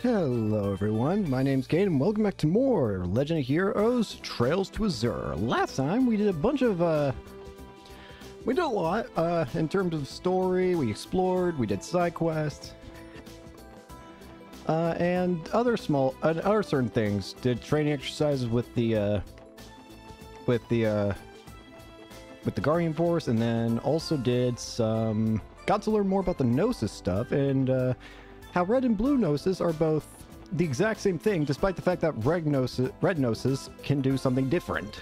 Hello everyone, my name's Kate and welcome back to more Legend of Heroes Trails to Azure. Last time we did a bunch of, we did a lot, in terms of story. We explored, we did side quests, and other certain things. Did training exercises with the Guardian Force, and then also did got to learn more about the Gnosis stuff, and, how red and blue Gnosis are both the exact same thing, despite the fact that red Gnosis can do something different.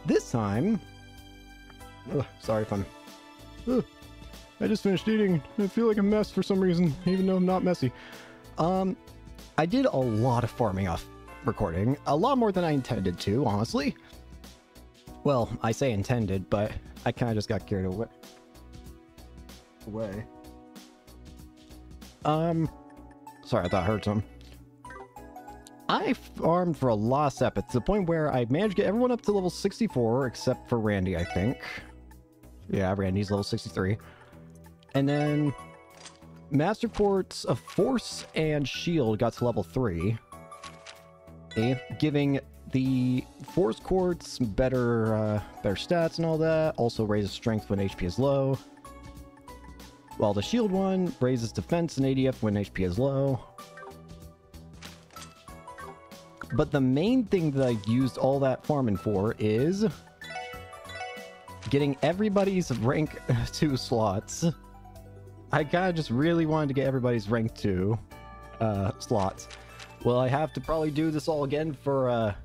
This time... sorry if I'm... I just finished eating. I feel like a mess for some reason, even though I'm not messy. I did a lot of farming off recording. A lot more than I intended to, honestly. Well, I say intended, but I kind of just got carried away. Sorry, I thought I heard some. I farmed for a lot of Sepith, to the point where I managed to get everyone up to level 64, except for Randy, I think. Yeah, Randy's level 63. And then Master Quartz of Force and Shield got to level 3. Giving the Force Quartz better stats and all that. Also raises strength when HP is low. While the shield one raises defense and ADF when HP is low. But the main thing that I used all that farming for is getting everybody's rank 2 slots. I kind of just really wanted to get everybody's rank 2 slots. Well, I have to probably do this all again for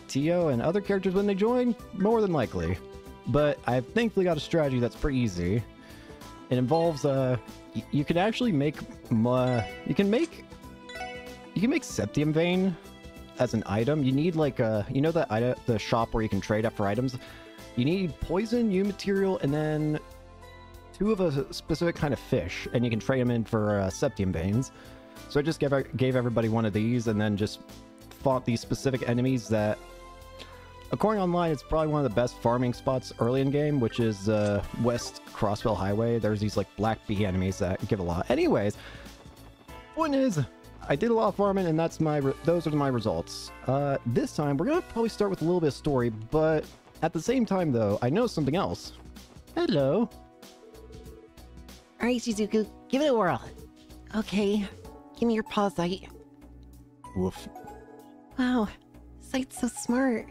Tio and other characters when they join, more than likely. But I've thankfully got a strategy that's pretty easy. It involves you can actually make you can make Septium Vein as an item. You need like you know the shop where you can trade up for items. You need poison, U material, and then 2 of a specific kind of fish, and you can trade them in for Septium Veins. So I just gave everybody one of these, and then just fought these specific enemies that, according online, it's probably one of the best farming spots early in game, which is West Crossville Highway. There's these like black bee enemies that give a lot. Anyways, point is, I did a lot of farming, and those are my results. This time we're gonna probably start with a little bit of story, but at the same time, though, I know something else. Hello. All right, Shizuku, give it a whirl. Okay, give me your paw sight. Woof. Wow, Sight's so smart.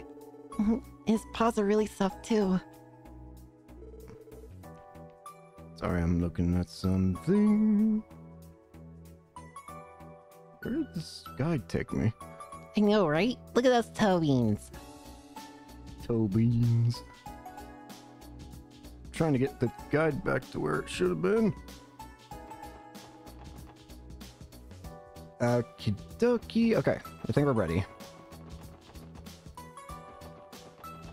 His paws are really soft too. Sorry, I'm looking at something. Where did this guide take me? I know, right? Look at those toe beans. Toe beans. Trying to get the guide back to where it should have been. Okie dokie. Okay, I think we're ready.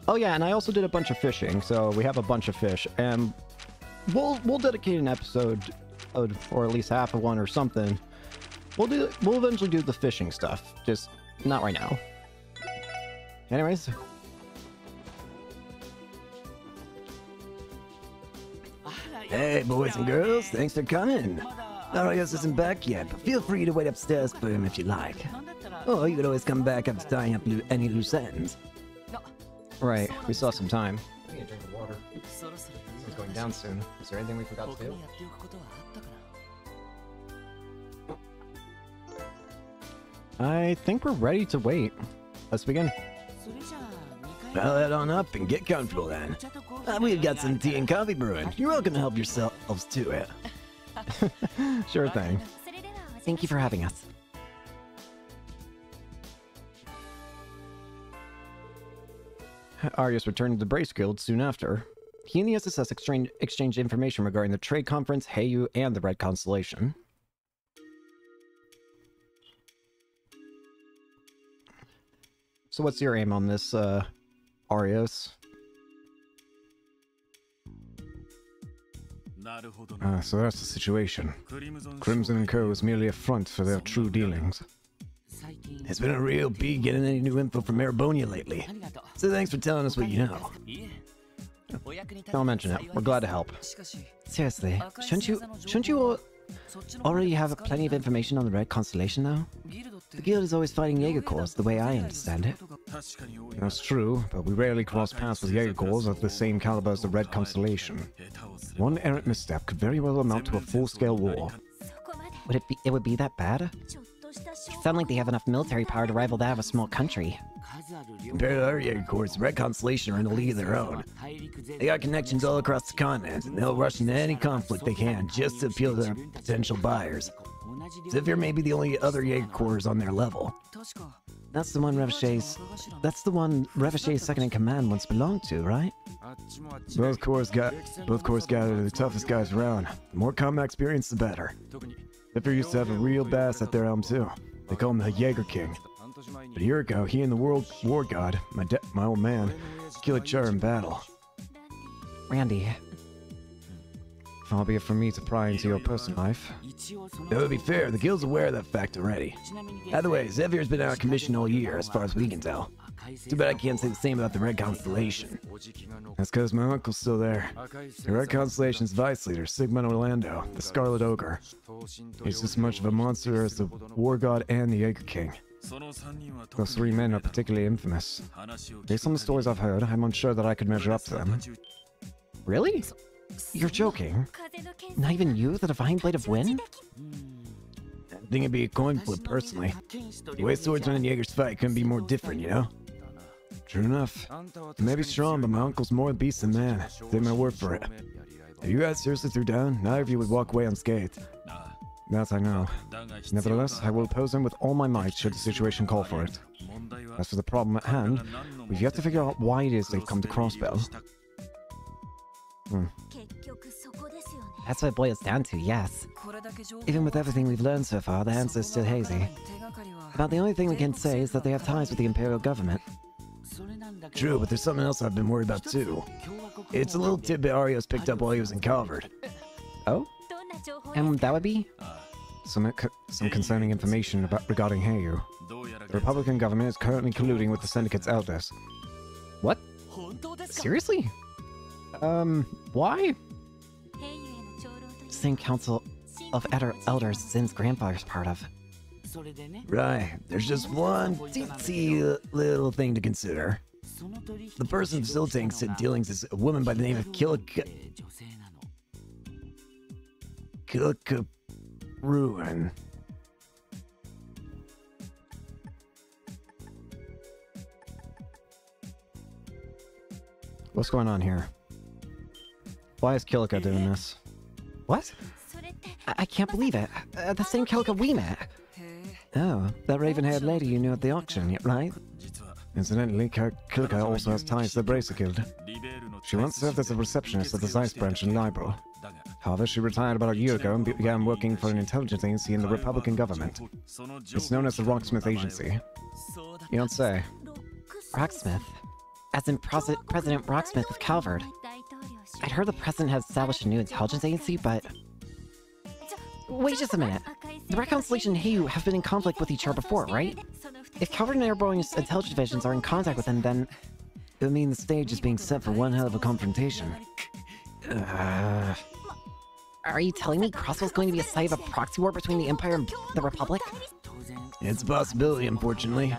Oh yeah, and I also did a bunch of fishing, so we have a bunch of fish, and we'll dedicate an episode, or at least half of one or something. We'll eventually do the fishing stuff, just not right now. Anyways. Hey boys and girls, thanks for coming. Arias isn't back yet, but feel free to wait upstairs for him if you like. Or you could always come back after tying up any loose ends. Right, we still have some time. I need to drink the water. It's going down soon. Is there anything we forgot to do? I think we're ready to wait. Let's begin. Well, head on up and get comfortable then. We've got some tea and coffee brewing. You're welcome to help yourselves to it. Sure thing. Thank you for having us. Arias returned to the Brace Guild soon after. He and the SSS exchanged information regarding the trade conference, Heiyu, and the Red Constellation. So what's your aim on this, Arias? So that's the situation. Crimson & Co. is merely a front for their true dealings. It's been a real bee getting any new info from Maribonia lately. So thanks for telling us what you know. Don't mention it. We're glad to help. Seriously, shouldn't you Already have plenty of information on the Red Constellation, though? The guild is always fighting Jaeger Corps, the way I understand it. That's true, but we rarely cross paths with Jaeger Corps of the same caliber as the Red Constellation. One errant misstep could very well amount to a full-scale war. It would be that bad? They sound like they have enough military power to rival that of a small country. Compared to our Jaeger Corps, the Red Constellation are in a league of their own. They got connections all across the continent, and they'll rush into any conflict they can just to appeal to their potential buyers. Zephyr may be the only other Jaeger Corps on their level. That's the one Revachay's second-in-command once belonged to, right? Both corps gather the toughest guys around. The more combat experience, the better. Zephyr used to have a real bass at their helm too. They call him the Jaeger King. But a year ago, he and the World War God, my old man, killed each other in battle. Randy. Far be it from me to pry into your personal life. That would be fair, the guild's aware of that fact already. Either way, Zephyr's been out of commission all year, as far as we can tell. Too bad I can't say the same about the Red Constellation. That's because my uncle's still there. The Red Constellation's vice leader, Sigmund Orlando, the Scarlet Ogre. He's as much of a monster as the War God and the Jaeger King. Those three men are particularly infamous. Based on the stories I've heard, I'm unsure that I could measure up to them. Really? You're joking? Not even you, the Divine Blade of Wind? I think it'd be a coin flip, personally. The way swordsmen and Jaegers fight couldn't be more different, you know? True enough. I may be strong, but my uncle's more beast than man. Take my word for it. If you guys seriously threw down, neither of you would walk away unscathed. That I know. Nevertheless, I will oppose him with all my might should the situation call for it. As for the problem at hand, we've yet to figure out why it is they've come to Crossbell. That's what it boils down to, yes. Even with everything we've learned so far, the answer is still hazy. About the only thing we can say is that they have ties with the Imperial government. True, but there's something else I've been worried about too. It's a little tidbit Arios picked up while he was in Calvard. Oh? And that would be? Some concerning information regarding Heiyu. The Republican government is currently colluding with the Syndicate's elders. What? Seriously? Why? Same council of elders Zin's grandfather's part of. Right, there's just one teensy little thing to consider. The person facilitating said dealings is a woman by the name of Kilika Ruin. What's going on here? Why is Kilika doing this? What? I can't believe it. The same Kilika we met. Oh, that raven-haired lady you knew at the auction, right? Incidentally, Kilika also has ties to the Bracer Guild. She once served as a receptionist at the Zeiss branch in Libro. However, she retired about a year ago and began working for an intelligence agency in the Republican government. It's known as the Rocksmith Agency. You don't say. Rocksmith? As in President Rocksmith of Calvard. I'd heard the president had established a new intelligence agency, but... Wait just a minute. The Red Constellation and Heiyu have been in conflict with each other before, right? If Calvard and Airborne's intelligence divisions are in contact with them, then... It would mean the stage is being set for one hell of a confrontation. Are you telling me Crossbell's going to be a site of a proxy war between the Empire and the Republic? It's a possibility, unfortunately.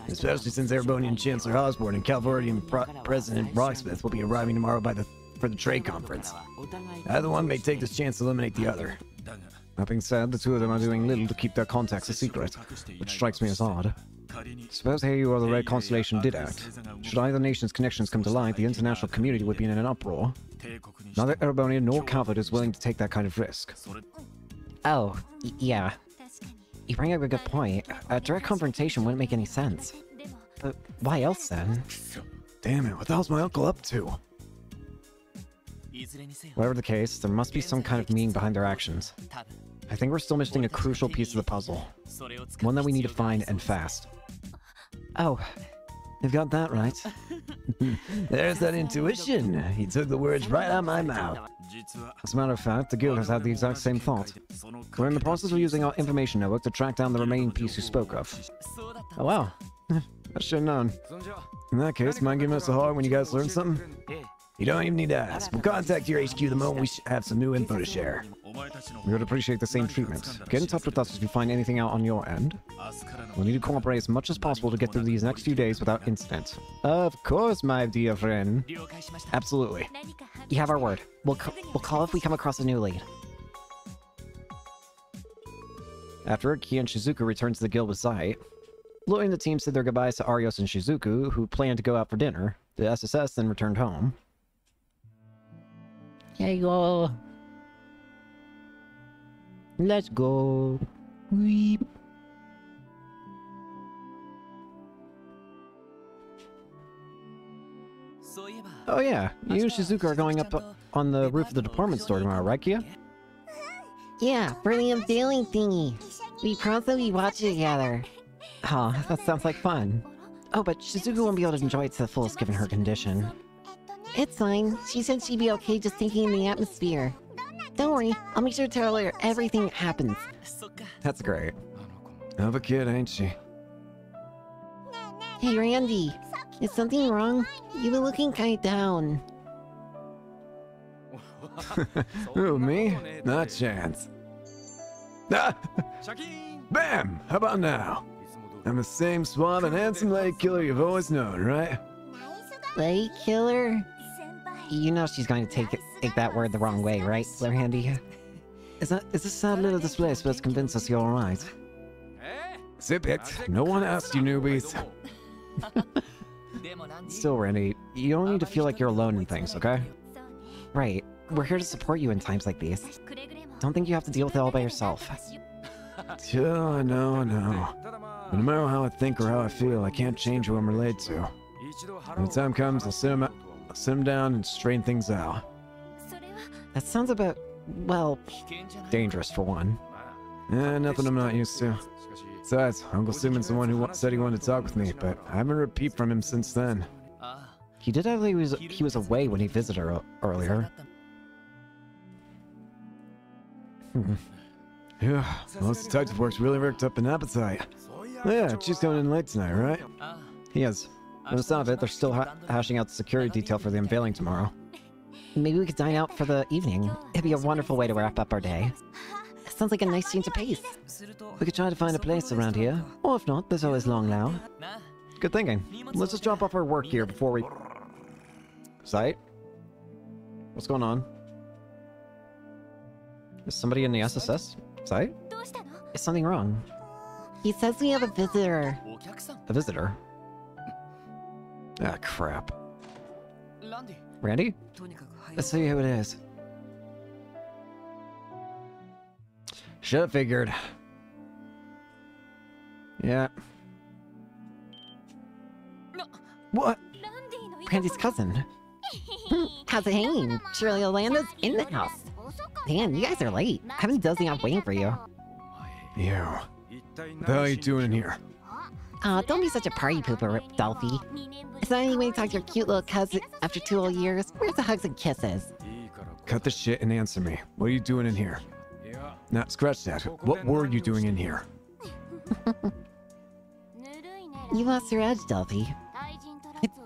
Especially since Airbonian Chancellor Osborne and Calvardian President Rocksmith will be arriving tomorrow for the trade conference. Either one may take this chance to eliminate the other. That being said, the two of them are doing little to keep their contacts a secret, which strikes me as odd. Suppose Heiyu or the Red Constellation did act. Should either nation's connections come to light, the international community would be in an uproar. Neither Erebonian nor Calvard is willing to take that kind of risk. Oh, yeah. You bring up a good point. A direct confrontation wouldn't make any sense. But why else then? Damn it, what the hell's my uncle up to? Whatever the case, there must be some kind of meaning behind their actions. I think we're still missing a crucial piece of the puzzle. One that we need to find, and fast. Oh, you've got that right. There's that intuition. He took the words right out of my mouth. As a matter of fact, the guild has had the exact same thought. We're in the process of using our information network to track down the remaining piece you spoke of. Oh wow. I should have known. In that case, mind giving us a holler when you guys learn something? You don't even need to ask. We'll contact your HQ the moment we have some new info to share. We would appreciate the same treatment. Get in touch with us if you find anything out on your end. We'll need to cooperate as much as possible to get through these next few days without incident. Of course, my dear friend. Absolutely. You have our word. We'll call if we come across a new lead. After Ki and Shizuku returned to the guild with Zai, Lloyd and the team said their goodbyes to Arios and Shizuku, who planned to go out for dinner. The SSS then returned home. Here you go. Let's go. Weep. Oh yeah, you and Shizuku are going up on the roof of the department store tomorrow, right, Kia? Yeah, for the unveiling thingy. We promised that we'd watch it together. Oh, that sounds like fun. Oh, but Shizuku won't be able to enjoy it to the fullest given her condition. It's fine. She said she'd be okay just thinking in the atmosphere. Don't worry, I'll make sure to tell her everything that happens. That's great. Of a kid, ain't she? Hey, Randy. Is something wrong? You've been looking kinda down. Who, me? Not a chance. Ah! Bam! How about now? I'm the same suave and handsome lady killer you've always known, right? Lady killer? You know she's going to take that word the wrong way, right, Randy? Is this sad little display supposed to convince us you're alright? Zip it. No one asked you, newbies. Still, Randy, you don't need to feel like you're alone in things, okay? Right. We're here to support you in times like these. Don't think you have to deal with it all by yourself. Yeah, I know. But no matter how I think or how I feel, I can't change who I'm related to. When the time comes, I'll sit him down and straighten things out. That sounds about, well, dangerous for one. Nothing I'm not used to. Besides, Uncle Simon's the one who said he wanted to talk with me, but I haven't heard a peep from him since then. He did act like he was away when he visited her earlier. Yeah, most detective work's really worked up an appetite. Yeah, she's going in late tonight, right? He is. From the sound of it, they're still hashing out the security detail for the unveiling tomorrow. Maybe we could dine out for the evening. It'd be a wonderful way to wrap up our day. Sounds like a nice change of pace. We could try to find a place around here. Or if not, there's always Long Lao. Good thinking. Let's just drop off our work here before we... Sight? What's going on? Is somebody in the SSS? Sight? Is something wrong? He says we have a visitor. A visitor? Ah, crap. Randy? Let's see who it is. Should've figured. Yeah. What? Randy's cousin. How's it hanging? Surely Yolanda's in the house. Man, you guys are late. I've been dozing off waiting for you. You. What the hell are you doing in here? Aw, don't be such a party pooper, Delphi. Is that any way to talk to your cute little cousin after 2 whole years? Where's the hugs and kisses? Cut the shit and answer me. What are you doing in here? Now, scratch that. What were you doing in here? You lost your edge, Delphi.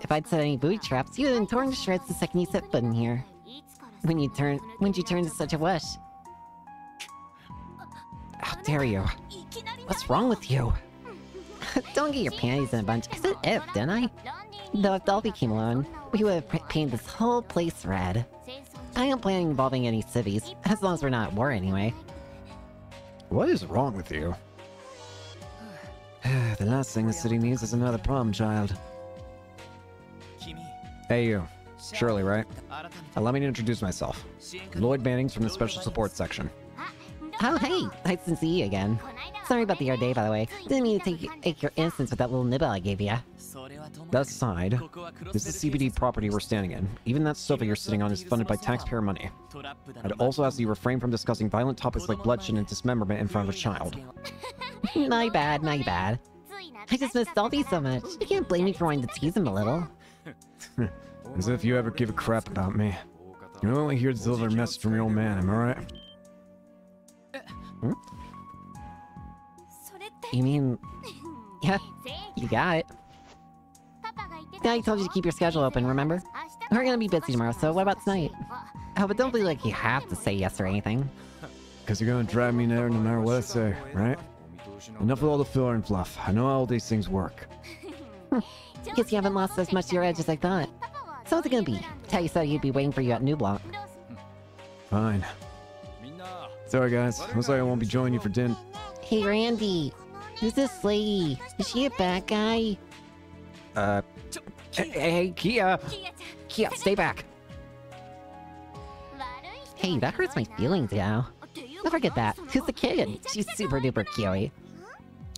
If I'd set any booby traps, you'd have been torn to shreds the second you set foot in here. When'd you turn to such a wish? How dare you? What's wrong with you? Don't get your panties in a bunch. I said if, didn't I? Though if Delphi came along, we would have painted this whole place red. I don't plan on involving any civvies, as long as we're not at war anyway. What is wrong with you? The last thing the city needs is another problem child. Hey you. Shirley, right? Allow me to introduce myself. Lloyd Bannings from the Special Support Section. Oh hey, nice to see you again. Sorry about the other day, by the way. Didn't mean to take your innocence with that little nibble I gave you. That aside, this is CBD property we're standing in. Even that sofa you're sitting on is funded by taxpayer money. I'd also ask that you refrain from discussing violent topics like bloodshed and dismemberment in front of a child. My bad, my bad. I just miss Delphi so much. You can't blame me for wanting to tease him a little. As if you ever give a crap about me. You're only here to deliver a message from your old man, am I right? Hmm? You mean... Yeah, you got it. Daddy told you to keep your schedule open, remember? We're gonna be busy tomorrow, so what about tonight? Oh, but don't be like you have to say yes or anything. Because you're gonna drive me there no matter what I say, right? Enough with all the filler and fluff. I know how all these things work. Guess you haven't lost as much to your edge as I thought. So what's it gonna be? Tell said he'd be waiting for you at New Block. Fine. Sorry guys, looks like I won't be joining you for dinner. Hey Randy, who's this lady? Is she a bad guy? Hey, Kia! Kia, stay back! Hey, that hurts my feelings, now. Don't forget that. Who's the kid? She's super duper cute.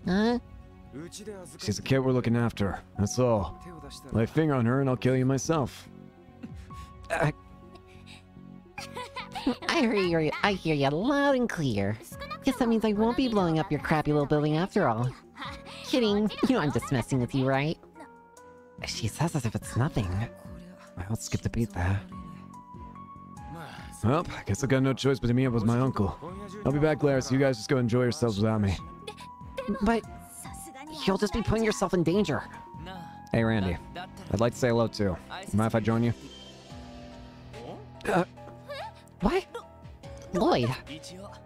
Huh? She's the kid we're looking after, that's all. Lay a finger on her and I'll kill you myself. I hear you loud and clear. Guess that means I won't be blowing up your crappy little building after all. Kidding. You know I'm just messing with you, right? She says as if it's nothing. I'll skip the beat there. Well, I guess I got no choice but to meet up with my uncle. I'll be back later, so you guys just go enjoy yourselves without me. But you'll just be putting yourself in danger. Hey, Randy. I'd like to say hello, too. Mind if I join you? What? Lloyd.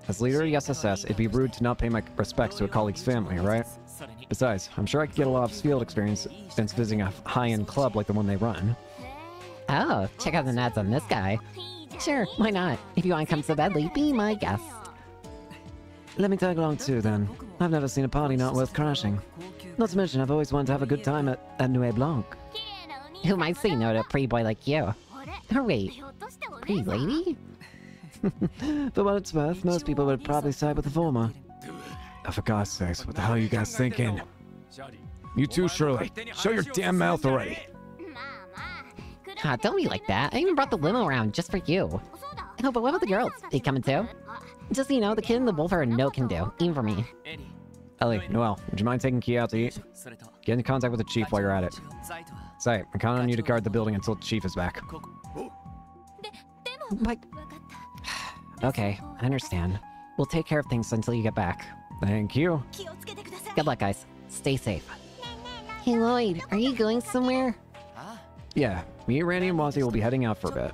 As leader of the SSS, it'd be rude to not pay my respects to a colleague's family, right? Besides, I'm sure I could get a lot of field experience since visiting a high-end club like the one they run. Oh, check out the ads on this guy. Sure, why not? If you want to come so badly, be my guest. Let me tag along too, then. I've never seen a party not worth crashing. Not to mention, I've always wanted to have a good time at Nuit Blanc. Who might say no to a pretty boy like you? Oh wait, pretty lady? For what it's worth, most people would probably side with the former. Oh, for God's sakes, what the hell are you guys thinking? You too, Shirley. Show your damn mouth already. Ah, don't be like that. I even brought the limo around just for you. Oh, but what about the girls? They coming too? Just so you know, the kid and the wolf are a no can do, even for me. Ellie, Noelle, would you mind taking Kia out to eat? Get in contact with the chief while you're at it. Say, I'm counting on you to guard the building until the chief is back. But... Okay, I understand. We'll take care of things until you get back. Thank you. Good luck, guys. Stay safe. Hey, Lloyd, are you going somewhere? Yeah, me, Randy, and Wazzy will be heading out for a bit.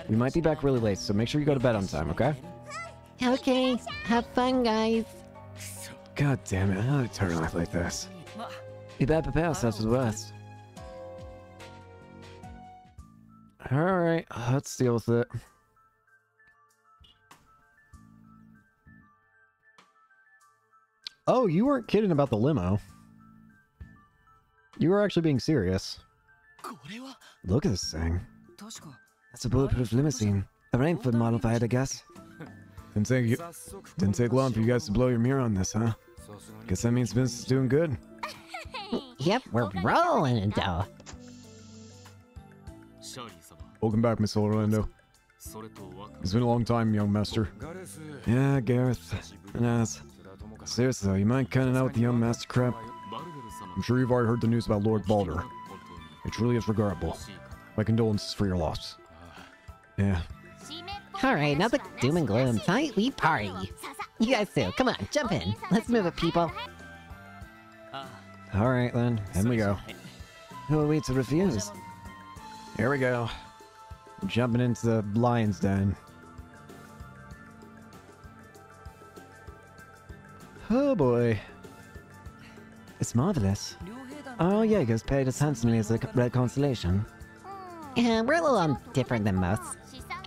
We might be back really late, so make sure you go to bed on time, okay? Okay, have fun, guys. God damn it, how did it turn out like this? We better prepare ourselves for the worst. Alright, let's deal with it. Oh, you weren't kidding about the limo. You were actually being serious. Look at this thing. That's a bulletproof limousine. A Rainford modified, I guess. Didn't take long for you guys to blow your mirror on this, huh? Guess that means business is doing good. Yep, we're rolling in dough. Welcome back, Miss Orlando. It's been a long time, young master. Yeah, Gareth. Yes. Seriously though, you mind cutting out with the young master crap? I'm sure you've already heard the news about Lord Balder. It truly is regrettable. My condolences for your loss. Yeah. Alright, now the doom and gloom. Tonight we party. You guys too, come on, jump in. Let's move it, people. Alright then, in we go. Who are we to refuse? Here we go. Jumping into the lion's den. Oh boy. It's marvelous. Our Jaegers paid us handsomely as a red constellation. Yeah, we're a little different than most.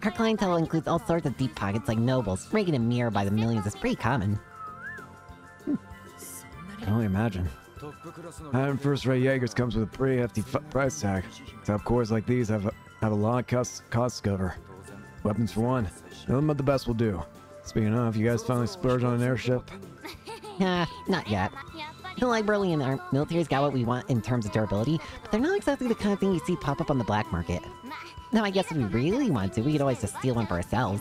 Our clientele includes all sorts of deep pockets like nobles. Raking a mirror by the millions is pretty common. I can only imagine. Having first-rate Jaegers comes with a pretty hefty price tag. Top cores like these have a lot of costs to cover. Weapons for one. Nothing but the best will do. Speaking of, you guys finally splurged on an airship? Not yet. The library and our military's got what we want in terms of durability, but they're not exactly the kind of thing you see pop up on the black market. Now, I guess if we really want to, we could always just steal one for ourselves.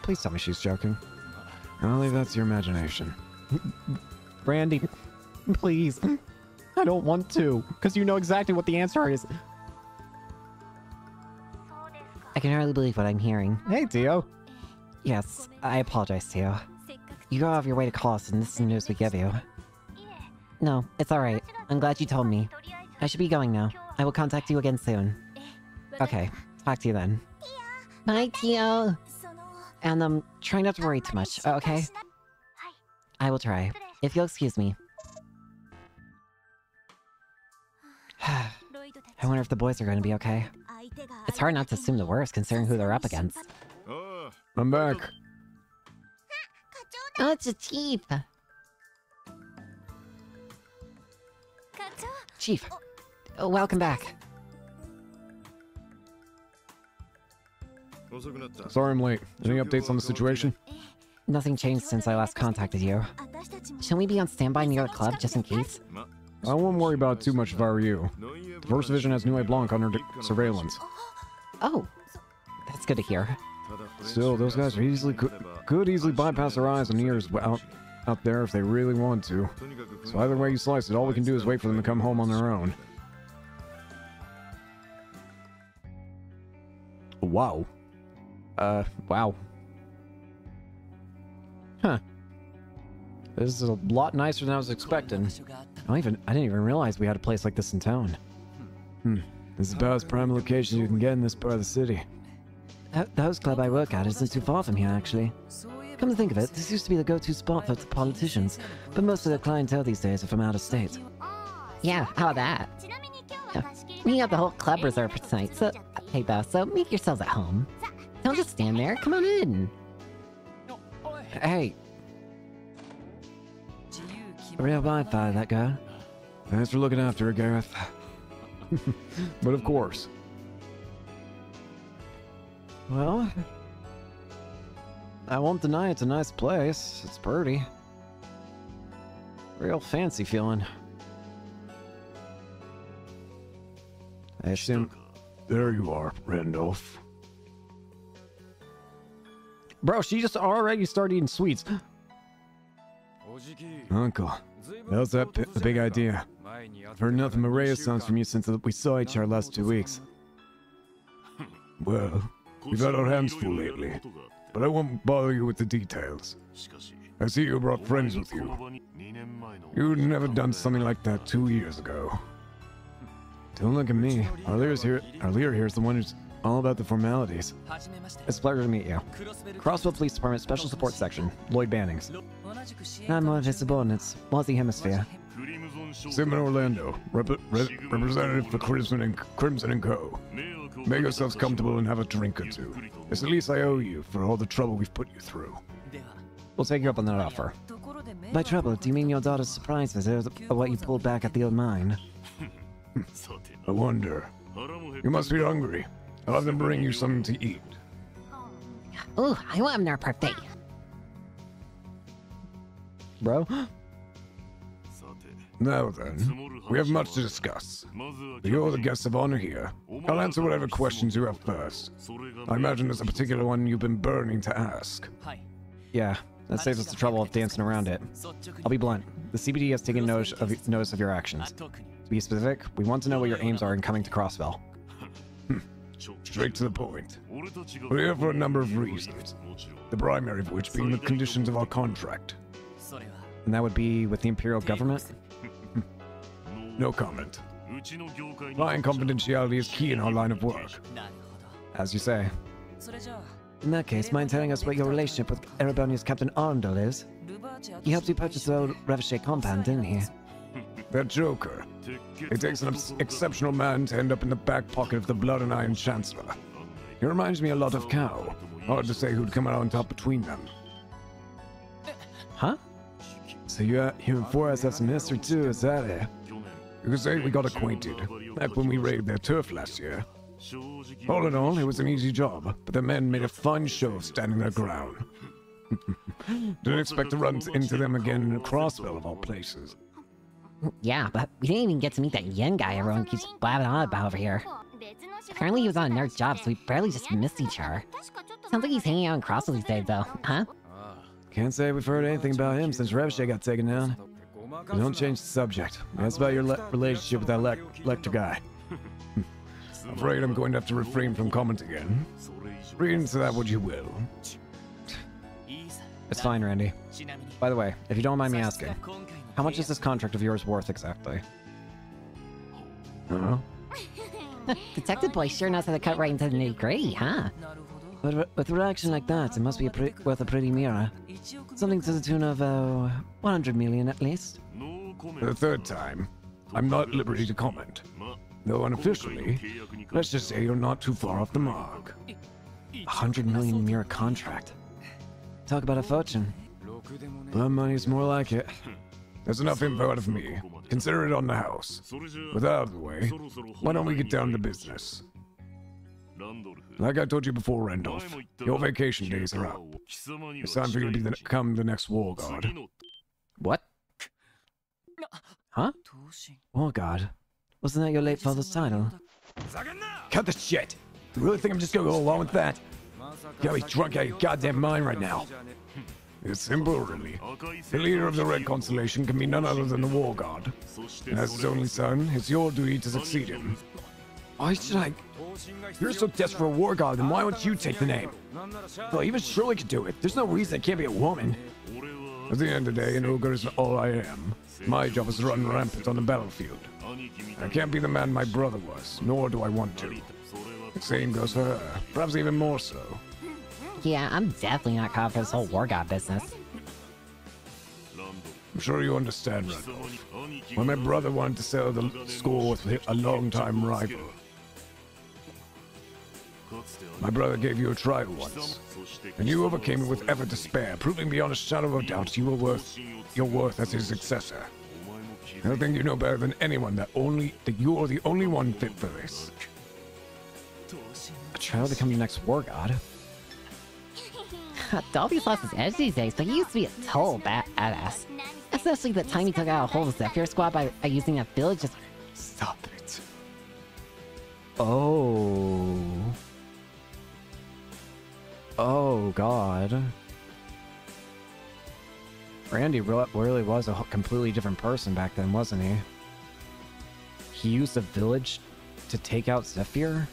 Please tell me she's joking. I'll leave that to your imagination. Randy, please. I don't want to, because you know exactly what the answer is. I can hardly believe what I'm hearing. Hey, Tio. Yes, I apologize to you. You go out of your way to call us and this is the news we give you. No, it's alright. I'm glad you told me. I should be going now. I will contact you again soon. Okay, talk to you then. Bye, Tio! And, try not to worry too much, okay? I will try. If you'll excuse me. I wonder if the boys are going to be okay. It's hard not to assume the worst, considering who they're up against. I'm back. Oh, it's a chief! Chief, welcome back. Sorry I'm late. Any updates on the situation? Nothing changed since I last contacted you. Shouldn't we be on standby near the club, just in case? I won't worry about it too much if I were you. The First Division has Nuit Blanc under surveillance. Oh, that's good to hear. Still, those guys are could easily bypass their eyes and ears out there if they really want to. So either way you slice it, all we can do is wait for them to come home on their own. Wow. Wow. Huh. This is a lot nicer than I was expecting. I didn't even realize we had a place like this in town. This is about as prime a location you can get in this part of the city. The host club I work at isn't too far from here, actually. Come to think of it, this used to be the go-to spot for politicians, but most of the clientele these days are from out of state. Yeah, how about that? We have the whole club reserved for tonight, so hey boss, so make yourselves at home. Don't just stand there, come on in. Hey. Real Wi-Fi, that girl. Thanks for looking after her, Gareth. But of course. Well, I won't deny it's a nice place. It's pretty. Real fancy feeling. I assume... There you are, Randolph. Bro, she just already started eating sweets. Uncle, how's that the big idea? I've heard nothing but radio sounds from you since we saw each other last 2 weeks. Well, we've had our hands full lately, but I won't bother you with the details. I see you brought friends with you. You'd never done something like that 2 years ago. Don't look at me. Our leader here is the one who's all about the formalities. It's a pleasure to meet you. Crossville Police Department Special Support Section, Lloyd Bannings. I'm one of his subordinates, Mozzie Hemisphere. Simon Orlando, representative for Crimson and Co. Make yourselves comfortable and have a drink or two. It's the least I owe you for all the trouble we've put you through. We'll take you up on that offer. By trouble, do you mean your daughter's surprise visit, or what you pulled back at the old mine? I wonder. You must be hungry. I'll have them bring you something to eat. Ooh, I want him their birthday. Bro? Now then, we have much to discuss. You're the guest of honor here. I'll answer whatever questions you have first. I imagine there's a particular one you've been burning to ask. Yeah, that saves us the trouble of dancing around it. I'll be blunt. The CBD has taken notice of your actions. To be specific, we want to know what your aims are in coming to Crossville. Straight to the point. We're here for a number of reasons. The primary of which being the conditions of our contract. And that would be with the Imperial Government? No comment. Client confidentiality is key in our line of work. As you say. In that case, mind telling us what your relationship with Erebonia's Captain Arundel is? He helped you purchase the old Revichet compound, didn't he? That joker. It takes an exceptional man to end up in the back pocket of the Blood and Iron Chancellor. He reminds me a lot of Cow. Hard to say who'd come out on top between them. Huh? So you and 4S have some history too, is that it? You could say we got acquainted, back when we raided their turf last year. All in all, it was an easy job, but the men made a fine show of standing their ground. Didn't expect to run into them again in a Crossville of all places. Yeah, but we didn't even get to meet that young guy everyone keeps blabbing on about over here. Apparently he was on a nerd job, so we barely just missed each other. Sounds like he's hanging out in Crossville these days, though, huh? Can't say we've heard anything about him since Revichet got taken down. But don't change the subject. That's about your relationship with that Lecter guy. I'm afraid I'm going to have to refrain from comment again. Read into that what you will. It's fine, Randy. By the way, if you don't mind me asking, how much is this contract of yours worth exactly? Huh? Detective Boy sure knows how to cut right into the nitty-gritty, huh? But with a reaction like that, it must be worth a pretty mirror. Something to the tune of, 100 million at least. For the third time, I'm not at liberty to comment. Though unofficially, let's just say you're not too far off the mark. 100 million mirror contract. Talk about a fortune. Blood money's more like it. There's enough info out of me. Consider it on the house. With that out of the way, why don't we get down to business? Like I told you before, Randolph, your vacation days are up. It's time for you to become the next war god. What? Huh? War god? Wasn't that your late father's title? Cut the shit! You really think I'm just gonna go along with that? You gotta be drunk out of your goddamn mind right now. It's simple, really. The leader of the Red Constellation can be none other than the War God. And as his only son, it's your duty to succeed him. Why should I? If you're so desperate for a War God, then why don't you take the name? Well, even Shirley could do it. There's no reason it can't be a woman. At the end of the day, an ogre is all I am. My job is to run rampant on the battlefield. I can't be the man my brother was, nor do I want to. The same goes for her, perhaps even more so. Yeah, I'm definitely not caught for this whole war god business. I'm sure you understand, Randolph. When my brother wanted to settle the score with a longtime rival. My brother gave you a trial once, and you overcame it with effort to spare, proving beyond a shadow of a doubt your worth as his successor. I think you know better than anyone that you're the only one fit for this. A trial to become the next war god? Dobby's lost his edge these days, but he used to be a total badass. Especially the time he took out a whole Zephyr squad by using that village just... Stop it. Oh. Oh, God. Randy really was a completely different person back then, wasn't he? He used a village to take out Zephyr?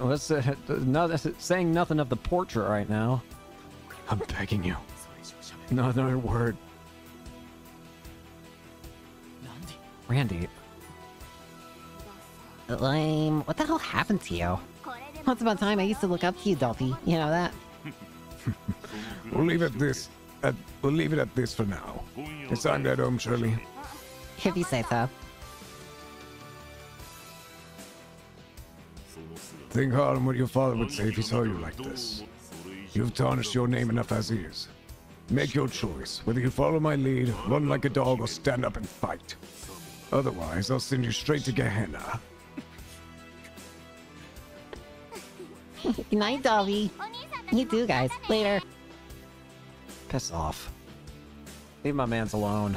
Let's saying nothing of the portrait right now. I'm begging you. Not another word. Randy. Lame. What the hell happened to you? Once upon a time, I used to look up to you, Dolphy. You know that? We'll leave it at this for now. It's time to head home, Shirley. If you say so. Think hard on what your father would say if he saw you like this. You've tarnished your name enough as is. Make your choice, whether you follow my lead, run like a dog, or stand up and fight. Otherwise, I'll send you straight to Gehenna. Good night, Dolly. You too, guys. Later. Piss off. Leave my mans alone.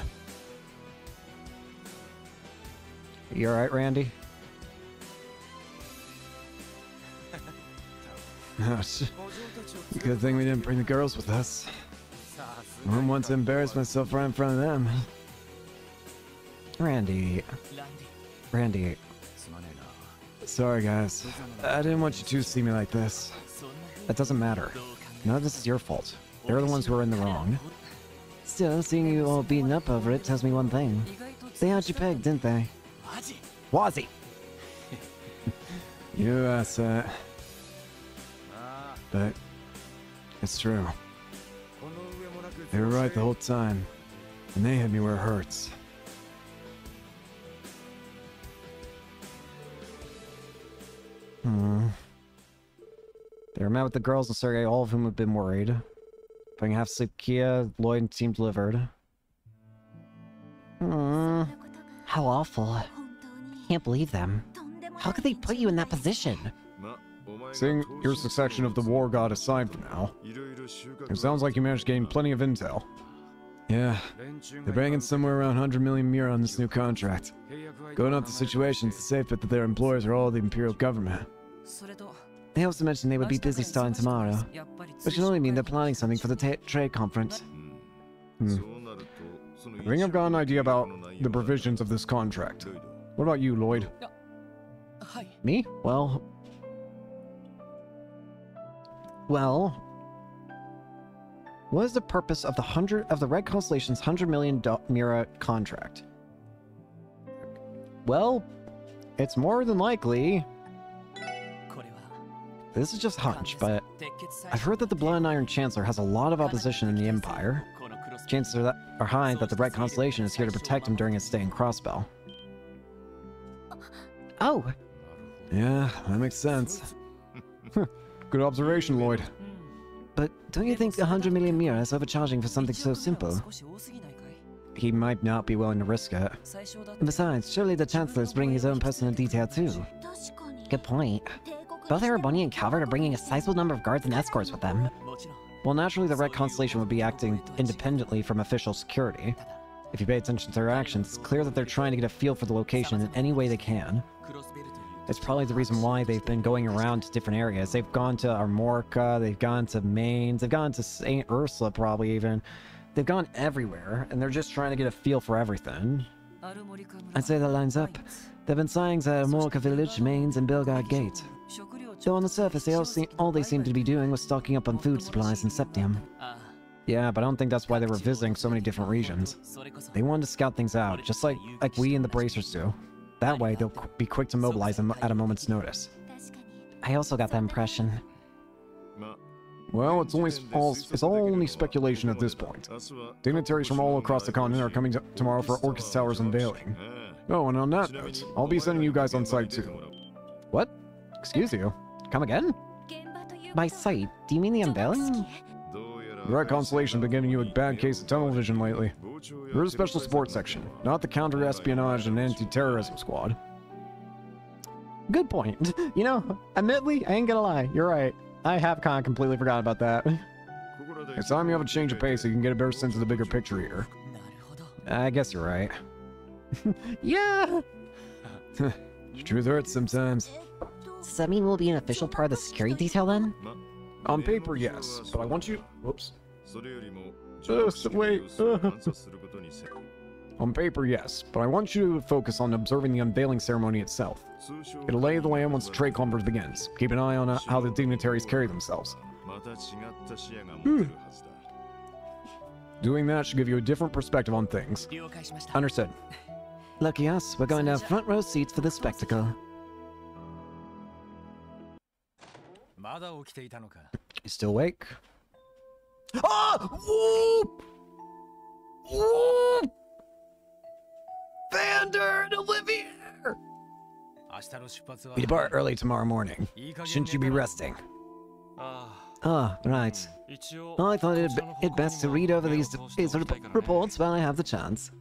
You alright, Randy? Good thing we didn't bring the girls with us. I wouldn't want to embarrass myself right in front of them. Randy. Randy. Sorry, guys. I didn't want you to see me like this. That doesn't matter. None of this is your fault. They're the ones who are in the wrong. Still, seeing you all beaten up over it tells me one thing. They had you pegged, didn't they? Wazzy! You asked that. But it's true. They were right the whole time. And they hit me where it hurts. They were met with the girls and Sergei, all of whom have been worried. Putting half Sukia, Lloyd seemed delivered. How awful. Can't believe them. How could they put you in that position? Seeing your succession of the war god aside for now, it sounds like you managed to gain plenty of intel. Yeah, they're banging somewhere around 100 million mira on this new contract. Going up the situation, it's a safe bet that their employers are all the Imperial government. They also mentioned they would be busy starting tomorrow, which should only mean they're planning something for the trade conference. I think I've got an idea about the provisions of this contract. What about you, Lloyd? Me? Well, what is the purpose of the Red Constellation's 100 million mira contract? Well, it's more than likely This is just hunch, but I've heard that the Blood and Iron Chancellor has a lot of opposition in the Empire. Chances are high that the Red Constellation is here to protect him during his stay in Crossbell. Oh! Yeah, that makes sense. Good observation, Lloyd. But don't you think 100 million mira is overcharging for something so simple? He might not be willing to risk it. And besides, surely the Chancellor is bringing his own personal detail too. Good point. Both Erebony and Calvert are bringing a sizable number of guards and escorts with them. Well, naturally the Red Constellation would be acting independently from official security. If you pay attention to their actions, it's clear that they're trying to get a feel for the location in any way they can. It's probably the reason why they've been going around to different areas. They've gone to Armorca, they've gone to Mainz, they've gone to St. Ursula probably even. They've gone everywhere, and they're just trying to get a feel for everything. I'd say that lines up. There have been sightings at Armorca Village, Mainz, and Belgard Gate. Though on the surface, all they seem to be doing was stocking up on food supplies and Septium. Yeah, but I don't think that's why they were visiting so many different regions. They wanted to scout things out, just like we and the Bracers do. That way, they'll be quick to mobilize them at a moment's notice. I also got that impression. Well, it's only speculation at this point. Dignitaries from all across the continent are coming tomorrow for Orcus Tower's unveiling. Oh, and on that note, I'll be sending you guys on site too. What? Excuse you? Come again? By site, do you mean the unveiling? The Red Constellation has been giving you a bad case of tunnel vision lately. You're a special support section, not the counter-espionage and anti-terrorism squad. Good point. You know, admittedly, I ain't gonna lie, you're right. I have kind of completely forgot about that. It's time you have a change of pace so you can get a better sense of the bigger picture here. I guess you're right. Yeah! The truth hurts sometimes. Does that mean we'll be an official part of the security detail then? On paper, yes, but I want you... Whoops. Wait. On paper, yes, but I want you to focus on observing the unveiling ceremony itself. It'll lay the land once the trade conference begins. Keep an eye on how the dignitaries carry themselves. Doing that should give you a different perspective on things. Understood. Lucky us, we're going to have front row seats for the spectacle. You still awake? Ah! Whoop! Whoop! Vander and Olivier! We depart early tomorrow morning. Shouldn't you be resting? Ah, right. I thought it best to read over these reports while I have the chance.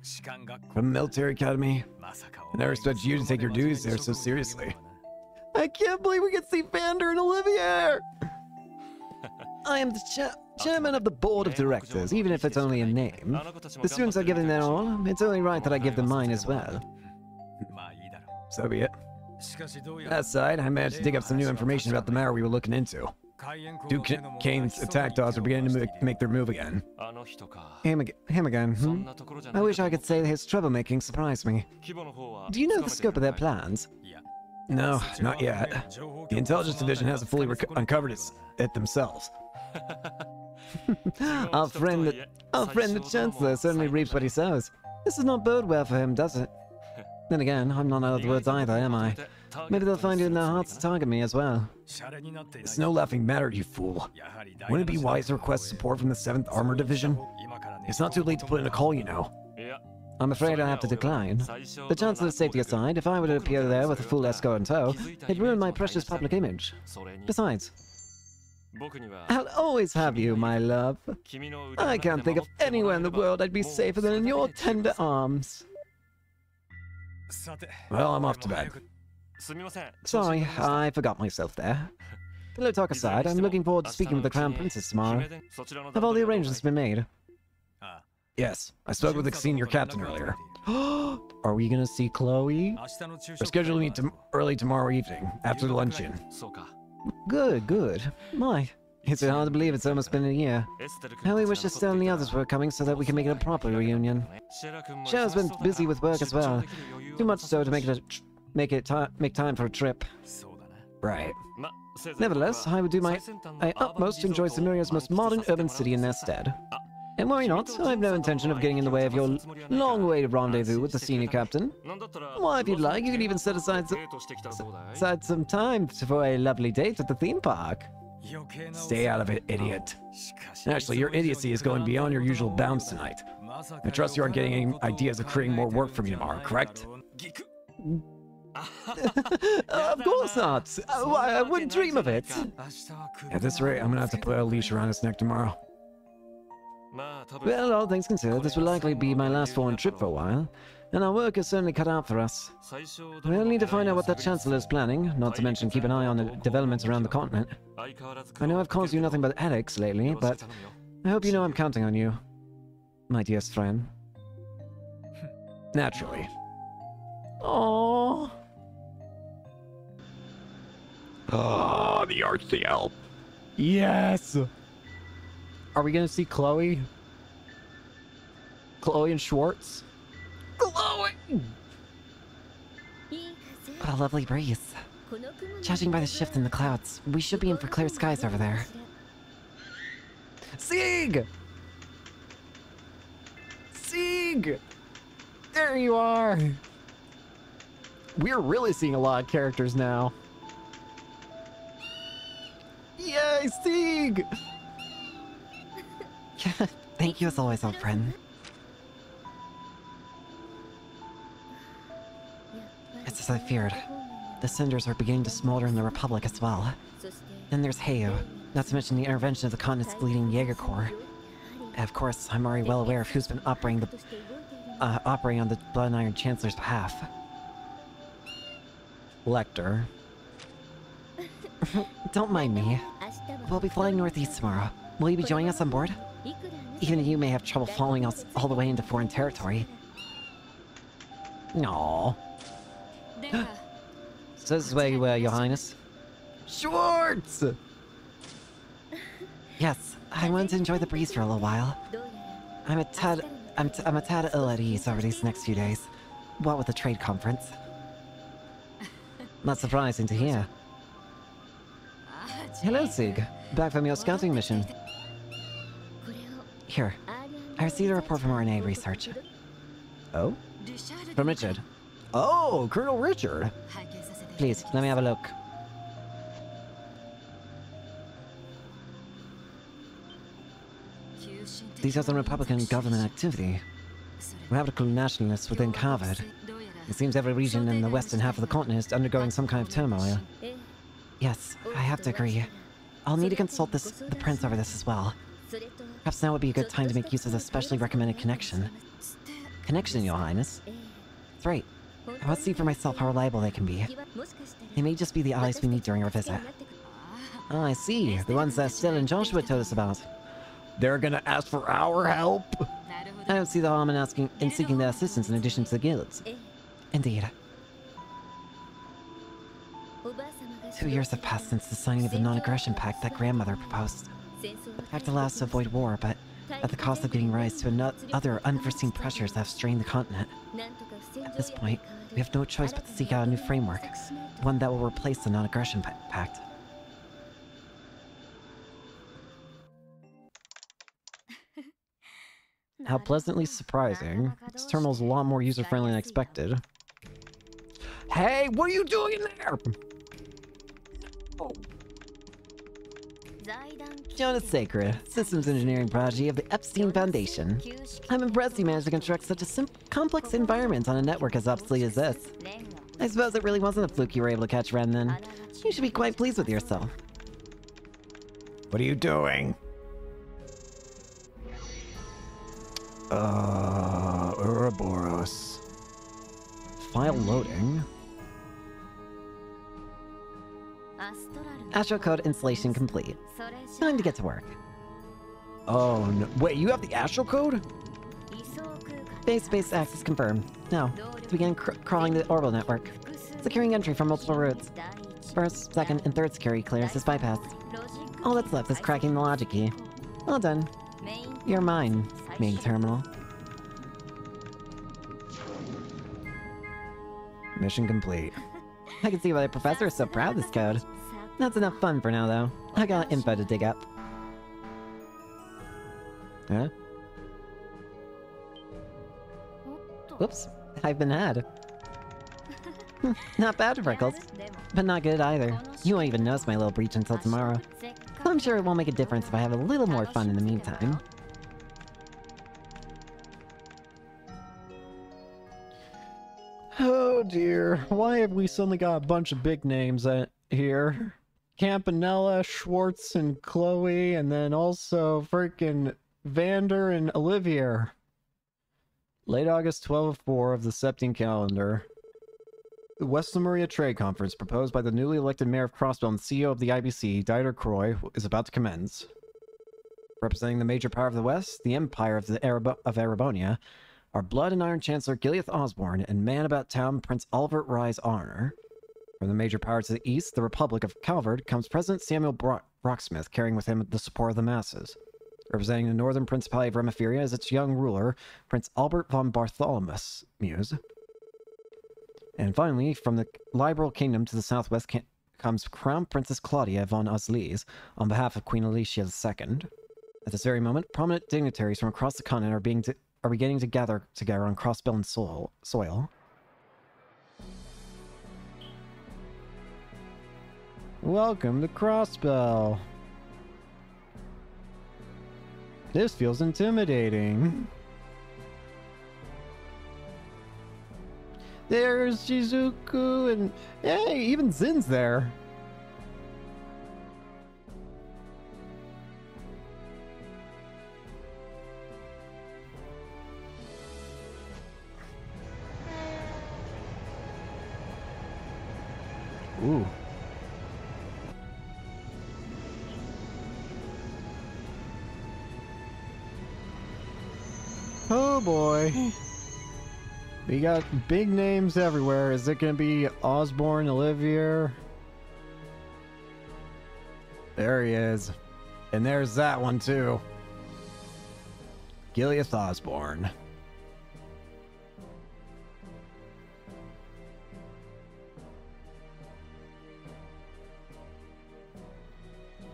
From Military Academy, I never expect you to take your duties there so seriously. I can't believe we can see Vander and Olivier! I am the chairman of the board of directors, even if it's only a name. The students are giving their all. It's only right that I give them mine as well. So be it. That side, I managed to dig up some new information about the matter we were looking into. Duke Kane's attack dogs are beginning to make their move again. Him again, hmm? I wish I could say that his troublemaking surprised me. Do you know the scope of their plans? No, not yet. The intelligence division hasn't fully uncovered it themselves. Our friend the Chancellor certainly reaps what he sows. This does not bode well for him, does it? Then again, I'm not out of the woods either, am I? Maybe they'll find it in their hearts to target me as well. It's no laughing matter, you fool. Wouldn't it be wise to request support from the 7th Armor Division? It's not too late to put in a call, you know. I'm afraid I have to decline. The Chancellor's safety aside, if I were to appear there with a full escort in tow, it'd ruin my precious public image. Besides, I'll always have you, my love. I can't think of anywhere in the world I'd be safer than in your tender arms. Well, I'm off to bed. Sorry, I forgot myself there. Pillow talk aside, I'm looking forward to speaking with the Crown Princess tomorrow. Have all the arrangements been made? Yes, I spoke with the senior captain earlier. Are we gonna see Chloe? We're scheduling to meet early tomorrow evening, after the luncheon. Good, good. My, it's hard to believe it's almost been a year. How we wish Estelle and the others were coming so that we can make it a proper reunion. Cher's been busy with work as well. Too much so to make time for a trip. Right. Nevertheless, I would do my utmost to enjoy Samuria's most modern urban city in their stead. And why not? I have no intention of getting in the way of your long-awaited rendezvous with the senior captain. Why, if you'd like, you could even set aside some time for a lovely date at the theme park. Stay out of it, idiot. Actually, your idiocy is going beyond your usual bounds tonight. I trust you aren't getting any ideas of creating more work for me tomorrow, correct? Of course not. I wouldn't dream of it. At this rate, I'm gonna have to put a leash around his neck tomorrow. Well, all things considered, this will likely be my last foreign trip for a while, and our work is certainly cut out for us. We'll need to find out what that Chancellor is planning, not to mention keep an eye on the developments around the continent. I know I've caused you nothing but headaches lately, but I hope you know I'm counting on you, my dearest friend. Naturally. Aww. Ah, the artsy elf. Yes! Are we gonna see Chloe? Chloe and Schwartz? Chloe! What a lovely breeze. Judging by the shift in the clouds, we should be in for clear skies over there. Sieg! Sieg! There you are! We're really seeing a lot of characters now. Yay, Sieg! Thank you as always, old friend. It's as I feared. The cinders are beginning to smolder in the Republic as well. Then there's Heyo, not to mention the intervention of the continent's leading Jaeger Corps. And of course, I'm already well aware of who's been operating on the Blood and Iron Chancellor's behalf. Lecter. Don't mind me. We'll be flying northeast tomorrow. Will you be joining us on board? Even you may have trouble following us all the way into foreign territory. No. So this is where you were, Your Highness. Schwartz! Yes, I wanted to enjoy the breeze for a little while. I'm a tad ill at ease over these next few days. What with the trade conference. Not surprising to hear. Hello, Sieg. Back from your scouting mission. Here, I received a report from RNA research. Oh? From Richard. Oh, Colonel Richard. Please, let me have a look. These are some Republican government activity. Radical nationalists within Harvard. It seems every region in the western half of the continent is undergoing some kind of turmoil. Yes, I have to agree. I'll need to consult the prince over this as well. Perhaps now would be a good time to make use of the specially recommended connection. Connection, Your Highness? That's right. I must see for myself how reliable they can be. They may just be the allies we need during our visit. Ah, I see. The ones that Still and Joshua told us about. They're gonna ask for our help? I don't see the harm in seeking their assistance in addition to the guilds. Indeed. 2 years have passed since the signing of the non-aggression pact that grandmother proposed. The pact allows us to avoid war, but at the cost of giving rise to other unforeseen pressures that have strained the continent. At this point, we have no choice but to seek out a new framework, one that will replace the non-aggression pact. How pleasantly surprising. This terminal's a lot more user-friendly than expected. Hey, what are you doing in there? Oh. Jonas Sacred, systems engineering prodigy of the Epstein Foundation. I'm impressed you managed to construct such a complex environment on a network as obsolete as this. I suppose it really wasn't a fluke you were able to catch Ren then. You should be quite pleased with yourself. What are you doing? Ouroboros. File loading. Astro code installation complete. Time to get to work. Oh no. Wait, you have the Astro code? Base access confirmed. Now, to begin crawling the orbital network. Securing entry from multiple routes. First, second, and third security clearance is bypassed. All that's left is cracking the logic key. All done. You're mine, main terminal. Mission complete. I can see why the professor is so proud of this code. That's enough fun for now, though. I got info to dig up. Huh? Whoops, I've been had. Not bad, Freckles. But not good either. You won't even notice my little breach until tomorrow. I'm sure it won't make a difference if I have a little more fun in the meantime. Oh dear, why have we suddenly got a bunch of big names here? Campanella, Schwartz, and Chloe, and then also freaking Vander and Olivier. Late August 1204 of the Septine calendar. The West Lemuria Trade Conference, proposed by the newly elected mayor of Crossbell and CEO of the IBC, Dieter Croy, is about to commence. Representing the major power of the West, the Empire of Erebonia, are Blood and Iron Chancellor Gileath Osborne and Man About Town Prince Albert Rise Arnor. From the major power to the east, the Republic of Calvard, comes President Samuel Rocksmith, carrying with him the support of the masses. Representing the northern Principality of Remiferia is its young ruler, Prince Albert von Bartholomew. And finally, from the Liberal Kingdom to the southwest comes Crown Princess Claudia von Oslies on behalf of Queen Alicia II. At this very moment, prominent dignitaries from across the continent are beginning to gather together on Crossbell soil. Welcome to Crossbell. This feels intimidating. There's Shizuku and hey, even Zin's there. Ooh. Oh boy. We got big names everywhere. Is it gonna be Osborne, Olivier? There he is. And there's that one too. Gileath Osborne.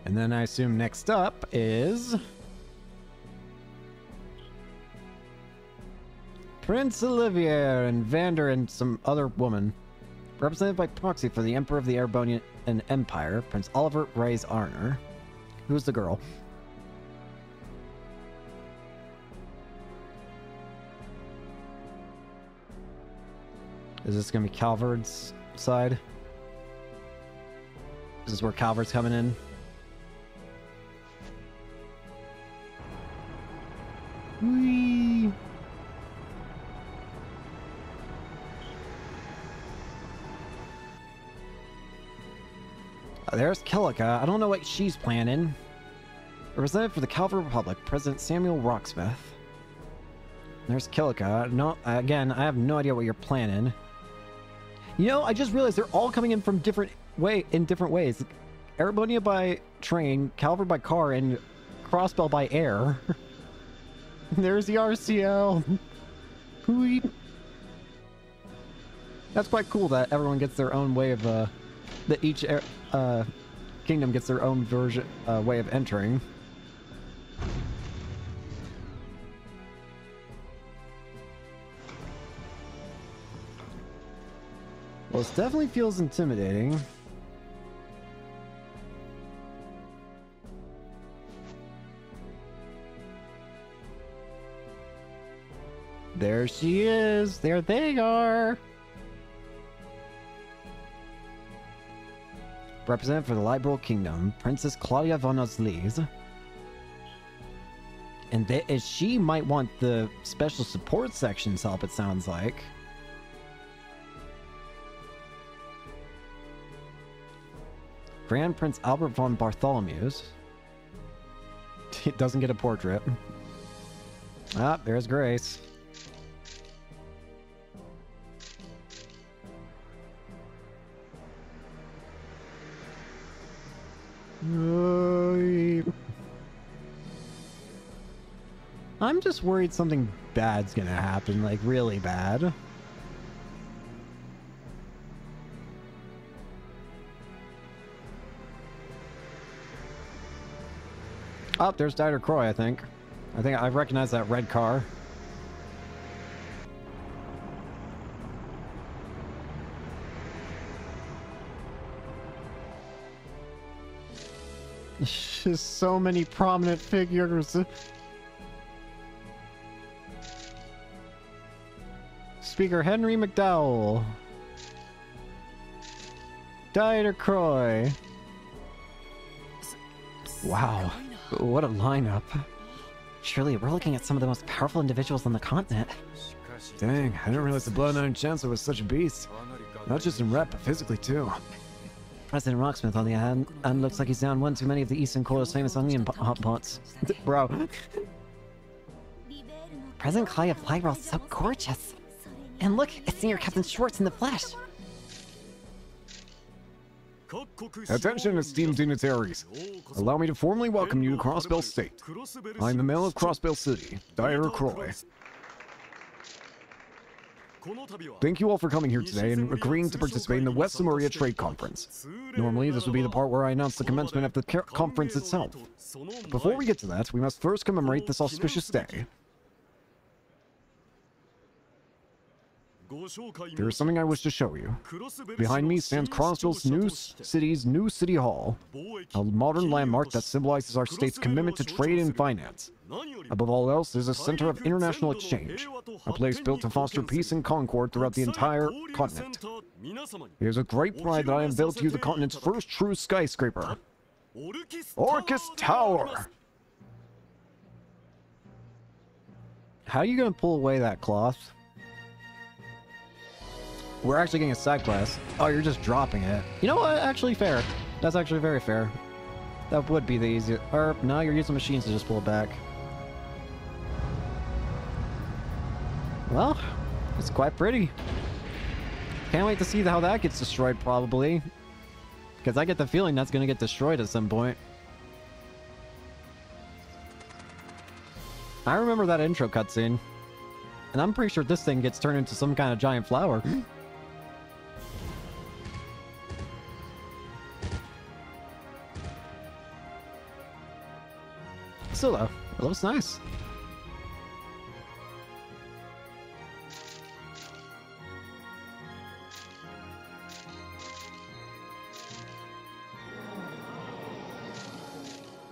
And then I assume next up is Prince Olivier and Vander and some other woman. Represented by proxy for the Emperor of the Erebonian Empire, Prince Oliver Rise Arnor. Who's the girl? Is this gonna be Calvard's side? Is this where Calvard's coming in? Whee! There's Kilika. I don't know what she's planning. Representative for the Calvard Republic, President Samuel Rocksmith. There's Kilika. No, again, I have no idea what you're planning. You know, I just realized they're all coming in from different ways. Erebonia by train, Calvard by car, and Crossbell by air. There's the RCL. Hooey. That's quite cool that everyone gets their own way of that each kingdom gets their own way of entering. Well, this definitely feels intimidating. There she is. There they are. Representative for the Liberal Kingdom, Princess Claudia von Oslies. And she might want the special support section's help, it sounds like. Grand Prince Albert von Bartholomew's. It doesn't get a portrait. Ah, there's Grace. I'm just worried something bad's gonna happen, like really bad. Oh, there's Dieter Croy, I think I recognize that red car. Just so many prominent figures. Speaker Henry McDowell. Dieter Croy. Wow, what a lineup. Surely we're looking at some of the most powerful individuals on the continent. Dang, I didn't realize the Blood Iron Chancellor was such a beast. Not just in rep, but physically too. President Rocksmith, on the other hand, looks like he's down one too many of the Eastern Quarter's famous onion hot pots. Bro. President Claudia Flywell's so gorgeous. And look, it's Senior Captain Schwartz in the flesh. Attention, esteemed dignitaries. Allow me to formally welcome you to Crossbell State. I am the mayor of Crossbell City, Dieter Croy. Thank you all for coming here today and agreeing to participate in the West Samoria Trade Conference. Normally, this would be the part where I announce the commencement of the conference itself. Before we get to that, we must first commemorate this auspicious day. There is something I wish to show you. Behind me stands Crossbell's new city hall, a modern landmark that symbolizes our state's commitment to trade and finance. Above all else, it is a center of international exchange, a place built to foster peace and concord throughout the entire continent. It is a great pride that I have built you the continent's first true skyscraper, Orcus Tower. How are you gonna pull away that cloth? We're actually getting a side quest. Oh, you're just dropping it. You know what? Actually fair. That's actually very fair. That would be the easiest. Or, no, you're using machines to just pull it back. Well, it's quite pretty. Can't wait to see how that gets destroyed, probably. Because I get the feeling that's going to get destroyed at some point. I remember that intro cutscene. And I'm pretty sure this thing gets turned into some kind of giant flower. Still though, it looks nice.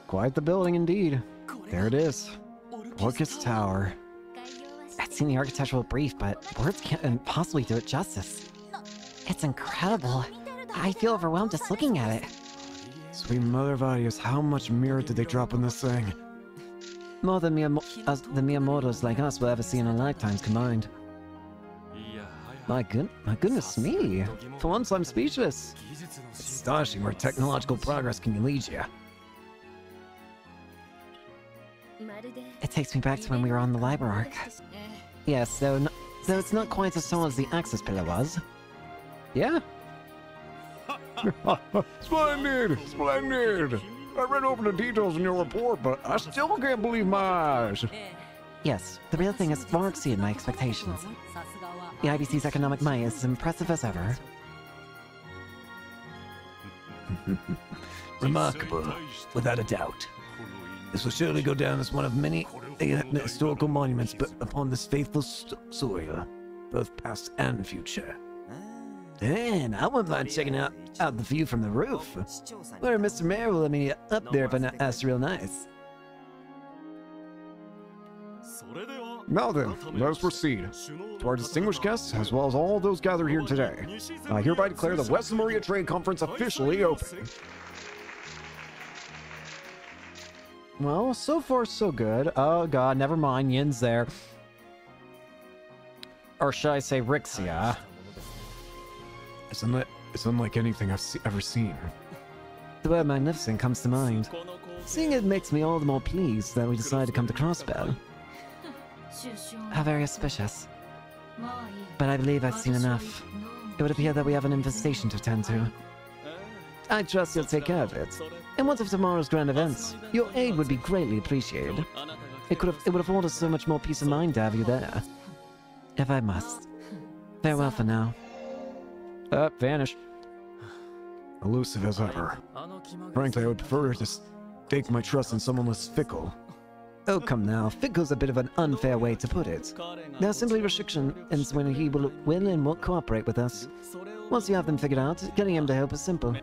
Quite the building indeed. There it is. Orcus Tower. I've seen the architectural brief, but words can't possibly do it justice. It's incredible. I feel overwhelmed just looking at it. Sweet mother of Adios, how much mirror did they drop on this thing? More than the mere mortals like us will ever see in our lifetimes combined. My goodness me. For once I'm speechless. It's astonishing where technological progress can lead you. It takes me back to when we were on the Liber Arc. Yes, though it's not quite as tall as the Axis Pillar was. Yeah. Splendid! Splendid! I read over the details in your report, but I still can't believe my eyes. Yes, the real thing has far exceeded my expectations. The IBC's economic might is as impressive as ever. Remarkable, without a doubt. This will surely go down as one of many historical monuments built upon this faithful soil, both past and future. And I wouldn't mind checking out the view from the roof. Where Mr. Mayor will let me up there if I ask real nice. Now then, let us proceed. To our distinguished guests, as well as all those gathered here today, I hereby declare the West Samoria Trade Conference officially open. Well, so far so good. Oh god, never mind, Yin's there. Or should I say Rixia? It's unlike anything I've ever seen. The word magnificent comes to mind. Seeing it makes me all the more pleased that we decided to come to Crossbell. How very auspicious. But I believe I've seen enough. It would appear that we have an infestation to attend to. I trust you'll take care of it. And once of tomorrow's grand events, your aid would be greatly appreciated. It would afford us so much more peace of mind to have you there. If I must. Farewell for now. Vanish. Elusive as ever. Frankly, I would prefer to stake my trust in someone less fickle. Oh, come now. Fickle's a bit of an unfair way to put it. There are simply restrictions when he will and won't cooperate with us. Once you have them figured out, getting him to help is simple.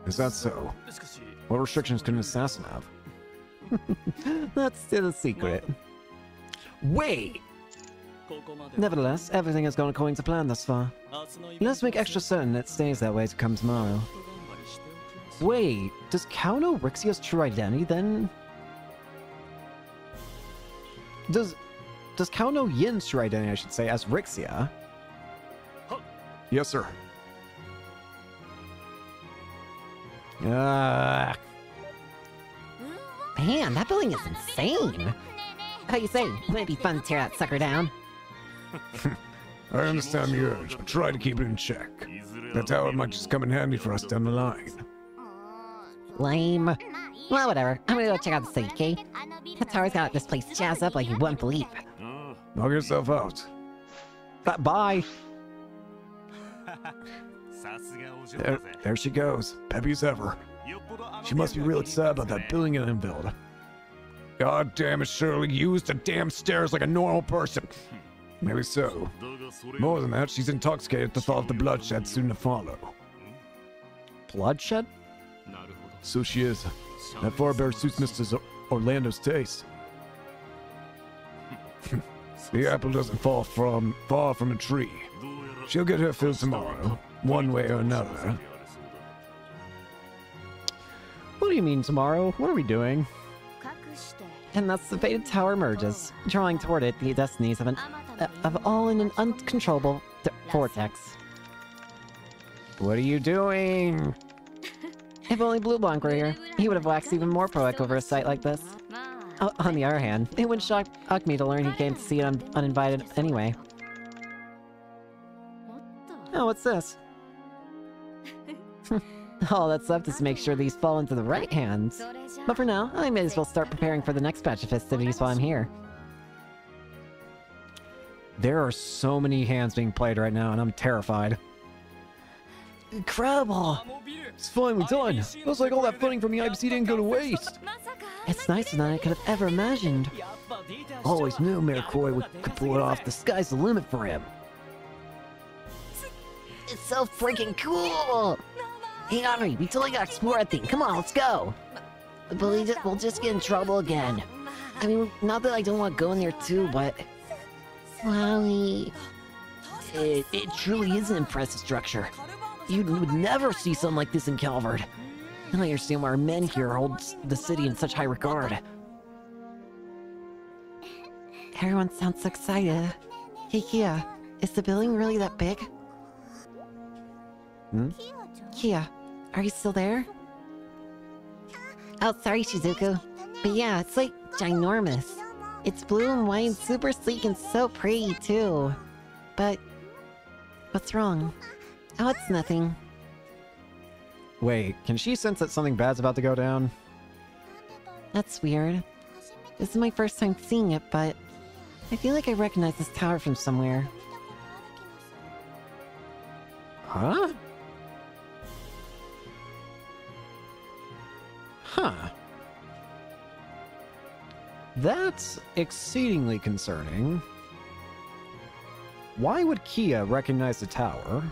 Is that so? What restrictions can an assassin have? That's still a secret. Wait! Nevertheless, everything has gone according to plan thus far. Let's make extra certain it stays that way to come tomorrow. Wait, does Cal know Rixia's true identity then? Does Cal know Yin's true identity, I should say, as Rixia? Yes, sir. Man, that building is insane! How you say? Wouldn't it be fun to tear that sucker down? I understand the urge, but try to keep it in check. That tower might just come in handy for us down the line. Lame. Well, whatever. I'm gonna go check out the city, okay? That tower's got this place jazzed up like you wouldn't believe. Knock yourself out. Bye. There she goes, peppy as ever. She must be real excited about that building in Enfield. God damn it, Shirley used the damn stairs like a normal person. Maybe so. More than that, she's intoxicated at the thought of the bloodshed soon to follow. Bloodshed? So she is. That forebear suits Mr. Orlando's taste. The apple doesn't fall far from a tree. She'll get her fill tomorrow, one way or another. What do you mean tomorrow? What are we doing? And thus the fated tower emerges, drawing toward it the destinies of all in an uncontrollable vortex. What are you doing? If only Blue Blanc were here, he would have waxed even more proactive over a site like this. On the other hand, it wouldn't shock me to learn he came to see it uninvited anyway. Oh, what's this? All that's left is to make sure these fall into the right hands. But for now, I may as well start preparing for the next batch of festivities while I'm here. There are so many hands being played right now, and I'm terrified. Incredible! It's finally done! Looks like all that funding from the IBC didn't go to waste! It's nicer than I could have ever imagined. Always knew Mayor Croy could pull it off. The sky's the limit for him. It's so freaking cool! Hey, Henri, we totally gotta explore that thing. Come on, let's go! But we'll just get in trouble again. I mean, not that I don't want to go in there too, but... Wowie... It truly is an impressive structure. You would never see something like this in Calvard. I understand why our men here hold the city in such high regard. Everyone sounds so excited. Hey, Kia, is the building really that big? Kia, are you still there? Oh, sorry, Shizuku. But yeah, it's like ginormous. It's blue and white and super sleek and so pretty, too. But... what's wrong? Oh, it's nothing. Wait, can she sense that something bad's about to go down? That's weird. This is my first time seeing it, but... I feel like I recognize this tower from somewhere. Huh? Huh. That's exceedingly concerning. Why would Kia recognize the tower?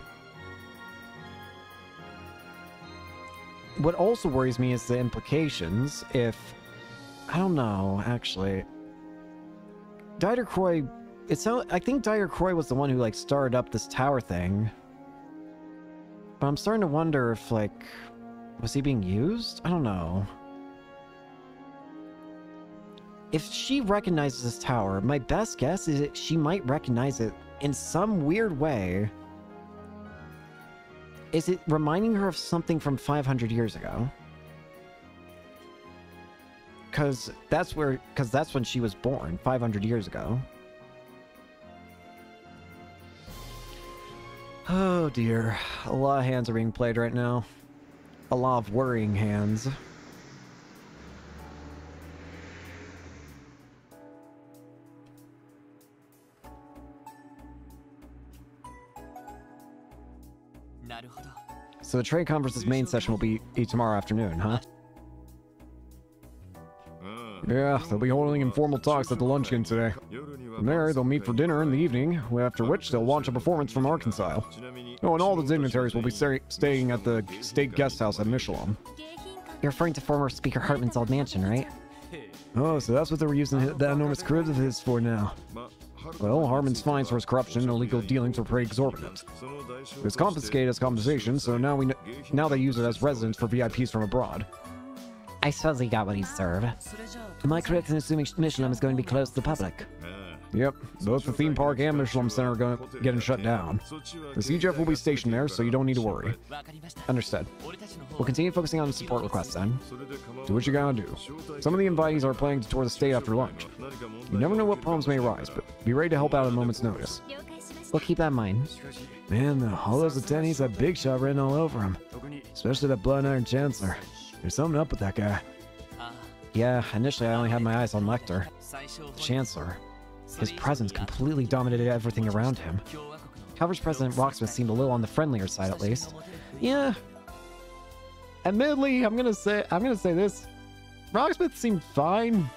What also worries me is the implications if... I don't know, actually. Dieter Croy... I think Dieter Croy was the one who, like, started up this tower thing. But I'm starting to wonder if, like... was he being used? I don't know. If she recognizes this tower, my best guess is that she might recognize it in some weird way. Is it reminding her of something from 500 years ago? Because that's when she was born, 500 years ago. Oh dear, a lot of hands are being played right now. A lot of worrying hands. So the trade conference's main session will be tomorrow afternoon, huh? Yeah, they'll be holding informal talks at the luncheon today. From there, they'll meet for dinner in the evening, after which they'll launch a performance from Arkansas. Oh, and all the dignitaries will be staying at the state guest house at Michelin. You're referring to former Speaker Hartman's old mansion, right? Oh, so that's what they were using that enormous crib of his for now. Well, Hartman's fines for his corruption and illegal dealings were pretty exorbitant. It was confiscated as compensation, so now they use it as residence for VIPs from abroad. I suppose he got what he deserved. Am I correct in assuming Michelin is going to be closed to the public? Yep, both the theme park and Michelin Center are getting shut down. The CGF will be stationed there, so you don't need to worry. Understood. We'll continue focusing on the support requests then. Do what you gotta do. Some of the invitees are planning to tour the state after lunch. You never know what problems may arise, but be ready to help out at a moment's notice. We'll keep that in mind. Man, all those attendees have big shot written all over them. Especially that Blood Iron Chancellor. There's something up with that guy. Yeah, initially I only had my eyes on Lecter. The Chancellor. His presence completely dominated everything around him. Calvert's President Rocksmith seemed a little on the friendlier side, at least. Yeah. Admittedly, I'm gonna say this. Rocksmith seemed fine.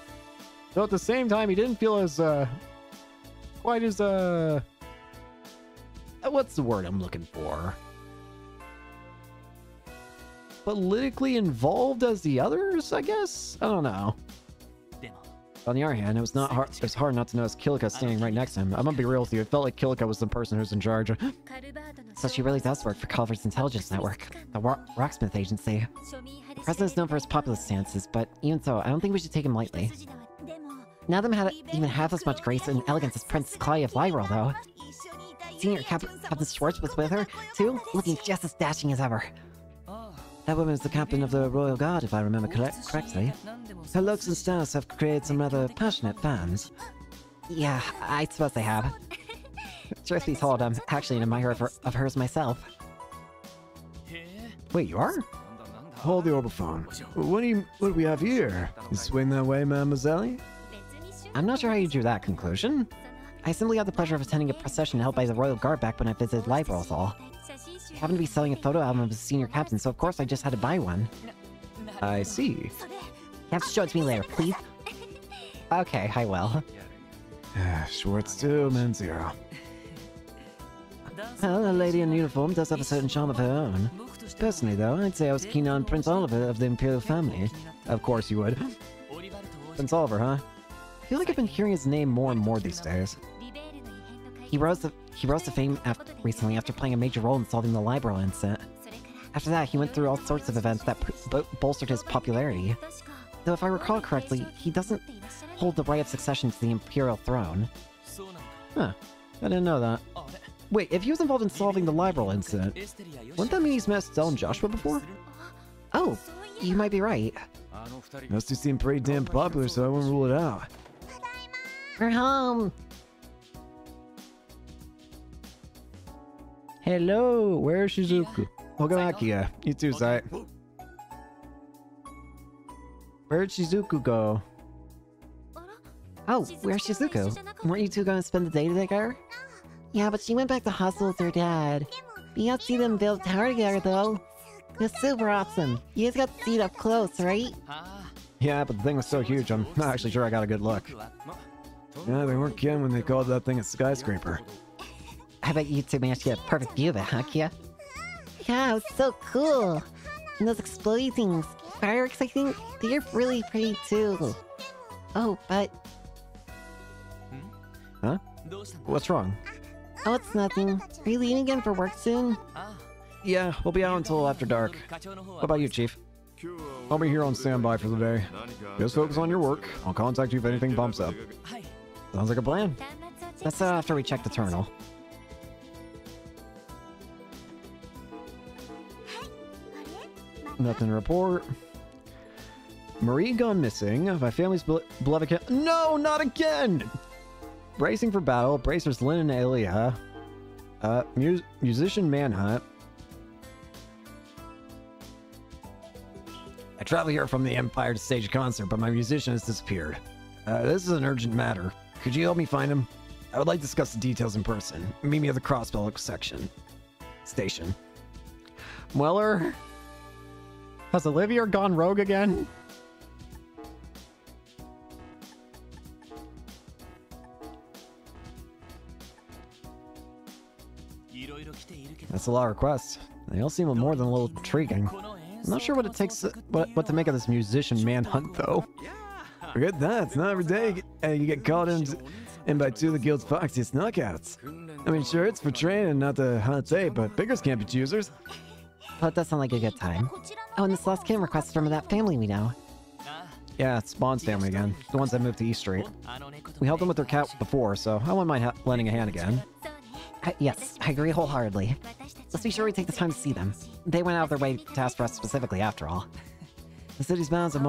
Though at the same time, he didn't feel as, quite as, what's the word I'm looking for? Politically involved as the others, I guess? I don't know. On the other hand, it was hard not to notice Kilika standing right next to him. I'm gonna be real with you, it felt like Kilika was the person who's in charge. So she really does work for Calvert's intelligence network, the Rocksmith agency. The president's known for his populist stances, but even so, I don't think we should take him lightly. None of them had even half as much grace and elegance as Prince Clay of Lyrel, though. Senior Captain Schwartz was with her, too, looking just as dashing as ever. That woman is the captain of the Royal Guard, if I remember correctly. Her looks and stars have created some rather passionate fans. Yeah, I suppose they have. Truth be told, I'm actually an admirer of hers myself. Wait, you are? Hold the orbophone. What do we have here? You swing that way, mademoiselle? I'm not sure how you drew that conclusion. I simply had the pleasure of attending a procession held by the Royal Guard back when I visited Lyrel Hall. He happened to be selling a photo album of his senior captain, so of course I just had to buy one. I see. You have to show it to me later, please. Okay, I will. Schwartz 2, man 0. Well, a lady in uniform does have a certain charm of her own. Personally, though, I'd say I was keen on Prince Oliver of the Imperial family. Of course you would. Prince Oliver, huh? I feel like I've been hearing his name more and more these days. He rose to fame recently after playing a major role in solving the Lyrel incident. After that, he went through all sorts of events that bolstered his popularity. Though if I recall correctly, he doesn't hold the right of succession to the Imperial throne. Huh. I didn't know that. Wait, if he was involved in solving the Lyrel incident, wouldn't that mean he's met Estelle and Joshua before? Oh, you might be right. Those two seem pretty damn popular, so I wouldn't rule it out. We're home! Hello, where's Shizuku? Welcome back here. You too, Zai. Where'd Shizuku go? Oh, where's Shizuku? Weren't you two gonna spend the day together? Yeah, but she went back to hostel with her dad. You got to see them build a tower together, though. It was super awesome. You guys got to see it up close, right? Yeah, but the thing was so huge, I'm not actually sure I got a good look. Yeah, they weren't kidding when they called that thing a skyscraper. I bet you two managed to get a perfect view of it, huh, Kia? Yeah, it was so cool. And those exploding things, fireworks, I think, they're really pretty too. Oh, but... Huh? What's wrong? Oh, it's nothing. Are you leaving again for work soon? Yeah, we'll be out until after dark. What about you, Chief? I'll be here on standby for the day. Just focus on your work. I'll contact you if anything bumps up. Sounds like a plan. That's after we check the terminal. Nothing to report. Marie gone missing. My family's beloved cat. No, not again! Bracing for battle. Bracers Lynn and Elia. Musician manhunt. I travel here from the Empire to stage a concert, but my musician has disappeared. This is an urgent matter. Could you help me find him? I would like to discuss the details in person. Meet me at the Crossbell station. Weller? Has Olivia gone rogue again? That's a lot of requests. They all seem more than a little intriguing. I'm not sure what it takes, what to make of this musician manhunt, though. Forget that. It's not every day you get called in by two of the guild's foxiest knockouts. I mean, sure, it's for training, not the hunt tape, but beggars can't be choosers. Well, it does sound like a good time. Oh, and this last kid requested from that family we know. Yeah, it's Spawn's family again. The ones that moved to East Street. We helped them with their cat before, so I wouldn't mind lending a hand again. Yes, I agree wholeheartedly. Let's be sure we take the time to see them. They went out of their way to ask for us specifically, after all. The city's bound to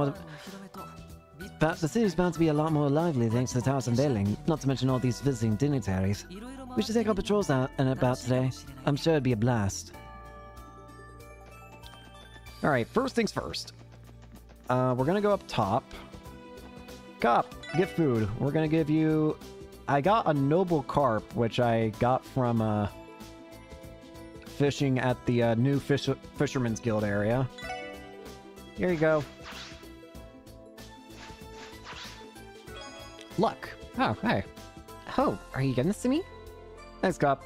be a lot more lively thanks to the tower's unveiling, not to mention all these visiting dignitaries. We should take our patrols out and about today. I'm sure it'd be a blast. Alright, first things first. We're gonna go up top. Cop, get food. We're gonna give you... I got a noble carp, which I got from fishing at the new Fisherman's Guild area. Here you go. Luck. Oh, hey. Oh, are you giving this to me? Thanks, Cop.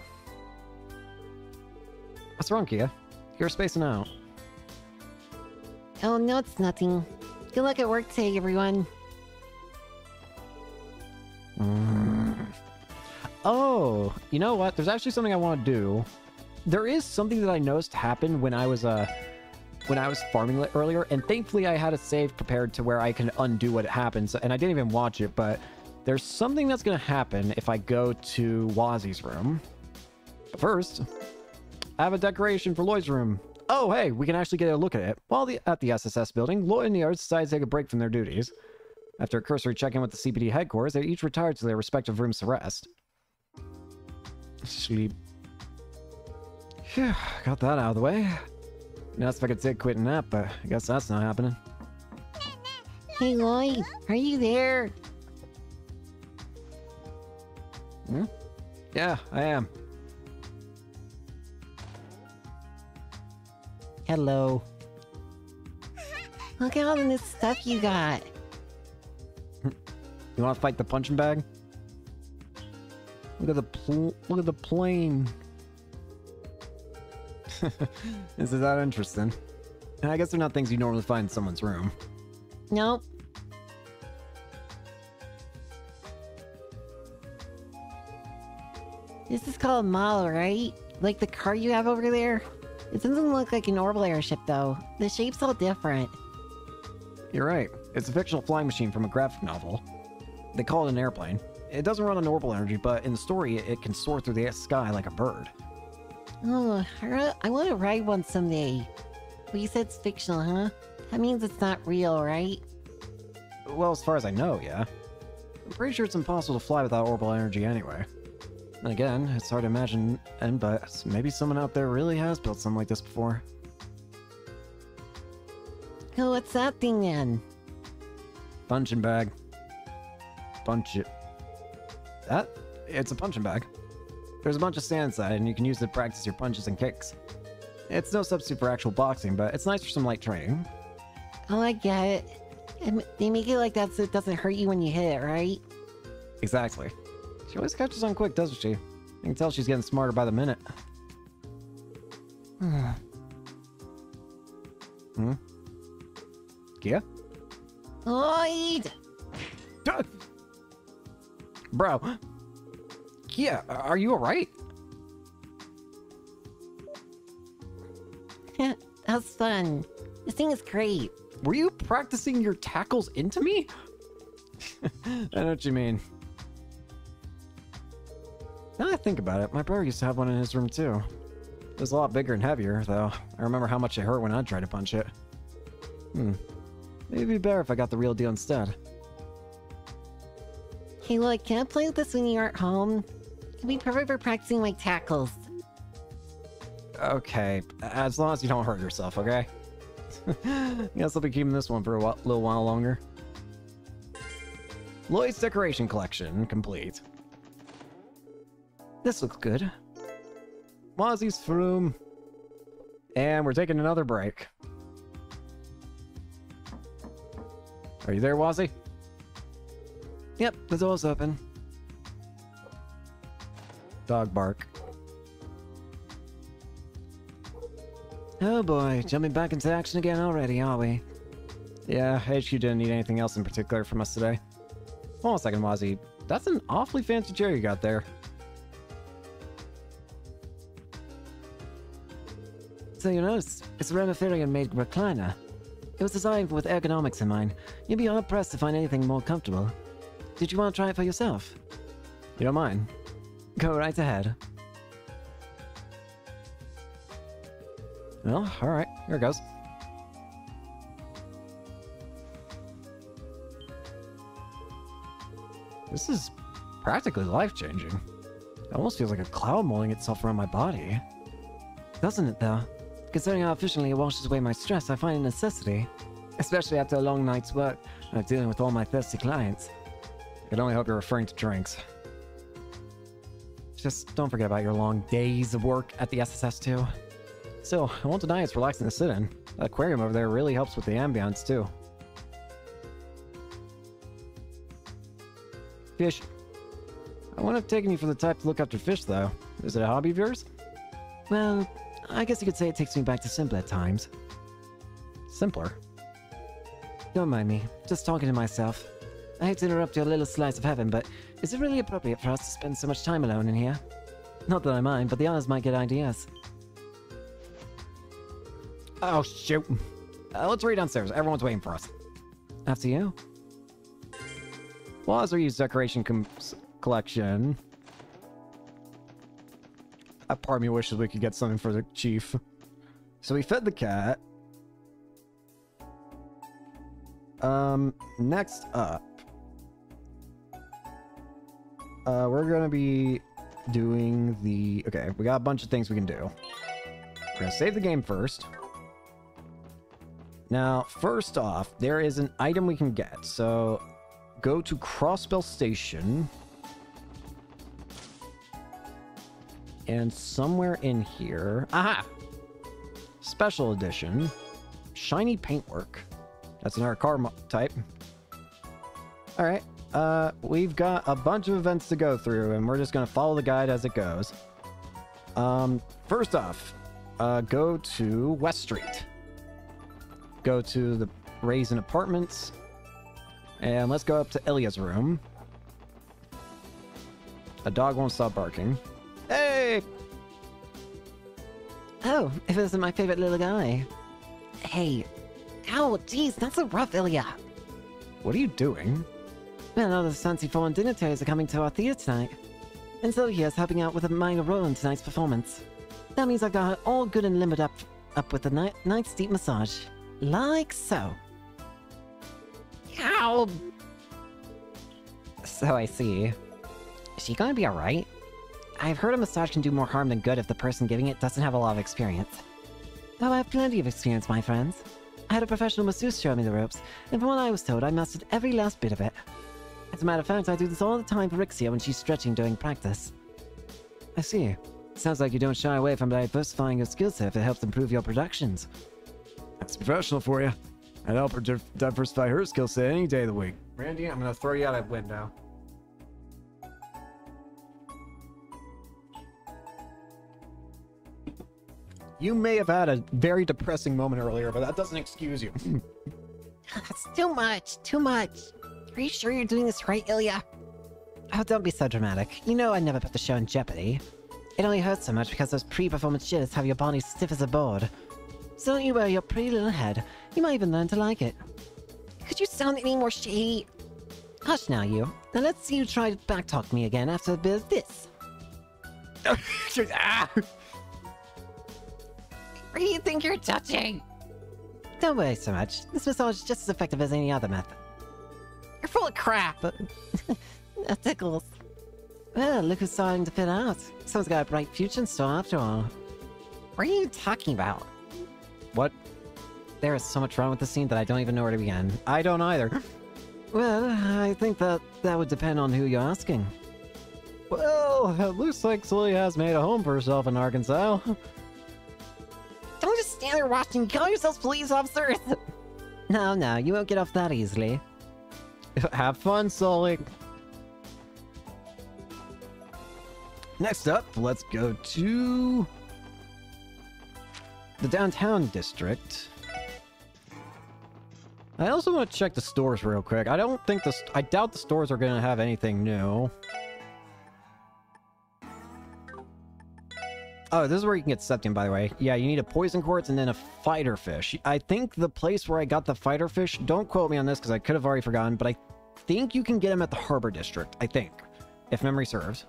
What's wrong, Kia? You're spacing out. Oh, no, it's nothing. Good luck at work today, everyone. Oh, you know what? There's actually something I want to do. There is something that I noticed happened when I was farming earlier, and thankfully I had a save prepared to where I can undo what happens, and I didn't even watch it, but there's something that's going to happen if I go to Wazzy's room. But first, I have a decoration for Lloyd's room. Oh, hey, we can actually get a look at it. While at the SSS building, Lloyd and the others decided to take a break from their duties. After a cursory check-in with the CPD headquarters, they each retired to their respective rooms to rest. Sleep. Phew, got that out of the way. Now if I could take a quick nap, but I guess that's not happening. Hey, Lloyd, are you there? Hmm? Yeah, I am. Hello. Look at all the new stuff you got. You want to fight the punching bag? Look at the plane. Is that interesting? I guess they're not things you normally find in someone's room. Nope. This is called a model, right? Like the car you have over there? It doesn't look like an orbital airship, though. The shape's all different. You're right. It's a fictional flying machine from a graphic novel. They call it an airplane. It doesn't run on orbital energy, but in the story, it can soar through the sky like a bird. Oh, I want to ride one someday. Well, you said it's fictional, huh? That means it's not real, right? Well, as far as I know, yeah. I'm pretty sure it's impossible to fly without orbital energy anyway. And again, it's hard to imagine, but maybe someone out there really has built something like this before. Oh, what's that thing then? Punching bag. Punch it. That? It's a punching bag. There's a bunch of sand inside, and you can use it to practice your punches and kicks. It's no substitute for actual boxing, but it's nice for some light training. Oh, I get it. And they make it like that so it doesn't hurt you when you hit it, right? Exactly. She always catches on quick, doesn't she? You can tell she's getting smarter by the minute. Hmm? Kia? Lloyd! Bro. Kia, are you alright? That's fun. This thing is great. Were you practicing your tackles into me? I know what you mean. Now that I think about it, my brother used to have one in his room too. It was a lot bigger and heavier, though. I remember how much it hurt when I tried to punch it. Maybe it'd be better if I got the real deal instead. Hey, look, can I play with this when you aren't home? It'd be perfect for practicing my tackles. Okay, as long as you don't hurt yourself, okay? Guess I'll be keeping this one for a little while longer. Lloyd's decoration collection complete. This looks good. Wazzy's room. And we're taking another break. Are you there, Wazzy? Yep, the door's open. Dog bark. Oh boy, jumping back into action again already, are we? Yeah, HQ didn't need anything else in particular from us today. Hold on a second, Wazzy. That's an awfully fancy chair you got there. So you notice, it's a Ramiferian-made recliner. It was designed with ergonomics in mind. You'd be hard-pressed to find anything more comfortable. Did you want to try it for yourself? You don't mind? Go right ahead. Well, alright, here it goes. This is practically life-changing. It almost feels like a cloud molding itself around my body. Doesn't it, though? Considering how efficiently it washes away my stress, I find a necessity. Especially after a long night's work of dealing with all my thirsty clients. I can only hope you're referring to drinks. Just don't forget about your long days of work at the SSS too. Still, I won't deny it's relaxing to sit in. That aquarium over there really helps with the ambience too. Fish. I wouldn't have taken you for the type to look after fish though. Is it a hobby of yours? Well, I guess you could say it takes me back to simpler times. Simpler? Don't mind me, just talking to myself. I hate to interrupt your little slice of heaven, but is it really appropriate for us to spend so much time alone in here? Not that I mind, but the others might get ideas. Oh shoot. Let's read downstairs. Everyone's waiting for us. After you. Well, as our used decoration collection. A part of me wishes we could get something for the chief. So we fed the cat. Next up. We're gonna be doing the... Okay, we got a bunch of things we can do. We're gonna save the game first. Now, first off, there is an item we can get. So, go to Crossbell Station. And somewhere in here... Aha! Special edition. Shiny paintwork. That's another car type. Alright. We've got a bunch of events to go through, and we're just going to follow the guide as it goes. First off, go to West Street. Go to the Raisin Apartments. And let's go up to Ilya's room. A dog won't stop barking. Hey! Oh, if it isn't my favorite little guy. Hey. Ow, jeez, that's so rough, Ilya. What are you doing? Well, all the fancy foreign dignitaries are coming to our theater tonight. And so here's helping out with a minor role in tonight's performance. That means I've got her all good and limbered up with a night's deep massage. Like so. Ow! So I see. Is she gonna be alright? I've heard a massage can do more harm than good if the person giving it doesn't have a lot of experience. Oh, I have plenty of experience, my friends. I had a professional masseuse show me the ropes, and from what I was told, I mastered every last bit of it. As a matter of fact, I do this all the time for Rixia when she's stretching during practice. I see. Sounds like you don't shy away from diversifying your skill set if it helps improve your productions. That's professional for you. I'd help her diversify her skill set any day of the week. Randy, I'm gonna throw you out a window. You may have had a very depressing moment earlier, but that doesn't excuse you. That's too much, too much. Are you sure you're doing this right, Ilya? Oh, don't be so dramatic. You know I never put the show in jeopardy. It only hurts so much because those pre-performance jitters have your body stiff as a board. So don't you worry your pretty little head. You might even learn to like it. Could you sound any more shady? Hush now, you. Now let's see you try to backtalk me again after a bit of this. Where do you think you're touching? Don't worry so much. This massage is just as effective as any other method. You're full of crap! That tickles. Well, look who's starting to fit out. Someone's got a bright future in store after all. What are you talking about? What? There is so much wrong with the scene that I don't even know where to begin. I don't either. Well, I think that would depend on who you're asking. Well, it looks like Sully has made a home for herself in Arkansas. Don't just stand there watching. Call yourselves police officers! No, you won't get off that easily. Have fun, Sully. Next up, let's go to... the downtown district. I also want to check the stores real quick. I don't think I doubt the stores are going to have anything new. Oh, this is where you can get septium, by the way. Yeah, you need a poison quartz and then a fighter fish. I think the place where I got the fighter fish, don't quote me on this because I could have already forgotten, but I think you can get them at the harbor district, I think, if memory serves.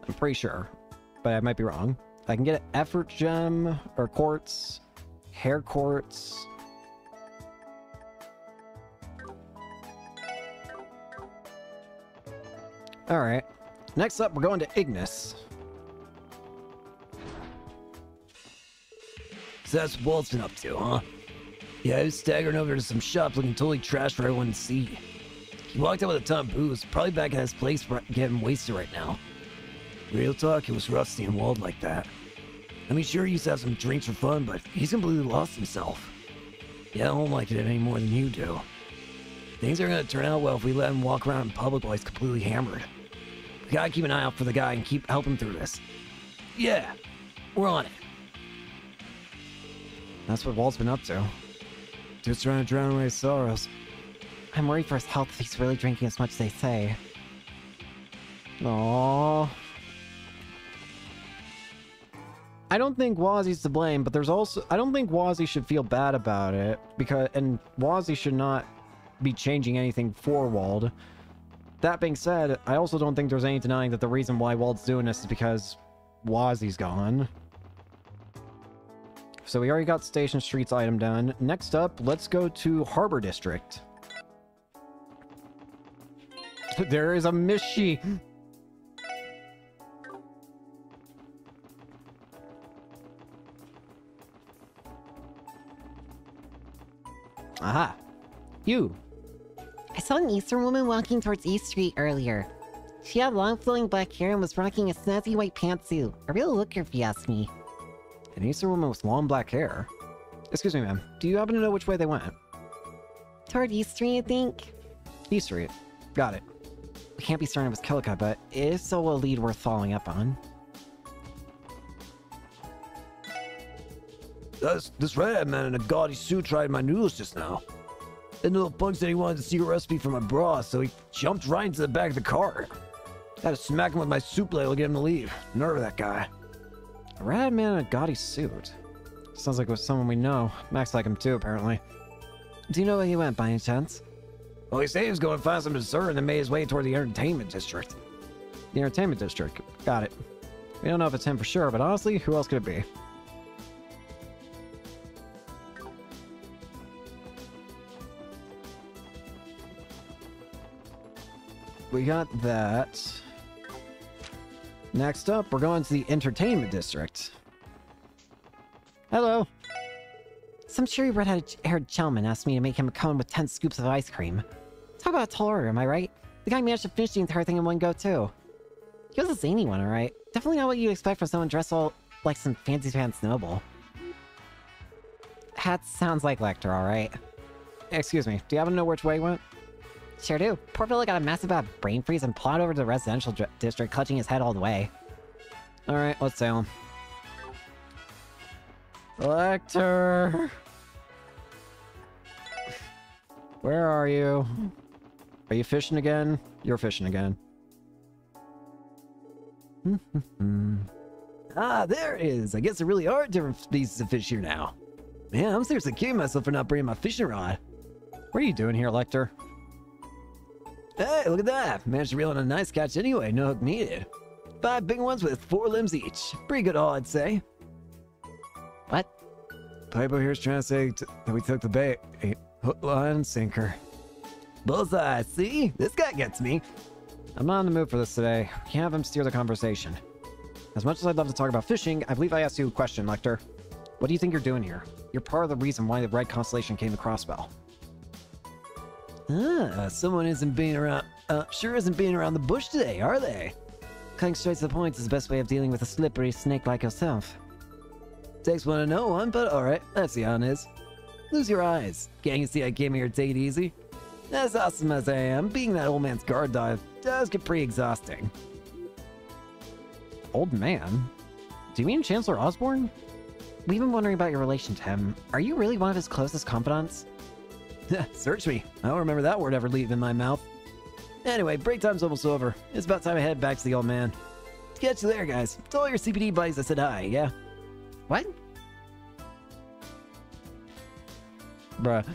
I'm pretty sure, but I might be wrong. I can get an effort gem or quartz, hair quartz. All right. Next up, we're going to Ignis. So that's what Walt's been up to, huh? Yeah, he was staggering over to some shops looking totally trashed for everyone to see. He walked out with a ton of booze, probably back at his place getting wasted right now. Real talk, it was rough seeing Walt like that. I mean, sure, he used to have some drinks for fun, but he's completely lost himself. Yeah, I don't like it any more than you do. Things aren't gonna turn out well if we let him walk around in public while he's completely hammered. We gotta keep an eye out for the guy and keep helping through this. Yeah, we're on it. That's what Walt's been up to. Just trying to drown away his sorrows. I'm worried for his health if he's really drinking as much as they say. Aww. I don't think Wazzy's to blame, but there's also... I don't think Wazzy should feel bad about it, because... And Wazzy should not be changing anything for Wald. That being said, I also don't think there's any denying that the reason why Wald's doing this is because Wazzy's gone. So we already got Station Street's item done. Next up, let's go to Harbor District. There is a Mishi! Aha! You! I saw an Eastern woman walking towards East Street earlier. She had long flowing black hair and was rocking a snazzy white pantsuit. A real looker if you ask me. An Eastern woman with long black hair? Excuse me, ma'am. Do you happen to know which way they went? Toward East Street, I think? East Street. Got it. We can't be certain it was Kilika, but it is still a lead worth following up on. This redhead man in a gaudy suit tried my noodles just now. That little punk said he wanted to see a recipe for my bra, so he jumped right into the back of the car. Had to smack him with my soup ladle to get him to leave. Nerve of that guy. A red man in a gaudy suit. Sounds like it was someone we know. Max like him too, apparently. Do you know where he went by any chance? Well, he said he was going to find some dessert and then made his way toward the entertainment district. The entertainment district. Got it. We don't know if it's him for sure, but honestly, who else could it be? We got that. Next up, we're going to the entertainment district. Hello. Some cheery red-haired gentleman asked me to make him a cone with 10 scoops of ice cream. Talk about a tall order, am I right? The guy managed to finish the entire thing in one go, too. He was a zany one, alright? Definitely not what you'd expect from someone dressed all like some fancy-pants noble. That sounds like Lecter, alright? Excuse me, do you happen to know which way he went? Sure do. Poor fella got a massive brain freeze and plowed over to the residential district, clutching his head all the way. Alright, let's sail him. Lecter! Where are you? Are you fishing again? You're fishing again. Ah, there it is. I guess there really are different species of fish here now. Man, I'm seriously kidding myself for not bringing my fishing rod. What are you doing here, Lecter? Hey, look at that. Managed to reel in a nice catch anyway, no hook needed. 5 big ones with 4 limbs each. Pretty good haul, I'd say. What? Pipo here's trying to say that we took the bait. Hook, line, and sinker. Bullseye, see? This guy gets me. I'm not in the mood for this today. We can't have him steer the conversation. As much as I'd love to talk about fishing, I believe I asked you a question, Lecter. What do you think you're doing here? You're part of the reason why the Red Constellation came to Crossbell. Ah, someone isn't being around, sure isn't being around the bush today, are they? Cutting straight to the point is the best way of dealing with a slippery snake like yourself. Takes one to know one, but alright, let's see how it is. Lose your eyes. Can't you see I came here to take it easy? As awesome as I am, being that old man's guard dog does get pretty exhausting. Old man? Do you mean Chancellor Osborne? we've been wondering about your relation to him. Are you really one of his closest confidants? Search me. I don't remember that word ever leaving my mouth. Anyway, break time's almost over. It's about time I head back to the old man. Catch you there, guys. Tell all your CPD buddies I said hi, yeah? What? Bruh.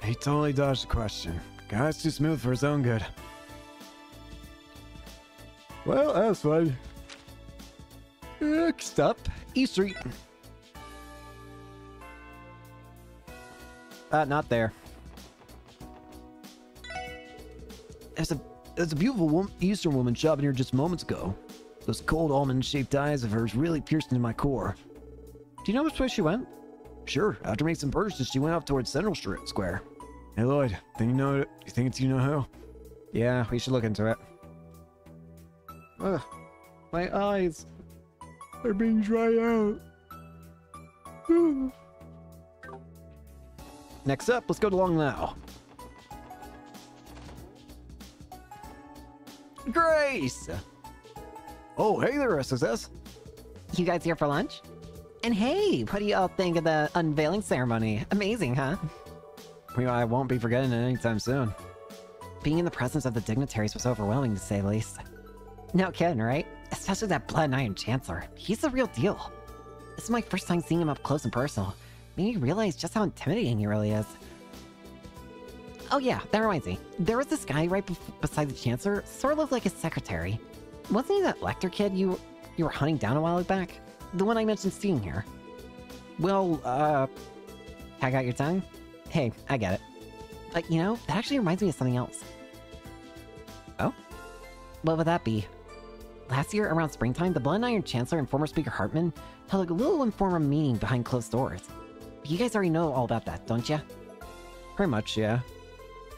He totally dodged the question. Guy's too smooth for his own good. Well, that's fine. Next up, E Street. Not there. There's a beautiful Eastern woman shopping here just moments ago. Those cold almond-shaped eyes of hers really pierced into my core. Do you know which way she went? Sure, after making some purchases, she went off towards Central Square. Hey Lloyd, think you know it? You think it's you know who? Yeah, we should look into it. Ugh, my eyes. They're being dried out. Next up, let's go to Long Now. Grace! Oh, hey there, SSS. You guys here for lunch? And hey, what do you all think of the unveiling ceremony? Amazing, huh? Well, I won't be forgetting it anytime soon. Being in the presence of the dignitaries was overwhelming, to say the least. No kidding, right? Especially that Blood and Iron Chancellor. He's the real deal. This is my first time seeing him up close and personal. Made me realize just how intimidating he really is. Oh yeah, that reminds me. There was this guy right beside the Chancellor, sort of looked like his secretary. Wasn't he that Lecter kid you were hunting down a while back? The one I mentioned seeing here. Well, I got your tongue? Hey, I get it. But you know, that actually reminds me of something else. Oh? What would that be? Last year, around springtime, the Blood and Iron Chancellor and former Speaker Hartman held a little informal meeting behind closed doors. You guys already know all about that, don't ya? Pretty much, yeah.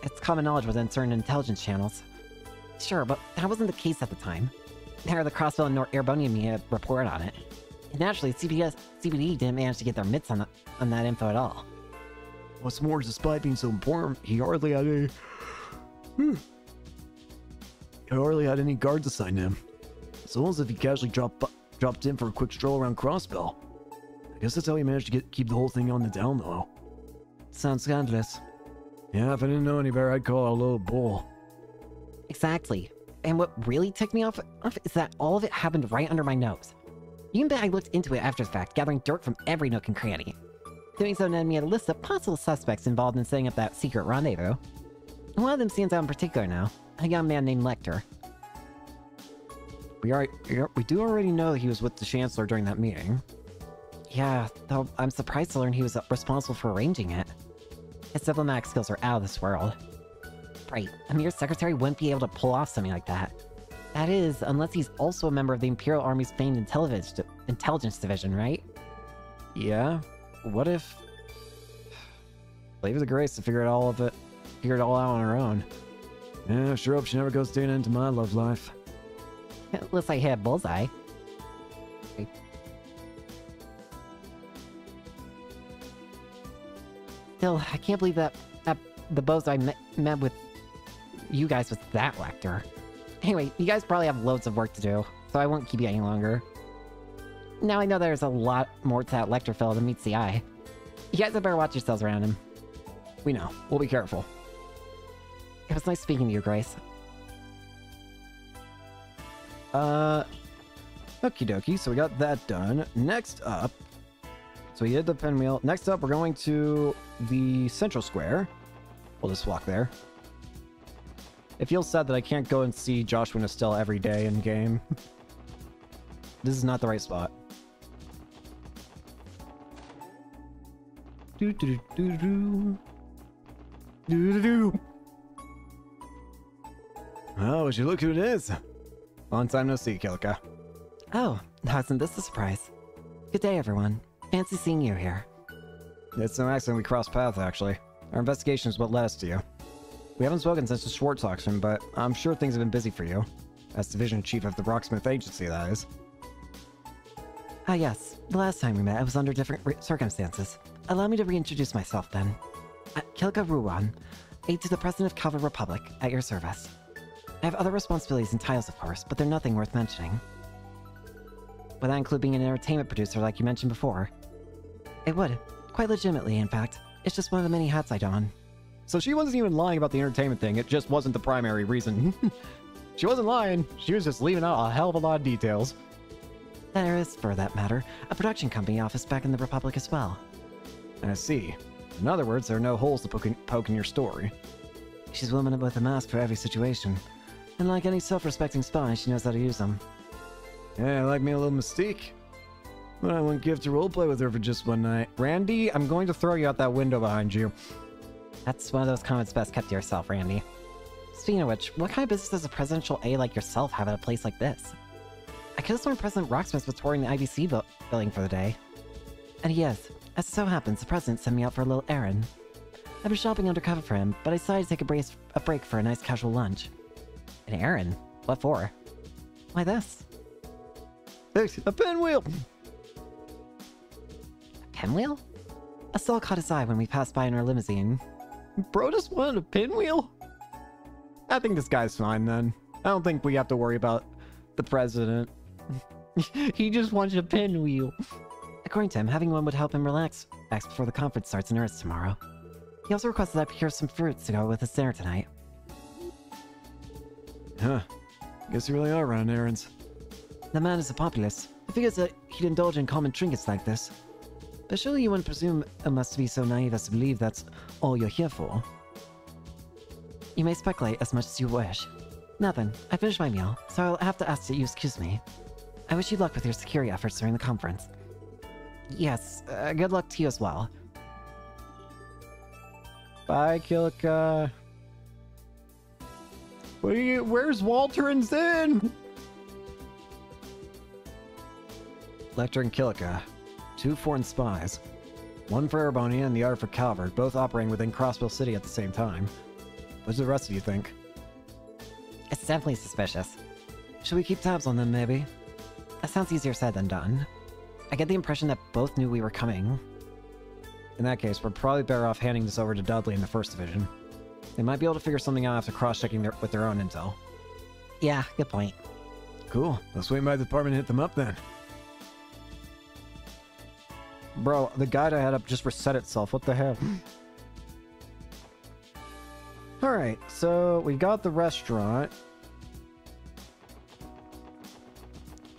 It's common knowledge within certain intelligence channels. Sure, but that wasn't the case at the time. There, the Crossville and North Airbonian media reported on it. And naturally, CPD didn't manage to get their mitts on that info at all. What's more, despite being so important, he hardly had any guards assigned to him. It's almost as if he casually dropped in for a quick stroll around Crossville. I guess that's how he managed to keep the whole thing on the down low. Sounds scandalous. Yeah, if I didn't know any better, I'd call it a little bull. Exactly. And what really ticked me off is that all of it happened right under my nose. You can bet I looked into it after the fact, gathering dirt from every nook and cranny. Doing so netted me a list of possible suspects involved in setting up that secret rendezvous. One of them stands out in particular now, a young man named Lecter. We do already know that he was with the Chancellor during that meeting. Yeah, though I'm surprised to learn he was responsible for arranging it. His diplomatic skills are out of this world. Right, a mere secretary wouldn't be able to pull off something like that. That is, unless he's also a member of the Imperial Army's famed intelligence division, right? Yeah? What if... Leave the Grace to figure it all out on her own. Yeah, sure hope she never goes digging into my love life. Looks like he had bullseye. Okay. Still, I can't believe that the bows I met with you guys was that Lecter. Anyway, you guys probably have loads of work to do, so I won't keep you any longer. Now I know there's a lot more to that Lecter fellow than meets the eye. You guys had better watch yourselves around him. We know. We'll be careful. It was nice speaking to you, Grace. Okie dokie, so we got that done. Next up, so we did the pinwheel. Next up, we're going to the Central Square. We'll just walk there. It feels sad that I can't go and see Joshua and Estelle every day in game. This is not the right spot. Do do do do do do do. Oh, would you look who it is? Long time no see, Kilika. Oh, wasn't this a surprise? Good day, everyone. Fancy seeing you here. It's no accident we crossed paths, actually. Our investigation is what led us to you. We haven't spoken since the Schwartz auction, but I'm sure things have been busy for you. As Division Chief of the Rocksmith Agency, that is. Ah yes, the last time we met I was under different circumstances. Allow me to reintroduce myself then. Kilka Ruwan, aide to the President of Calvary Republic, at your service. I have other responsibilities and titles, of course, but they're nothing worth mentioning. Would that include being an entertainment producer like you mentioned before? It would. Quite legitimately, in fact. It's just one of the many hats I don. So she wasn't even lying about the entertainment thing, it just wasn't the primary reason. She wasn't lying, she was just leaving out a hell of a lot of details. There is, for that matter, a production company office back in the Republic as well. I see. In other words, there are no holes to poke in your story. She's woman with a mask for every situation. And like any self-respecting spy, she knows how to use them. Yeah, I like me a little mystique. But I wouldn't give to roleplay with her for just one night. Randy, I'm going to throw you out that window behind you. That's one of those comments best kept to yourself, Randy. Speaking of which, what kind of business does a presidential A like yourself have at a place like this? I could have sworn President Rocksmith was touring the IBC building for the day. And he is. As it so happens, the president sent me out for a little errand. I've been shopping undercover for him, but I decided to take a break for a nice casual lunch. An errand? What for? Why this? Hey, a pinwheel! A pinwheel? A saw caught his eye when we passed by in our limousine. Bro just wanted a pinwheel? I think this guy's fine then. I don't think we have to worry about the president. He just wants a pinwheel. According to him, having one would help him relax before the conference starts in earnest tomorrow. He also requested I procure some fruits to go with his dinner tonight. Huh. Guess you really are running errands. The man is a populist. I figures that he'd indulge in common trinkets like this. But surely you wouldn't presume I must be so naive as to believe that's all you're here for. You may speculate as much as you wish. Now then, I finished my meal, so I'll have to ask that you excuse me. I wish you luck with your security efforts during the conference. Yes, good luck to you as well. Bye, Kilika. Where's Walter and Zin? Lecter and Kilika, 2 foreign spies. One for Erebonia and the other for Calvert, both operating within Crossville City at the same time. What do the rest of you think? It's definitely suspicious. Should we keep tabs on them, maybe? That sounds easier said than done. I get the impression that both knew we were coming. In that case, we're probably better off handing this over to Dudley in the 1st Division. They might be able to figure something out after cross-checking with their own intel. Yeah, good point. Cool. Let's swing by the department and hit them up then. Bro, the guide I had up just reset itself. What the hell? Alright, so we got the restaurant.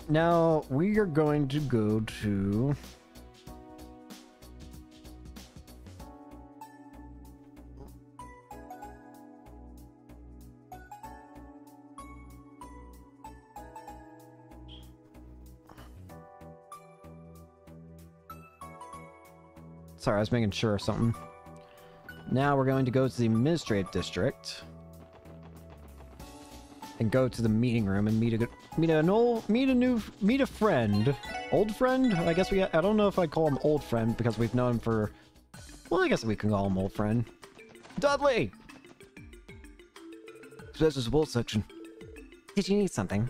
Now, we are going to go to... Sorry, I was making sure of something. Now we're going to go to the administrative district and go to the meeting room and meet a friend. Old friend? I guess I don't know if I'd call him old friend because we've known him for, well, I guess we can call him old friend. Dudley! Special support section. Did you need something?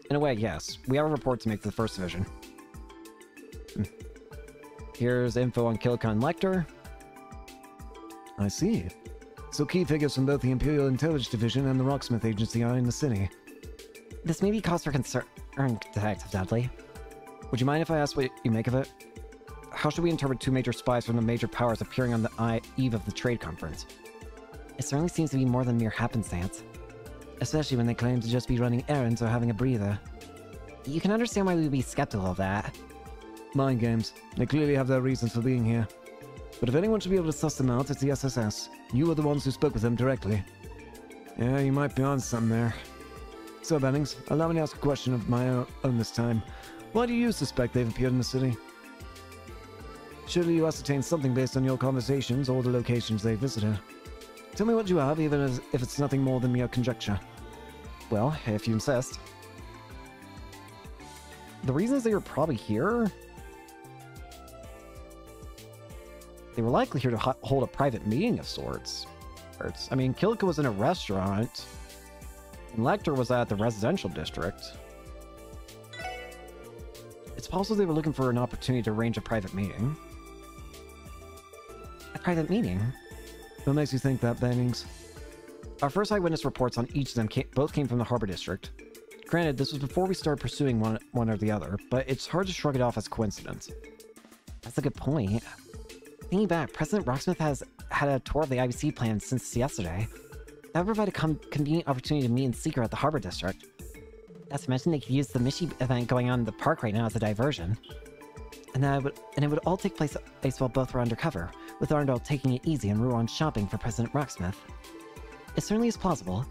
In a way, yes. We have a report to make to the 1st Division. Here's info on Kilika and Lecter. I see. So key figures from both the Imperial Intelligence Division and the Rocksmith Agency are in the city. This may be cause for concern, Detective Dudley. Would you mind if I ask what you make of it? How should we interpret 2 major spies from the major powers appearing on the eve of the trade conference? It certainly seems to be more than mere happenstance. Especially when they claim to just be running errands or having a breather. You can understand why we would be skeptical of that. Mind games. They clearly have their reasons for being here. But if anyone should be able to suss them out, it's the SSS. You were the ones who spoke with them directly. Yeah, you might be on something there. So, Bennings, allow me to ask a question of my own this time. Why do you suspect they've appeared in the city? Surely you ascertained something based on your conversations or the locations they visited. Tell me what you have, even if it's nothing more than mere conjecture. Well, if you insist. The reasons they were probably here... They were likely here to hold a private meeting of sorts. I mean, Kilika was in a restaurant, and Lecter was at the residential district. It's possible they were looking for an opportunity to arrange a private meeting. A private meeting? What makes you think that, Bennings? Our first eyewitness reports on each of them both came from the Harbor District. Granted, this was before we started pursuing one or the other, but it's hard to shrug it off as coincidence. That's a good point. Thinking back, President Rocksmith has had a tour of the IBC plan since yesterday. That would provide a convenient opportunity to meet in secret at the Harbor District. Not to mention they could use the Mishi event going on in the park right now as a diversion. And it would all take place while both were undercover, with Arndal taking it easy and Ruan shopping for President Rocksmith. It certainly is plausible.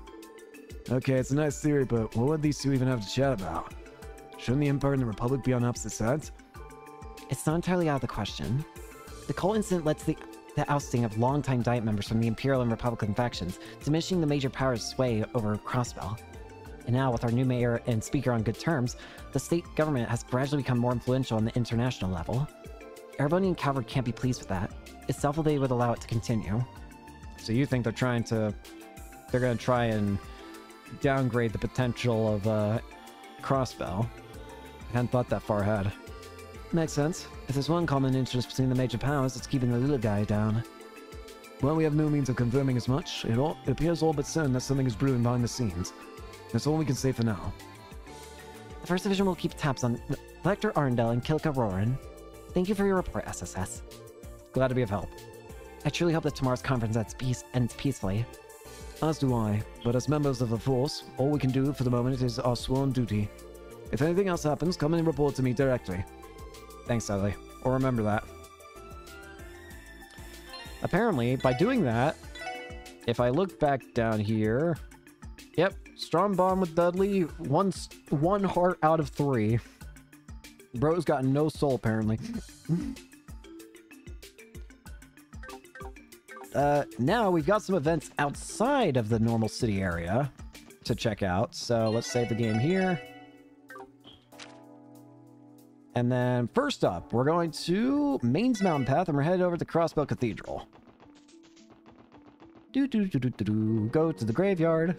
Okay, it's a nice theory, but what would these two even have to chat about? Shouldn't the Empire and the Republic be on opposite sides? It's not entirely out of the question. The Cole incident led to the ousting of longtime Diet members from the Imperial and Republican factions, diminishing the major powers' sway over Crossbell. And now, with our new mayor and speaker on good terms, the state government has gradually become more influential on the international level. Erebony and Calvert can't be pleased with that. It's doubtful they would allow it to continue. So you think they're going to try and downgrade the potential of Crossbell? I hadn't thought that far ahead. Makes sense. If there's one common interest between the major powers, it's keeping the little guy down. Well, we have no means of confirming as much. It appears all but certain that something is brewing behind the scenes. That's all we can say for now. The First Division will keep tabs on Lecter Arndel and Kilka Roran. Thank you for your report, SSS. Glad to be of help. I truly hope that tomorrow's conference ends peacefully. As do I, but as members of the Force, all we can do for the moment is our sworn duty. If anything else happens, come and report to me directly. Thanks, Dudley. Or remember that. Apparently, by doing that, if I look back down here... Yep, strong bond with Dudley, one heart out of 3. Bro's got no soul, apparently. Now we've got some events outside of the normal city area to check out. So let's save the game here. And then first up, we're going to Maine's Mountain Path and we're headed over to Crossbell Cathedral. Go to the graveyard.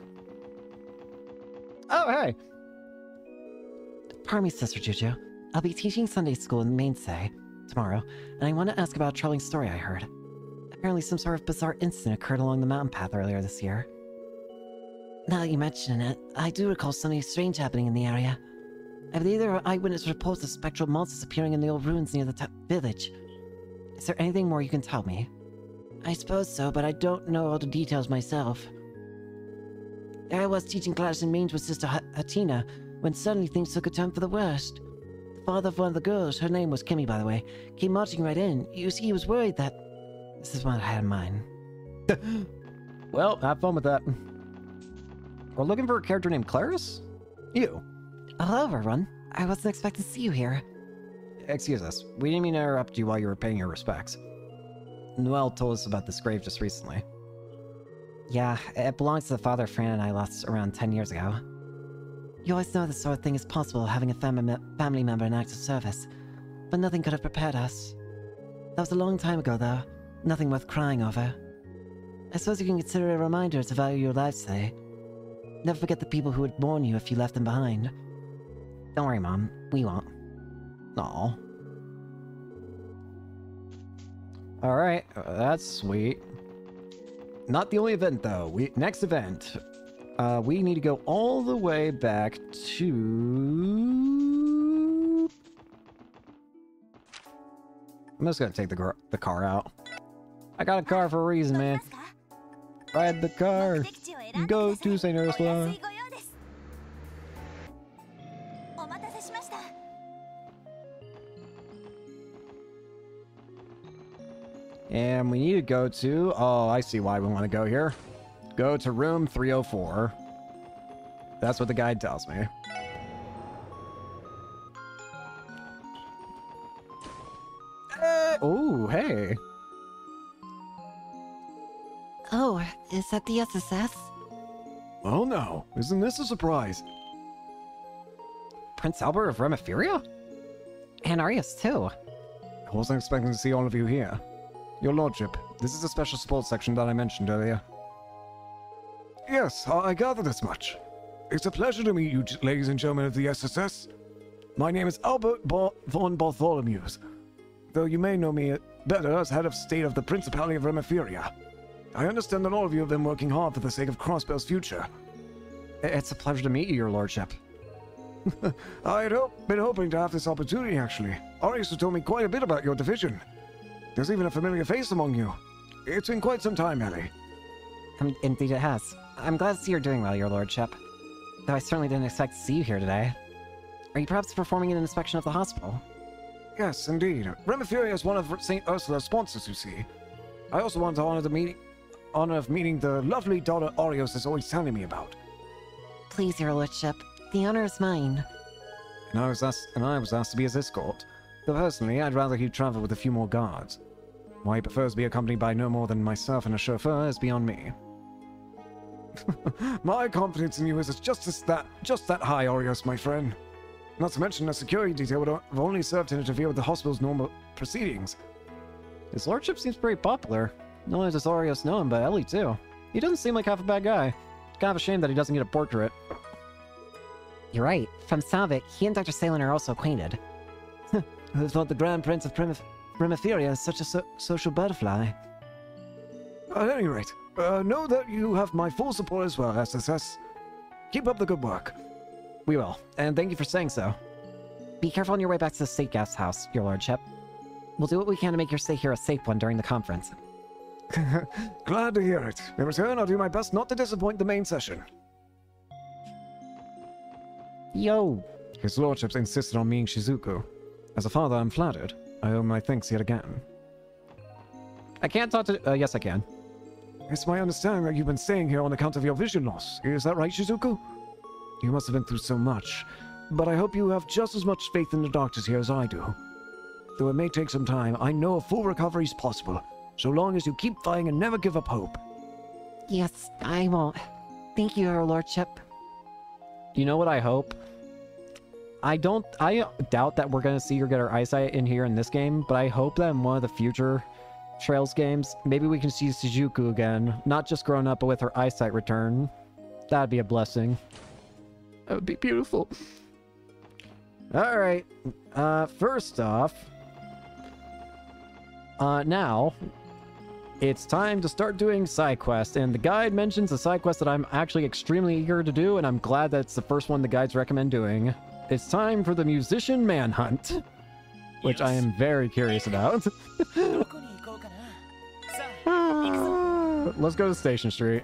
Oh, hey. Pardon me, Sister Juju. I'll be teaching Sunday school in Mainstay tomorrow, and I want to ask about a troubling story I heard. Apparently some sort of bizarre incident occurred along the mountain path earlier this year. Now that you mention it, I do recall something strange happening in the area. I believe there are eyewitness reports of spectral monsters appearing in the old ruins near the village. Is there anything more you can tell me? I suppose so, but I don't know all the details myself. There I was teaching class in Maine with Sister Hatina, when suddenly things took a turn for the worst. The father of one of the girls, her name was Kimmy by the way, came marching right in. You see, he was worried that... This is what I had in mind. Well, have fun with that. We're looking for a character named Clarice? You. Hello, everyone. I wasn't expecting to see you here. Excuse us. We didn't mean to interrupt you while you were paying your respects. Noelle told us about this grave just recently. Yeah, it belongs to the father Fran and I lost around 10 years ago. You always know this sort of thing is possible, having a family member in active service. But nothing could have prepared us. That was a long time ago, though. Nothing worth crying over. I suppose you can consider it a reminder to value your lives today. Never forget the people who would mourn you if you left them behind. Don't worry, Mom. We won't. Aw. Alright, that's sweet. Not the only event, though. Next event, we need to go all the way back to... I'm just gonna take the car out. I got a car for a reason, man. Ride the car. Go to St. Ursula. And we need to go to... Oh, I see why we want to go here. Go to room 304. That's what the guide tells me. Oh, hey. Oh, is that the SSS? Oh no, isn't this a surprise? Prince Albert of Remephiria? And Arius, too. I wasn't expecting to see all of you here. Your Lordship, this is the special support section that I mentioned earlier. Yes, I gathered as much. It's a pleasure to meet you, ladies and gentlemen of the SSS. My name is Albert von Bartholomews, though you may know me better as head of state of the Principality of Remephiria. I understand that all of you have been working hard for the sake of Crossbell's future. It's a pleasure to meet you, Your Lordship. I had been hoping to have this opportunity, actually. Arius has told me quite a bit about your division. There's even a familiar face among you. It's been quite some time, Ellie. Indeed it has. I'm glad to see you're doing well, your lordship. Though I certainly didn't expect to see you here today. Are you perhaps performing an inspection of the hospital? Yes, indeed. Remifuria is one of St. Ursula's sponsors, you see. I also want to honor of meeting the lovely daughter Arios is always telling me about. Please, your lordship. The honor is mine. And I was asked to be his escort. Though personally, I'd rather he travel with a few more guards. Why he prefers to be accompanied by no more than myself and a chauffeur is beyond me. My confidence in you is just that high, Arios, my friend. Not to mention, a security detail would have only served to interfere with the hospital's normal proceedings. His lordship seems pretty popular. Not only does Arios know him, but Ellie too. He doesn't seem like half a bad guy. It's kind of a shame that he doesn't get a portrait. You're right. From Salvik, he and Dr. Salin are also acquainted. Who thought the Grand Prince of Remifuria is such a social butterfly? At any rate, know that you have my full support as well, SSS. Keep up the good work. We will, and thank you for saying so. Be careful on your way back to the State Guest House, your lordship. We'll do what we can to make your stay here a safe one during the conference. Glad to hear it. In return, I'll do my best not to disappoint the main session. Yo! His lordship insisted on meeting Shizuku. As a father, I'm flattered. I owe him my thanks yet again. I can't talk to... yes, I can. It's my understanding that you've been staying here on account of your vision loss. Is that right, Shizuku? You must have been through so much, but I hope you have just as much faith in the doctors here as I do. Though it may take some time, I know a full recovery is possible, so long as you keep fighting and never give up hope. Yes, I won't. Thank you, your lordship. You know what I hope? I doubt that we're going to see her get her eyesight in here in this game, but I hope that in one of the future Trails games, maybe we can see Shizuku again. Not just grown up, but with her eyesight return. That'd be a blessing. That would be beautiful. Alright. First off... now... it's time to start doing side quests, and the guide mentions a side quest that I'm actually extremely eager to do, and I'm glad that it's the first one the guides recommend doing. It's time for the Musician Manhunt, which I am very curious about. Let's go to Station Street.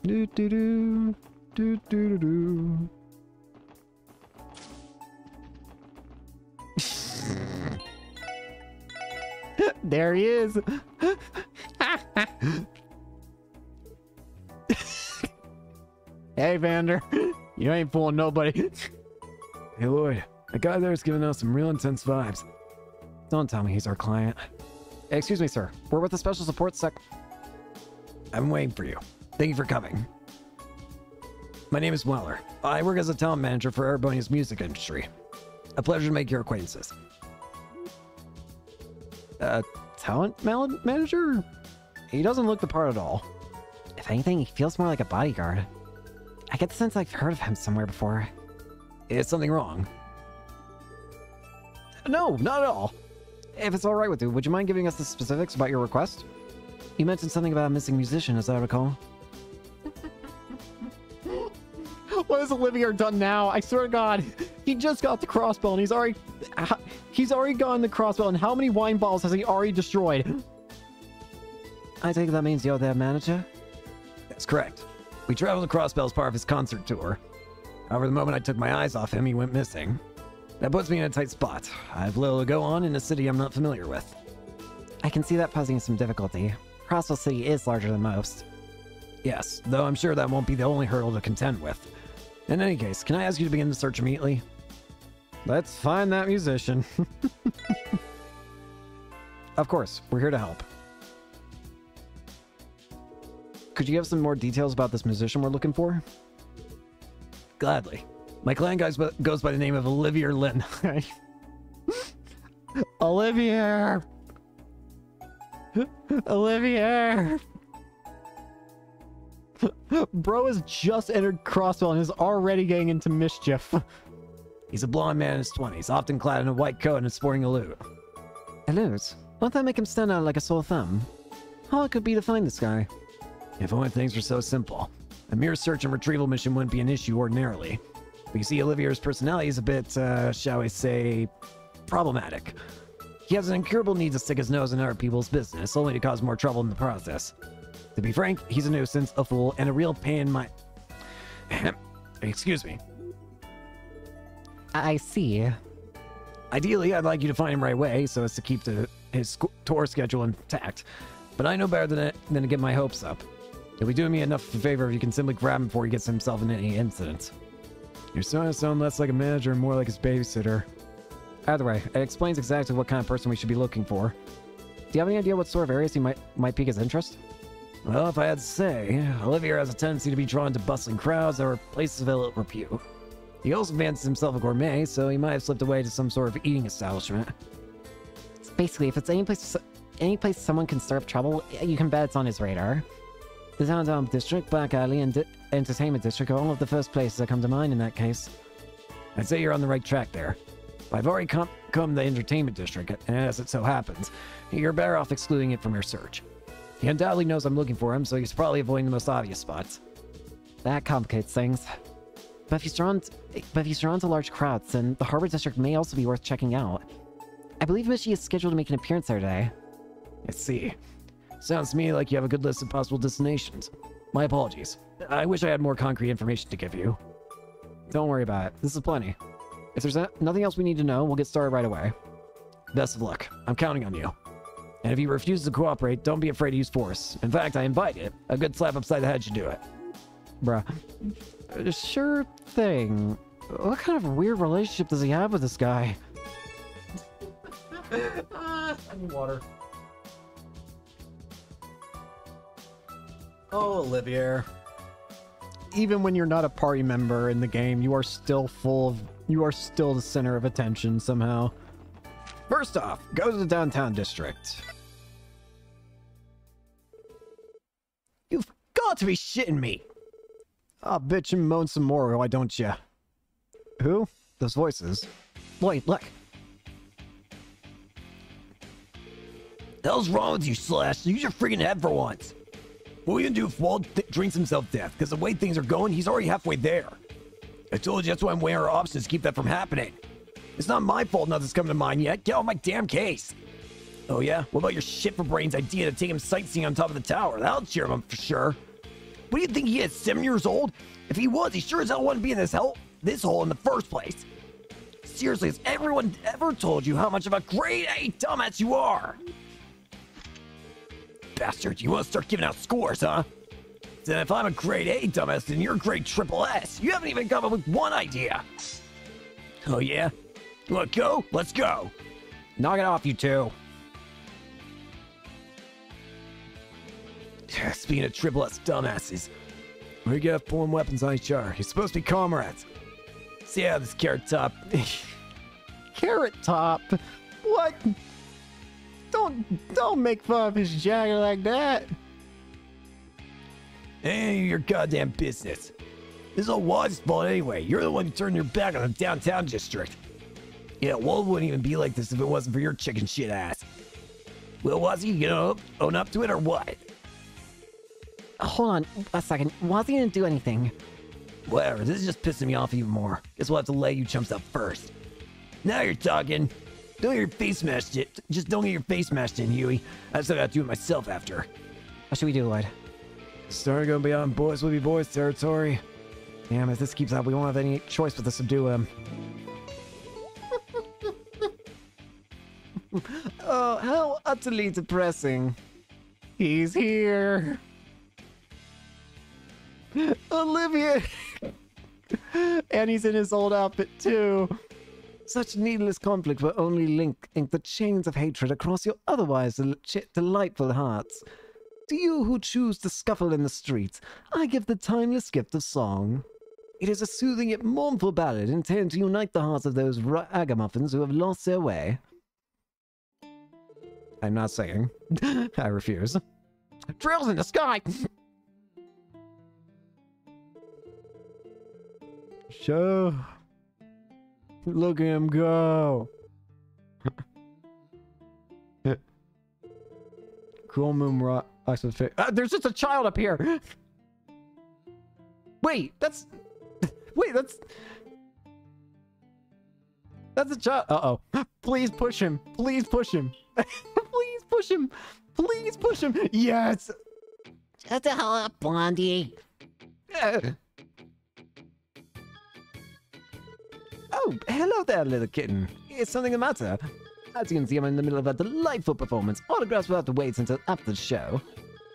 Do do do do do do. There he is. Hey, Vander. You ain't fooling nobody. Hey, Lloyd. The guy there is giving us some real intense vibes. Don't tell me he's our client. Excuse me, sir. We're with the Special Support I've been waiting for you. Thank you for coming. My name is Weller. I work as a talent manager for Erebonia's music industry. A pleasure to make your acquaintances. Talent manager? He doesn't look the part at all. If anything, he feels more like a bodyguard. I get the sense I've heard of him somewhere before. Is something wrong? No, not at all. If it's all right with you, would you mind giving us the specifics about your request? You mentioned something about a missing musician, as I recall. What has Olivier done now? I swear to God, he just got the crossbow and he's already gotten the crossbow, and how many wine bottles has he already destroyed? I take it that means you're their manager? That's correct. We traveled across Bell as part of his concert tour. However, the moment I took my eyes off him, he went missing. That puts me in a tight spot. I have little to go on in a city I'm not familiar with. I can see that posing some difficulty. Crossville City is larger than most. Yes, though I'm sure that won't be the only hurdle to contend with. In any case, can I ask you to begin the search immediately? Let's find that musician. Of course, we're here to help. Could you give some more details about this musician we're looking for? Gladly. My client goes by the name of Olivier Lin. Olivier! Olivier! Bro has just entered Crossville and is already getting into mischief. He's a blonde man in his 20s, often clad in a white coat and is sporting a lute. A lute? Won't that make him stand out like a sore thumb? How hard could it be to find this guy? If only things were so simple. A mere search and retrieval mission wouldn't be an issue ordinarily. But you see, Olivier's personality is a bit, shall we say, problematic. He has an incurable need to stick his nose in other people's business, only to cause more trouble in the process. To be frank, he's a nuisance, a fool, and a real pain in my... Excuse me. I see. Ideally, I'd like you to find him right away, so as to keep his tour schedule intact. But I know better than to get my hopes up. You'll be doing me enough of a favor if you can simply grab him before he gets himself in any incident. You're starting to sound less like a manager and more like his babysitter. Either way, it explains exactly what kind of person we should be looking for. Do you have any idea what sort of areas he might pique his interest? Well, if I had to say, Olivier has a tendency to be drawn to bustling crowds or places of ill repute. He also fancies himself a gourmet, so he might have slipped away to some sort of eating establishment. So basically, if it's any place someone can stir up trouble, you can bet it's on his radar. The Downtown District, Black Alley, and Entertainment District are all of the first places that come to mind in that case. I'd say you're on the right track there. I've already come the Entertainment District, and as it so happens, you're better off excluding it from your search. He undoubtedly knows I'm looking for him, so he's probably avoiding the most obvious spots. That complicates things. But if he's drawn to large crowds, then the Harbor District may also be worth checking out. I believe Michi is scheduled to make an appearance there today. Let's see. Sounds to me like you have a good list of possible destinations. My apologies. I wish I had more concrete information to give you. Don't worry about it. This is plenty. If there's nothing else we need to know, we'll get started right away. Best of luck. I'm counting on you. And if he refuses to cooperate, don't be afraid to use force. In fact, I invite it. A good slap upside the head should do it. Bruh. Sure thing. What kind of weird relationship does he have with this guy? I need water. Oh, Olivier. Even when you're not a party member in the game, you are still the center of attention somehow. First off, go to the Downtown District. You've got to be shitting me! I'll bitch and moan some more, why don't you? Who? Those voices. Wait, look. The hell's wrong with you, Slash? Use your freaking head for once. What are we gonna do if Walt drinks himself death? Because the way things are going, he's already halfway there. I told you that's why I'm weighing our options to keep that from happening. It's not my fault nothing's coming to mind yet. Get off my damn case. Oh yeah? What about your shit for brains idea to take him sightseeing on top of the tower? That'll cheer him up for sure. What do you think he is, 7 years old? If he was, he sure as hell wouldn't be in this hole in the first place. Seriously, has everyone ever told you how much of a grade A dumbass you are? Bastard, you want to start giving out scores, huh? Then if I'm a grade A dumbass, then you're grade triple S. You haven't even come up with one idea. Oh yeah? You want to go? Let's go. Knock it off, you two. Speaking of triple S dumbasses, We get foreign weapons on each other. You're supposed to be comrades. see how this Carrot Top... Carrot Top? What? Don't make fun of his jacket like that. Ain't your goddamn business. This is all Wad's fault anyway. You're the one who turned your back on the downtown district. Yeah, Wad wouldn't even be like this if it wasn't for your chicken shit ass. Well, Wazzy, you gonna own up to it or what? Hold on a second. Wazzy didn't do anything. Whatever, this is just pissing me off even more. Guess we'll have to lay you chumps up first. Now you're talking. Don't get your face smashed in. Just don't get your face smashed in, Huey. I still gotta do it myself after. What should we do, Lloyd? Starting going beyond boys will be boys territory. Damn, if this keeps up, we won't have any choice but to subdue him. Oh, how utterly depressing. He's here. Olivia! And he's in his old outfit too. Such needless conflict will only link the chains of hatred across your otherwise delightful hearts. To you who choose to scuffle in the streets, I give the timeless gift of song. It is a soothing yet mournful ballad intended to unite the hearts of those ragamuffins who have lost their way. I'm not singing. I refuse. Drills in the sky! Show. Look at him go. There's just a child up here. Wait, that's a child. Uh-oh. Please push him. Please push him. Please push him. Please push him. Yes. Shut the hell up, Blondie. Oh, hello there, little kitten. Is something the matter? As you can see, I'm in the middle of a delightful performance. Autographs will have to wait until after the show.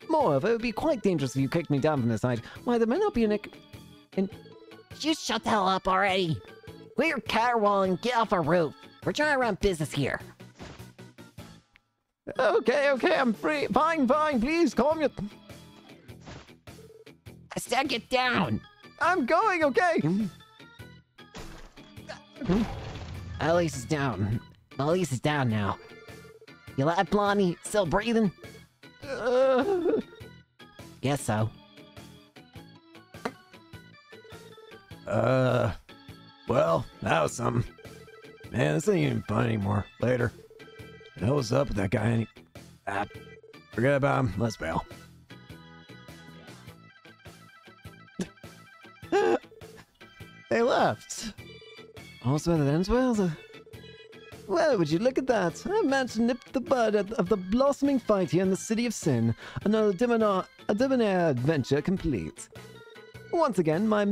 Moreover, it would be quite dangerous if you kicked me down from this height. Why, there may not be You shut the hell up already. Quit your caterwauling and get off our roof. We're trying to run business here. Okay, I'm free. Fine, please, calm your... I said get down. I'm going, okay? Elise is down. Elise is down now. You alive, Blondie? Still breathing? Guess so. Well, that was something. Man, this ain't even fun anymore. Later. The hell was up with that guy? Forget about him. Let's bail. They left. Also, that ends well. Well, would you look at that? I managed to nip the bud of the blossoming fight here in the City of Sin. Another debonair adventure complete. Once again, my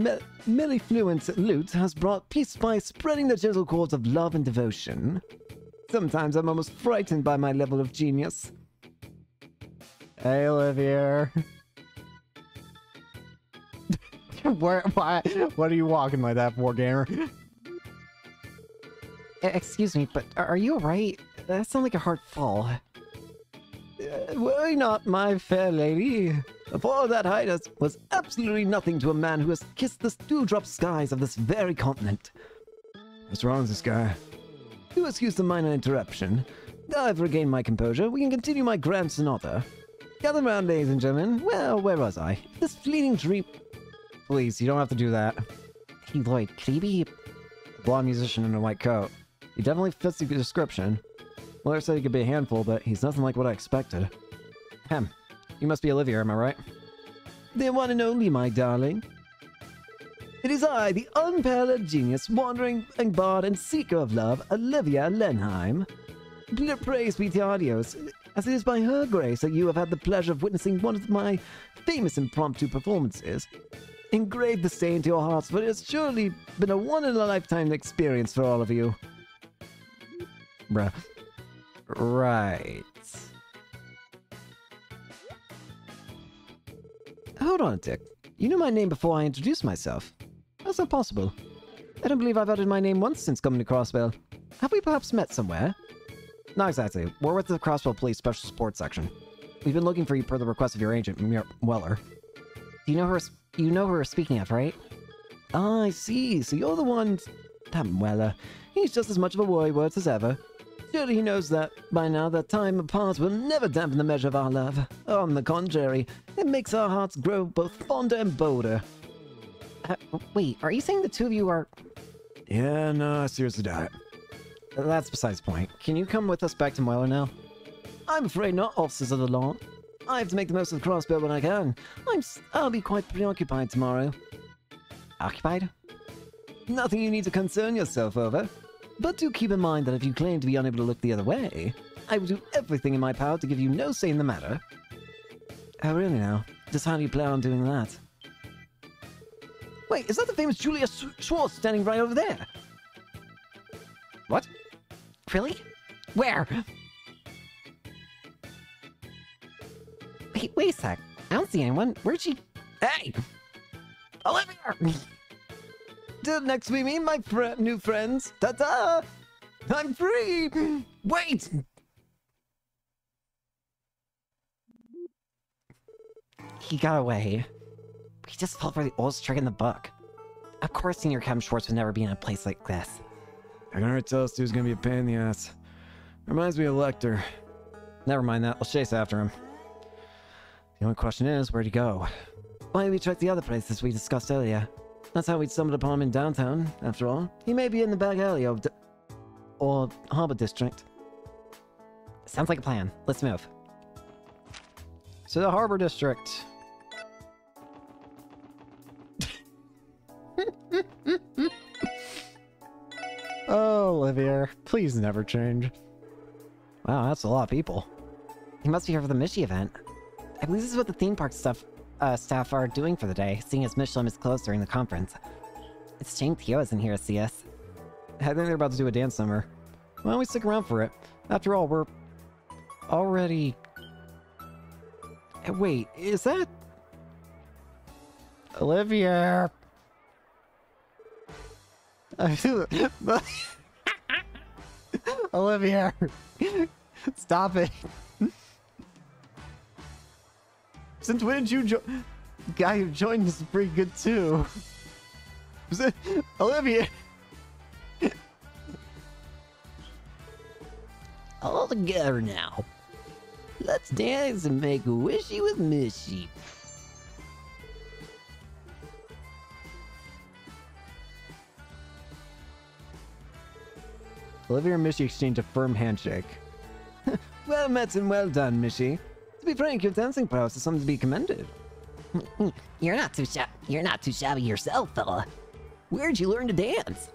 mellifluent lute has brought peace by spreading the gentle chords of love and devotion. Sometimes I'm almost frightened by my level of genius. Hey, Olivia. Why? What are you walking like that for, gamer? Excuse me, but are you alright? That sounds like a hard fall. Worry not, my fair lady. The fall of that height was absolutely nothing to a man who has kissed the dewdrop skies of this very continent. What's wrong with this guy? Do excuse the minor interruption. Now I've regained my composure, we can continue my grand sonata. Gather round, ladies and gentlemen. Well, where was I? This fleeting dream... Please, you don't have to do that. Hey, Lloyd, could he be... A blonde musician in a white coat. He definitely fits the description. Miller said he could be a handful, but he's nothing like what I expected. You must be Olivia, am I right? The one and only, my darling. It is I, the unparalleled genius, wandering bard and seeker of love, Olivia Lenheim. Praise be to Adios, as it is by her grace that you have had the pleasure of witnessing one of my famous impromptu performances. Engrave the stain into your hearts, for it has surely been a one-in-a-lifetime experience for all of you. Bruh. Right. Hold on a tick. You knew my name before I introduced myself. How's that possible? I don't believe I've uttered my name once since coming to Crossville. Have we perhaps met somewhere? Not exactly. We're with the Crossville Police Special Support Section. We've been looking for you per the request of your agent, Weller. You know who we're speaking of, right? Ah, I see. So you're the one... That Weller. He's just as much of a worrywart as ever. Surely he knows that by now that time apart will never dampen the measure of our love. On the contrary, it makes our hearts grow both fonder and bolder. Wait, are you saying the two of you are... Yeah, no, I seriously doubt it. That's besides the point. Can you come with us back to Moeller now? I'm afraid not, officers of the law. I have to make the most of the crossbow when I can. I'll be quite preoccupied tomorrow. Occupied? Nothing you need to concern yourself over. But do keep in mind that if you claim to be unable to look the other way, I will do everything in my power to give you no say in the matter. Oh, really now? Just how do you plan on doing that? Wait, is that the famous Julia Schwartz standing right over there? What? Really? Where? Wait a sec. I don't see anyone. Where'd she... Hey! Olivia! Till next we meet, my new friends. Ta-ta! I'm free! Wait! He got away. He just fell for the oldest trick in the book. Of course Senior Captain Schwartz would never be in a place like this. I can already tell this dude's gonna be a pain in the ass. Reminds me of Lecter. Never mind that. Let's chase after him. The only question is, where'd he go? Why did we check the other places we discussed earlier? That's how we stumbled upon him in downtown, after all. He may be in the back alley or Harbor District. Sounds like a plan. Let's move. To the Harbor District. Oh, Olivia, please never change. Wow, that's a lot of people. He must be here for the Mishi event. I believe this is what the theme park staff are doing for the day, seeing as Michelin is closed during the conference. It's a shame Theo isn't here to see us. I think they're about to do a dance number. Why don't we stick around for it? After all, we're already... Wait, is that... Olivia? Olivia! Stop it! Since when did you join? The guy who joined is pretty good too. Olivia! All together now. Let's dance and make a wishy with Mishy. Olivia and Mishy exchanged a firm handshake. Well met and well done, Mishy. To be frank, your dancing prowess is something to be commended. You're not too shabby yourself, fella. Where'd you learn to dance?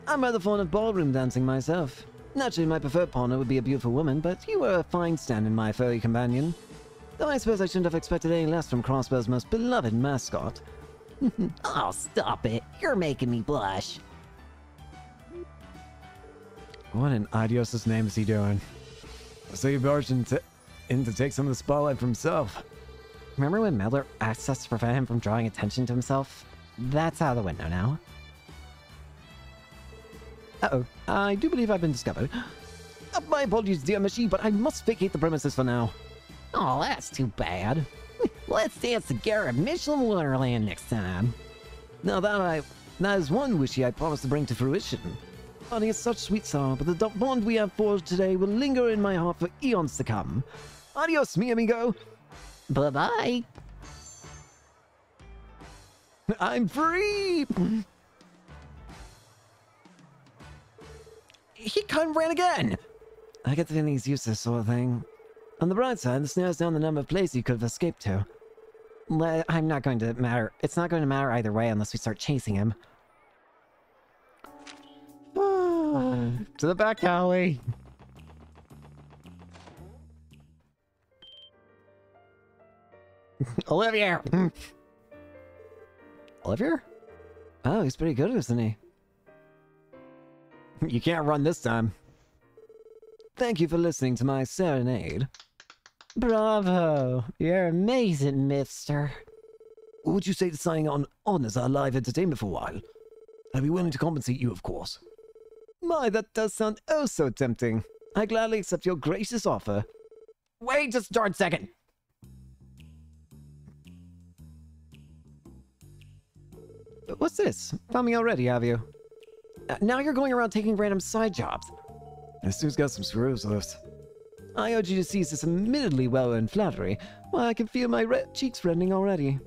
I'm rather fond of ballroom dancing myself. Naturally, my preferred partner would be a beautiful woman, but you were a fine stand-in, my furry companion. Though I suppose I shouldn't have expected any less from Crossbell's most beloved mascot. Oh, stop it. You're making me blush. What in Adios' name is he doing? So you barged in to take some of the spotlight for himself. Remember when Medler asked us to prevent him from drawing attention to himself? That's out of the window now. Uh-oh, I do believe I've been discovered. My apologies, dear Mishy, but I must vacate the premises for now. Oh, that's too bad. Let's dance together at Michelin Wonderland next time. Now that is one wishy I promised to bring to fruition. Parting is such sweet sorrow, but the bond we have forged today will linger in my heart for eons to come. Adios, mi amigo. Bye-bye. I'm free! He kind of ran again! I get the feeling he's used to this sort of thing. On the bright side, this narrows down the number of places he could have escaped to. I'm not going to matter. It's not going to matter either way unless we start chasing him. To the back alley. Olivia! Olivia? Oh, he's pretty good, isn't he? You can't run this time. Thank you for listening to my serenade. Bravo! You're amazing, mister. What would you say to signing on as our live entertainment for a while? I'd be willing to compensate you, of course. My, that does sound oh so tempting. I gladly accept your gracious offer. Wait just a darn second. What's this? Found me already, have you? Now you're going around taking random side jobs. This dude's got some screws loose. I urge you to seize this admittedly well-earned flattery. Why, I can feel my red cheeks reddening already.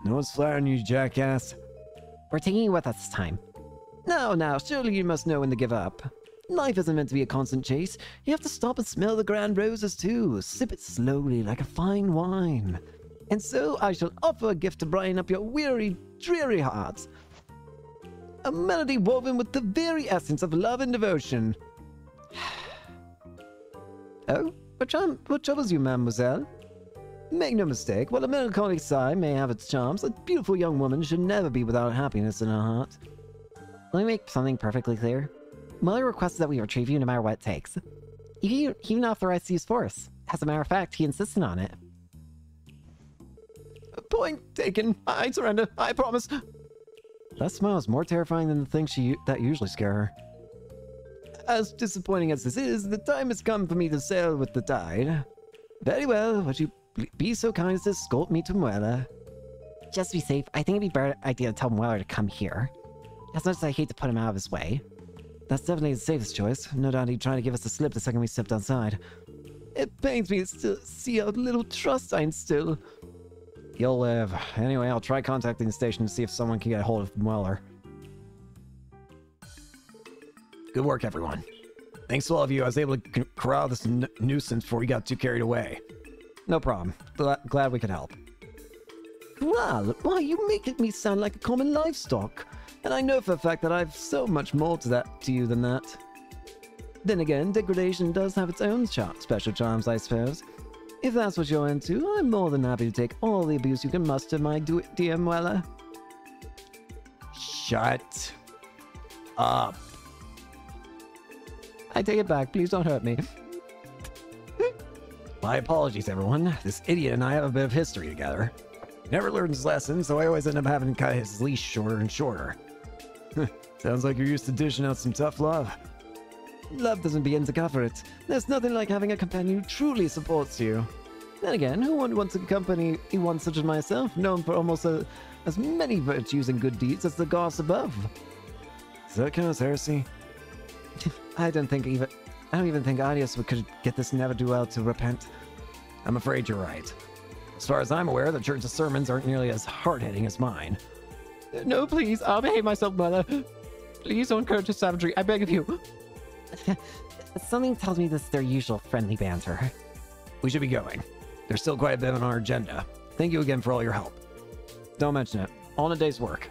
No one's flattering you, jackass. We're taking you with us this time. Now, surely you must know when to give up. Life isn't meant to be a constant chase. You have to stop and smell the grand roses too. Sip it slowly like a fine wine. And so I shall offer a gift to brighten up your weary, dreary hearts. A melody woven with the very essence of love and devotion. Oh, what troubles you, mademoiselle? Make no mistake, while a melancholy sigh may have its charms, a beautiful young woman should never be without happiness in her heart. Let me make something perfectly clear. Muller requests that we retrieve you no matter what it takes. He even authorized to use force. As a matter of fact, he insisted on it. Point taken. I surrender. I promise. That smile is more terrifying than the things that usually scare her. As disappointing as this is, the time has come for me to sail with the tide. Very well, would you be so kind as to escort me to Muella? Just to be safe, I think it'd be a better idea to tell Mueller to come here. As much as I hate to put him out of his way. That's definitely the safest choice. No doubt he'd try to give us the slip the second we stepped outside. It pains me to see how little trust I instill. You'll live. Anyway, I'll try contacting the station to see if someone can get a hold of Mueller. Good work, everyone. Thanks to all of you, I was able to corral this nuisance before he got too carried away. No problem. Glad we could help. Well, why, you make me sound like a common livestock. And I know for a fact that I've so much more to you than that. Then again, degradation does have its own special charms, I suppose. If that's what you're into, I'm more than happy to take all the abuse you can muster, my dear Muella. Shut up. I take it back. Please don't hurt me. My apologies, everyone. This idiot and I have a bit of history together. He never learned his lesson, so I always end up having to cut his leash shorter and shorter. Sounds like you're used to dishing out some tough love. Love doesn't begin to cover it. There's nothing like having a companion who truly supports you. Then again, who wants a company one such as myself, known for almost as many virtues and good deeds as the gods above? Does that count as heresy? I don't even think Arius could get this never-do-well to repent. I'm afraid you're right. As far as I'm aware, the church's sermons aren't nearly as hard-hitting as mine. No, please, I'll behave myself, Mother. Please don't encourage this savagery, I beg of you. Something tells me this is their usual friendly banter. We should be going. There's still quite a bit on our agenda. Thank you again for all your help. Don't mention it. On a day's work.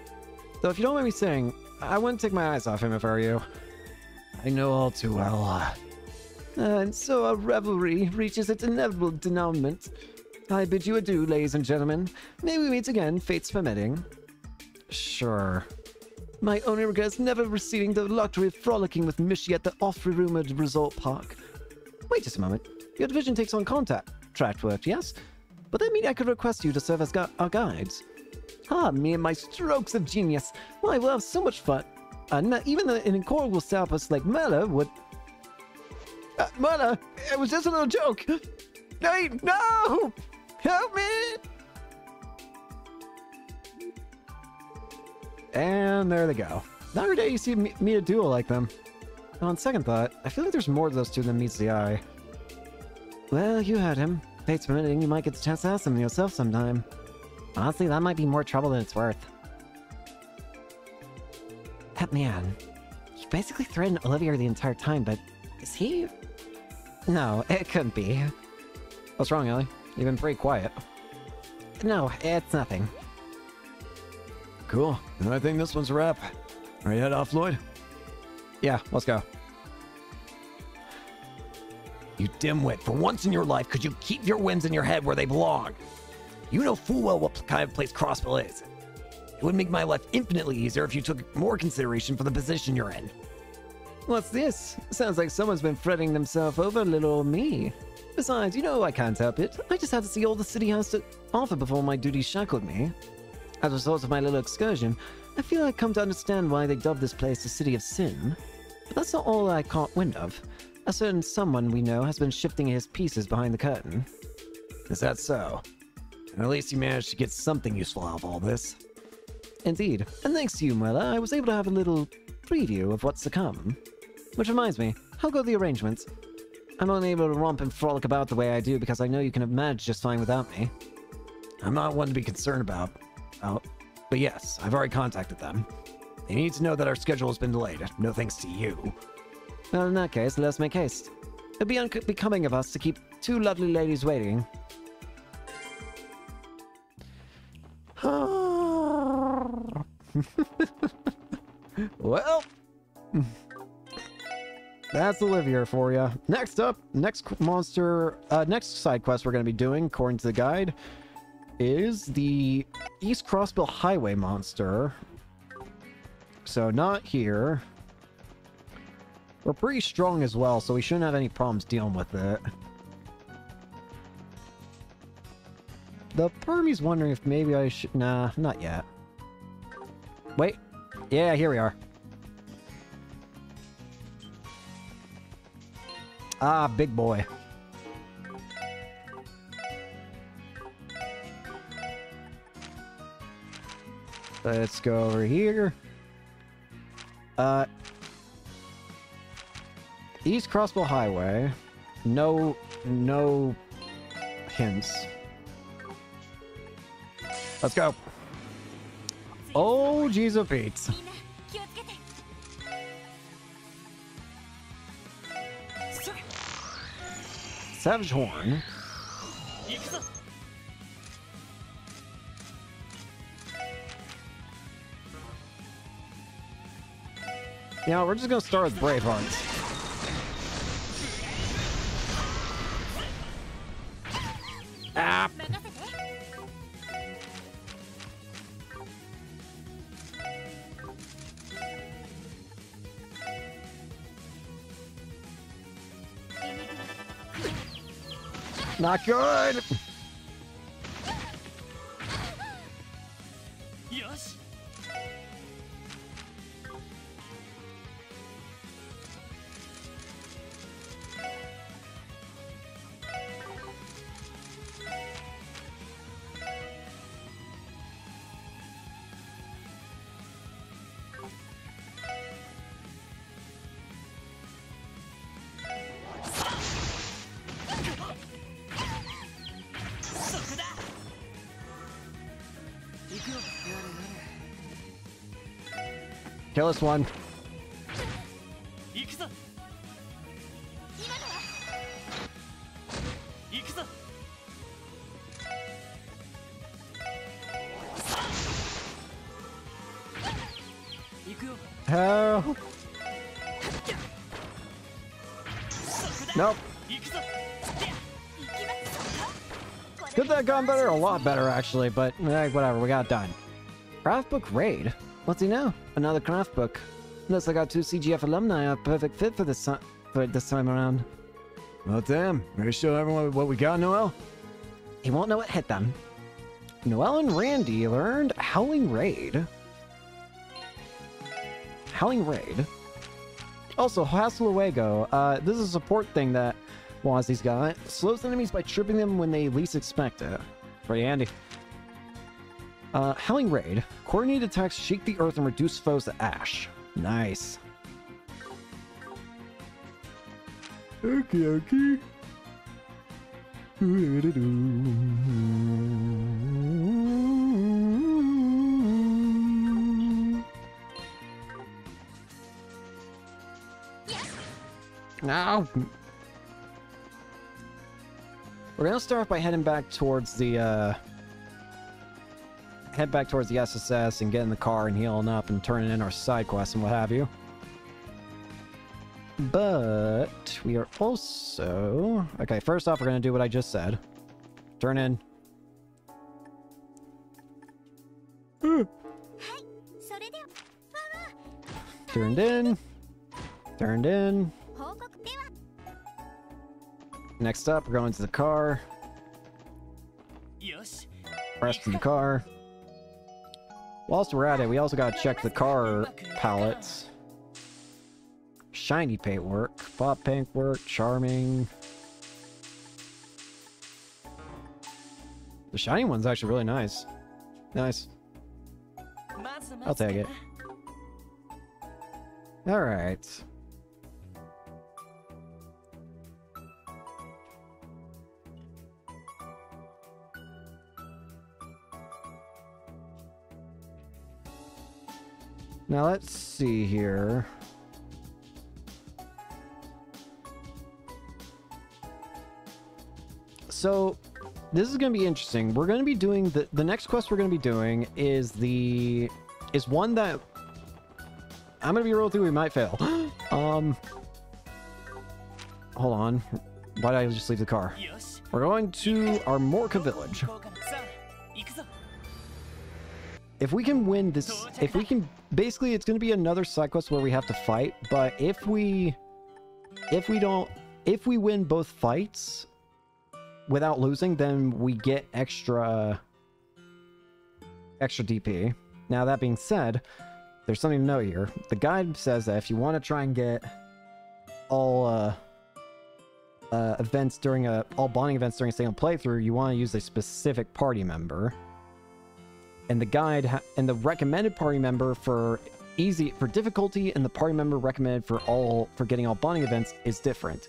Though if you don't mind me saying, I wouldn't take my eyes off him if I were you. I know all too well. And so our revelry reaches its inevitable denouement. I bid you adieu, ladies and gentlemen. May we meet again, fates permitting. Sure. My only regret is never receiving the luxury of frolicking with Mishi at the oft-rumored resort park. Wait just a moment. Your division takes on contract work, yes? But that means I could request you to serve as our guides. Ah, me and my strokes of genius. Why, we'll have so much fun. Even an incorrigible sapus like Merla would... Merla, it was just a little joke. No! Help me! And there they go. Not every day you see me a duo like them. On second thought, I feel like there's more to those two than meets the eye. Well, you heard him. Fates permitting, you might get the chance to ask them yourself sometime. Honestly, that might be more trouble than it's worth. That man. He basically threatened Olivier the entire time, but is he... No, it couldn't be. What's wrong, Ellie? You've been pretty quiet. No, it's nothing. Cool. And I think this one's a wrap. Ready to head off, Lloyd? Yeah, let's go. You dimwit, for once in your life, could you keep your whims in your head where they belong? You know full well what kind of place Crossville is. It would make my life infinitely easier if you took more consideration for the position you're in. What's this? Sounds like someone's been fretting themselves over little old me. Besides, you know I can't help it. I just had to see all the city has to offer before my duties shackled me. As a result of my little excursion, I feel I've come to understand why they dubbed this place the City of Sin. But that's not all I caught wind of. A certain someone we know has been shifting his pieces behind the curtain. Is that so? And at least you managed to get something useful out of all this. Indeed, and thanks to you, Muella, I was able to have a little preview of what's to come. Which reminds me, how go the arrangements? I'm only able to romp and frolic about the way I do because I know you can manage just fine without me. I'm not one to be concerned about. But yes, I've already contacted them. They need to know that our schedule has been delayed, no thanks to you. Well, in that case, let's make haste. It'd be unbecoming of us to keep two lovely ladies waiting. Well, that's Olivier for you. Next up, next side quest we're going to be doing, according to the guide, is the East Crossville Highway monster. So not here. We're pretty strong as well, so we shouldn't have any problems dealing with it. The Permie's wondering if maybe I should... Nah, not yet. Wait. Yeah, here we are. Ah, big boy. Let's go over here. East Crossville Highway. No hints. Let's go. Oh, jeez of Pete. Savage Horn. You know, we're just gonna start with Bravehearts. Ah! Not good! Kill this one. Help! Nope. Could that have gone better? A lot better, actually, but whatever, we got it done. Craft book raid? What's he know? Another craft book. Looks like our 2 CGF alumni are a perfect fit for this time around. Well, damn. Ready to show everyone what we got, Noel? He won't know what hit them. Noel and Randy learned Howling Raid. Howling Raid. Also, Hassle Luego. This is a support thing that Wazzy's got. Slows enemies by tripping them when they least expect it. Pretty handy. Howling Raid. Coordinated attacks shake the earth and reduce foes to ash. Nice. Okay. No. We're gonna start by heading back towards the SSS and get in the car and healing up and turning in our side quests and what have you. But we are also... Okay, first off, we're gonna do what I just said. Turn in. Turned in. Turned in. Next up, we're going to the car. Rest in the car. Whilst we're at it, we also gotta check the car palettes. Shiny paintwork, pop paintwork, charming. The shiny one's actually really nice. Nice. I'll take it. Alright. Now let's see here. So this is going to be interesting. We're going to be doing the next quest we're going to be doing is one that I'm going to be real through. We might fail. Hold on. Why did I just leave the car? We're going to Armorca village. If we can win this, basically it's going to be another side quest where we have to fight, but if we win both fights without losing, then we get extra DP. Now, that being said, there's something to note here. The guide says that if you want to try and get all events during all bonding events during a single playthrough, you want to use a specific party member. And the guide and the recommended party member for difficulty and the party member recommended for getting all bonding events is different.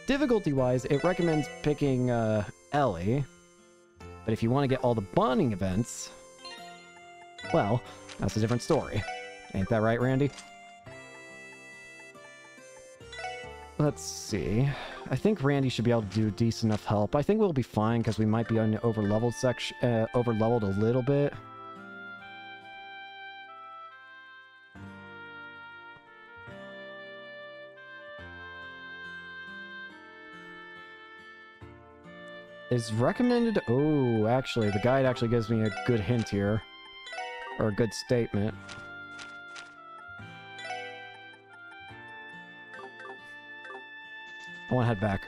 Difficulty wise, it recommends picking Ellie, but if you want to get all the bonding events, well, that's a different story. Ain't that right, Randy? Let's see. I think Randy should be able to do decent enough help. I think we'll be fine because we might be on the over-leveled section, over-leveled a little bit. Is recommended... Oh, actually, the guide actually gives me a good hint here. Or a good statement. I want to head back.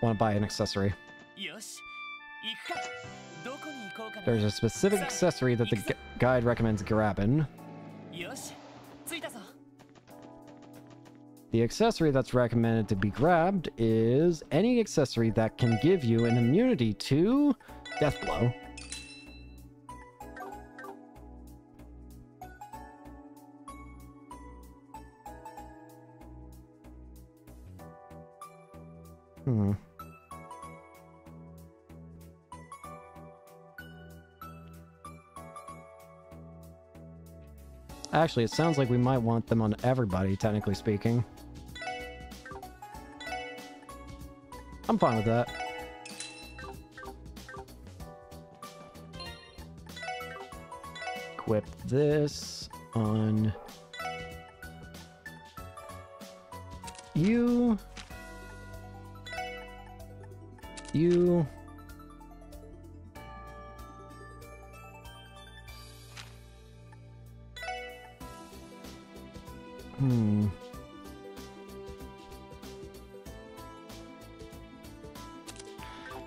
I want to buy an accessory. There's a specific accessory that the guide recommends grabbing. The accessory that's recommended to be grabbed is any accessory that can give you an immunity to Death Blow. Actually, it sounds like we might want them on everybody, technically speaking. I'm fine with that. Equip this on you. You.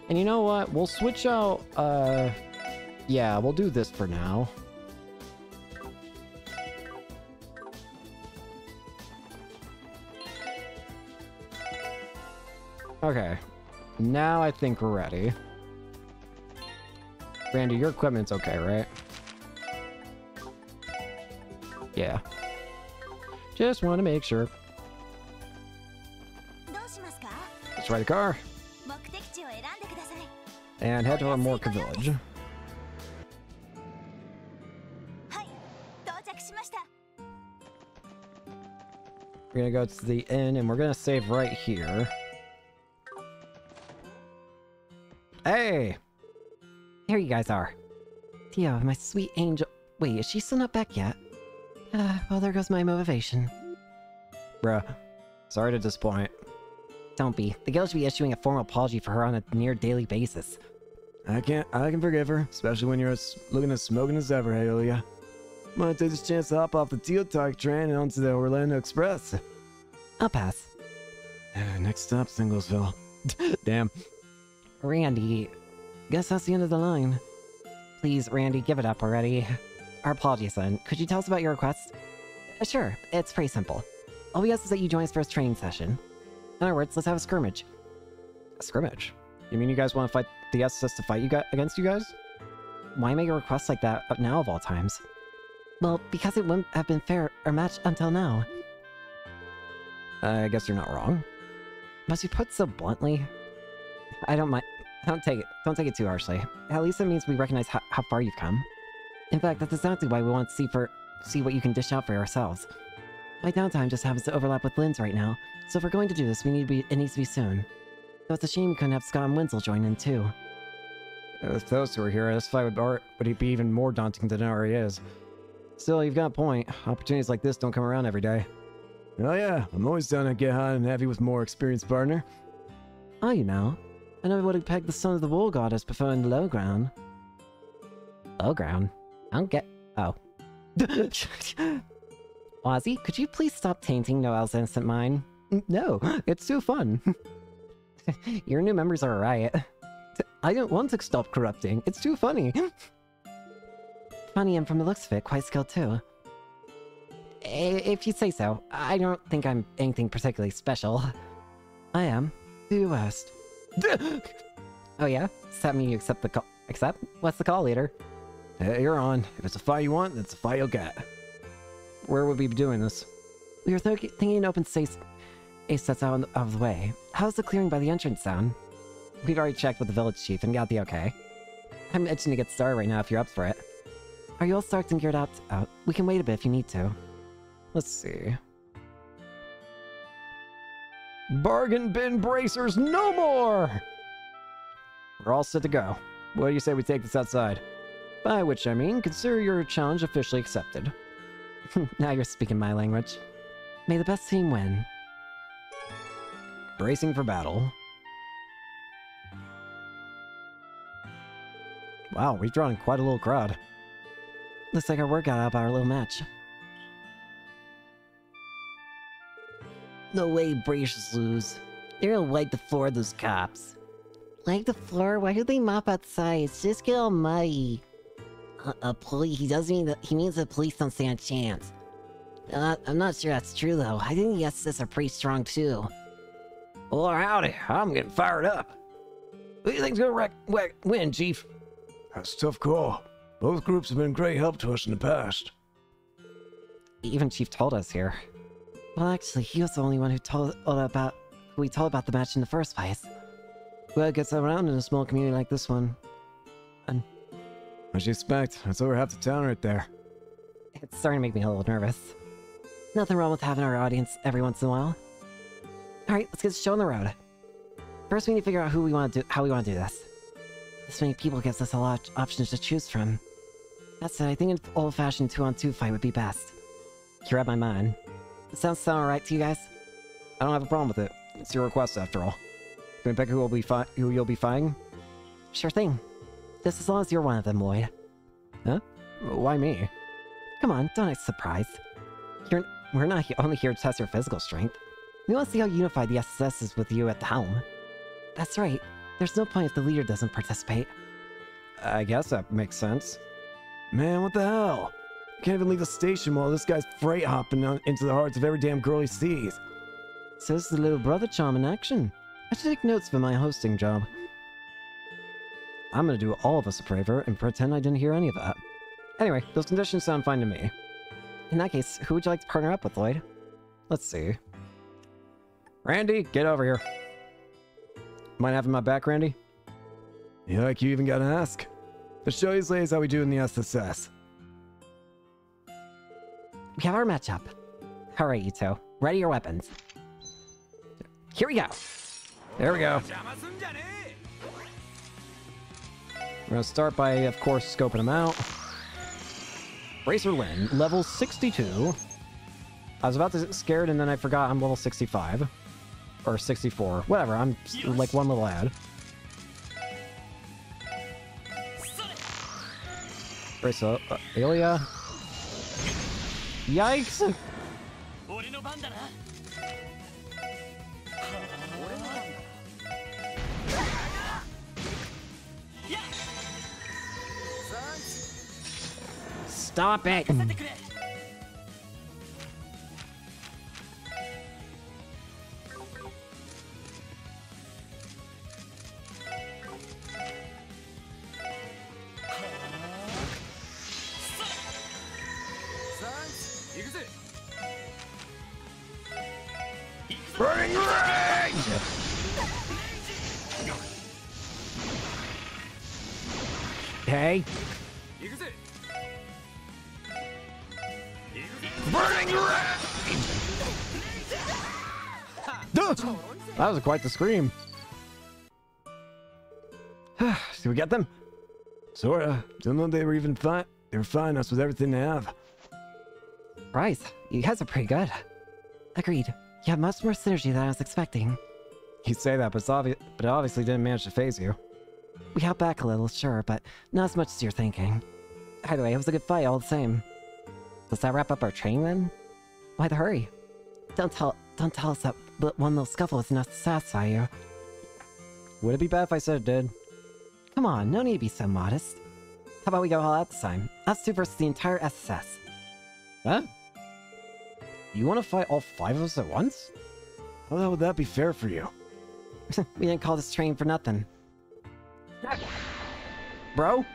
And you know what? We'll switch out, yeah, we'll do this for now. Okay. Now I think we're ready. Randy, your equipment's okay, right? Yeah. Just want to make sure. Let's ride the car. And head to Morka Village. We're gonna go to the inn and we're gonna save right here. Hey! Here you guys are. Theo, my sweet angel. Wait, is she still not back yet? Well, there goes my motivation. Bruh. Sorry to disappoint. Don't be. The guild should be issuing a formal apology for her on a near daily basis. I can forgive her, especially when you're looking as smoking as ever, Haelia. Might take this chance to hop off the Teotarch train and onto the Orlando Express. I'll pass. Next stop, Singlesville. Damn. Randy, guess that's the end of the line. Please, Randy, give it up already. Our apologies then. Could you tell us about your request? Sure, it's pretty simple. All we ask is that you join us for a training session. In other words, let's have a scrimmage. A scrimmage? You mean you guys want to fight the SSS to fight against you guys? Why make a request like that now of all times? Well, because it wouldn't have been fair or matched until now. I guess you're not wrong. Must you put so bluntly? I don't mind. Don't take it too harshly. At least it means we recognize how far you've come. In fact, that's exactly why we want to see what you can dish out for ourselves. My downtime just happens to overlap with Lynn's right now, so if we're going to do this, it needs to be soon. So it's a shame you couldn't have Scott and Winslow join in too. If those two were here, this fight would be even more daunting than it already is. Still, you've got a point. Opportunities like this don't come around every day. Oh yeah, I'm always down to get hot and heavy with more experienced partner. Oh, you know. I never would have pegged the son of the war goddess preferring the low ground. Low ground? I don't get... Oh. Ozzy, could you please stop tainting Noelle's innocent mind? No, it's too fun. Your new members are a riot. I don't want to stop corrupting. It's too funny. Funny, and from the looks of it, quite skilled too. If you say so. I don't think I'm anything particularly special. I am. The worst. Oh yeah? Does that mean you accept the call? Accept? What's the call, leader? Hey, you're on. If it's a fight you want, that's a fight you'll get. Where would we be doing this? We were thinking an open space that's out of the way. How's the clearing by the entrance sound? We've already checked with the village chief and got the okay. I'm itching to get started right now if you're up for it. Are you all stoked and geared up? We can wait a bit if you need to. Let's see. Bargain bin bracers no more! We're all set to go. What do you say we take this outside? By which I mean, consider your challenge officially accepted. Now you're speaking my language. May the best team win. Bracing for battle. Wow, we've drawn quite a little crowd. Looks like our word got out about our little match. No way bracers lose. They're gonna wipe the floor of those cops. Like the floor? Why do they mop outside? It's just get all muddy. He doesn't mean that. He means the police don't stand a chance. I'm not sure that's true though. I think the SSS are pretty strong too. Well, howdy. I'm getting fired up. Who do you think's gonna win, Chief? That's a tough call. Both groups have been great help to us in the past. Even Chief told us here. Well, actually, he was the only one who we told about the match in the first place. Well, it gets around in a small community like this one. And As you expect, that's over half the town right there. It's starting to make me a little nervous. Nothing wrong with having our audience every once in a while. Alright, let's get the show on the road. First, we need to figure out how we want to do this. This many people gives us a lot of options to choose from. That said, I think an old-fashioned 2-on-2 fight would be best. You read my mind. Does that sound alright to you guys? I don't have a problem with it. It's your request, after all. Can we pick who you'll be fighting? Sure thing. Just as long as you're one of them, Lloyd. Huh? Why me? Come on, don't act surprised. We're not only here to test your physical strength. We want to see how unified the SSS is with you at the helm. That's right. There's no point if the leader doesn't participate. I guess that makes sense. Man, what the hell? I can't even leave the station while this guy's freight hopping into the hearts of every damn girl he sees. So this is the little brother charm in action. I should take notes for my hosting job. I'm gonna do all of us a favor and pretend I didn't hear any of that. Anyway, those conditions sound fine to me. In that case, who would you like to partner up with, Lloyd? Let's see. Randy, get over here. Mind having my back, Randy? Yeah, like you even gotta ask. The show you is how we do in the SSS. We have our matchup. Alright, you two. Ready your weapons. Here we go. There we go. We're gonna start by, of course, scoping them out. Bracer Lynn, level 62. I was about to get scared and then I forgot I'm level 65. Or 64. Whatever, I'm like one little ad. Bracer, Ilya. Yikes! Stop it! Burning Rage! Hey! Burning Rage! That was quite the scream. Did we get them? Sorta. Don't know they were even fine. They were fine us with everything they have. Right, you guys are pretty good. Agreed. You have much more synergy than I was expecting. You say that, but it obviously didn't manage to phase you. We held back a little, sure, but not as much as you're thinking. Either way, it was a good fight all the same. Does that wrap up our training then? Why the hurry? Don't tell us that one little scuffle was enough to satisfy you. Would it be bad if I said it did? Come on, no need to be so modest. How about we go all out this time? Us two versus the entire SSS. Huh? You want to fight all 5 of us at once? How the hell would that be fair for you? We didn't call this training for nothing. Bro?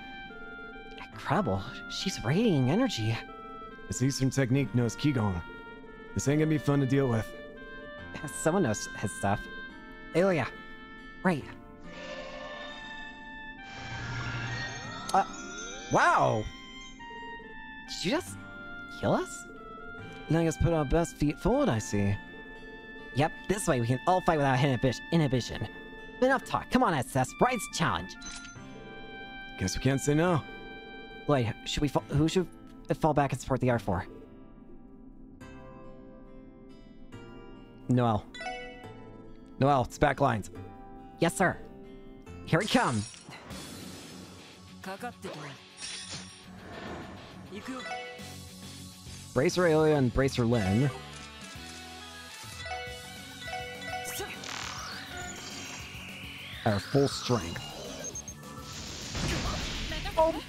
Incredible. She's radiating energy. This Eastern technique knows Qigong. This ain't gonna be fun to deal with. Someone knows his stuff. Ilya. Right. Wow! Did you just kill us? Letting us put our best feet forward, I see. Yep, this way we can all fight without inhibition. But enough talk. Come on, SS. Rise the challenge. Guess we can't say no. Wait, who should fall back and support the R4? Noel. Noel, it's back lines. Yes, sir. Here we come. Bracer Aelia and Bracer Lyn. Are full strength. Oh.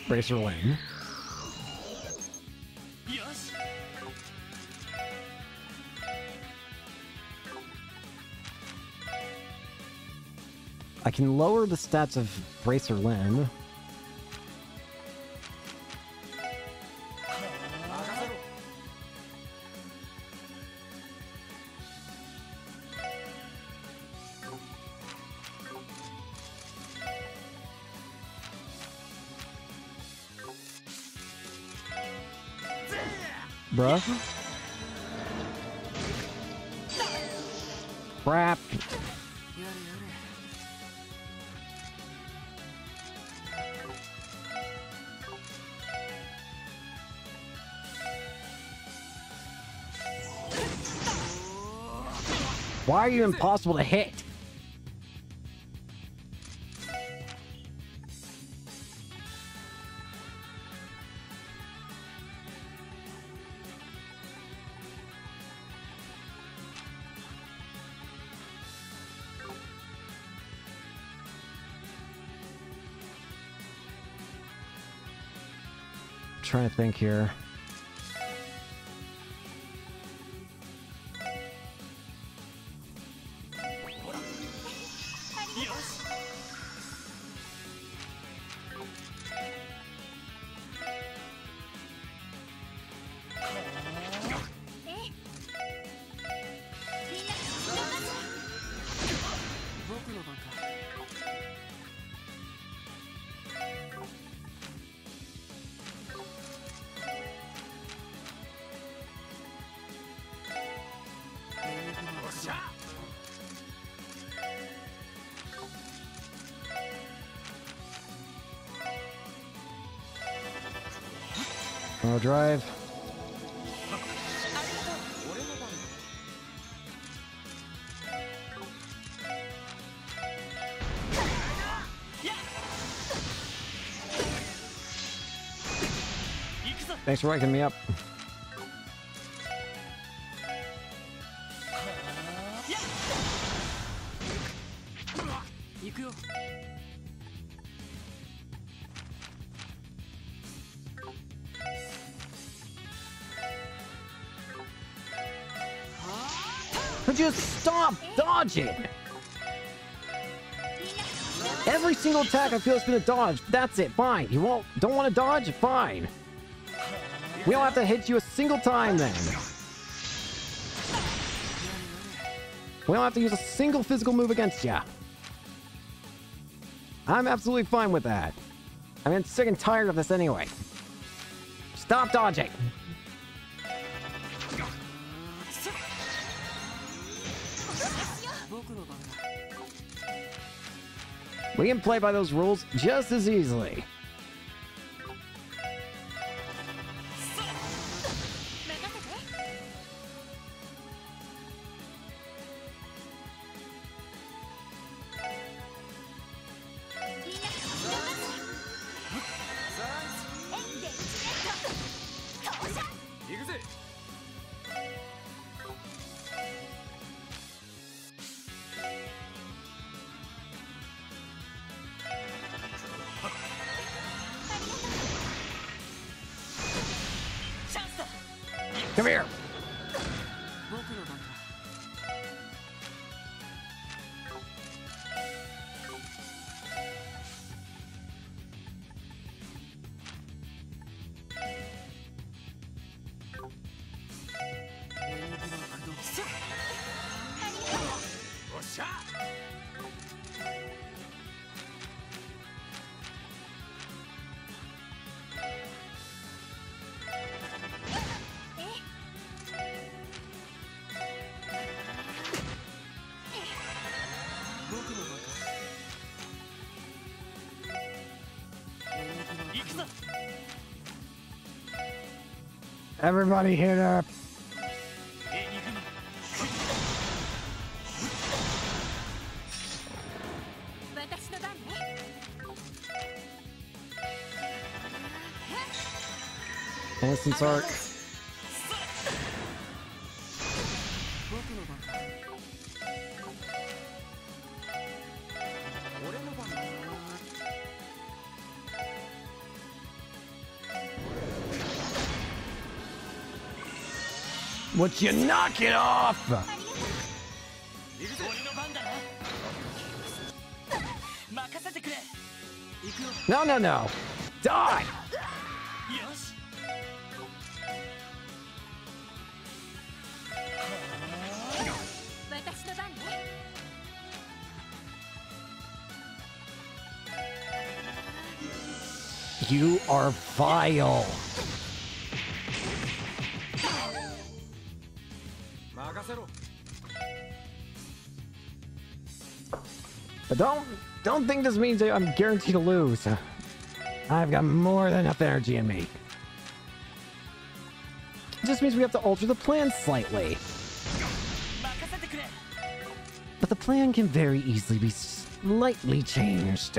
Bracer Lyn. I can lower the stats of Bracer Lyn. Bruh. Crap. Why are you impossible to hit? Trying to think here. Drive. Thanks for waking me up. Could you stop dodging? Every single attack I feel has been a dodge. That's it. Fine. You don't want to dodge? Fine. We don't have to hit you a single time then. We don't have to use a single physical move against you. I'm absolutely fine with that. I mean, sick and tired of this anyway. Stop dodging. We can play by those rules just as easily. Come here. Everybody hit her. Innocence arc. Would you knock it off? No, no, no. Die! You are vile. But don't think this means that I'm guaranteed to lose. I've got more than enough energy in me. It just means we have to alter the plan slightly. But the plan can very easily be slightly changed.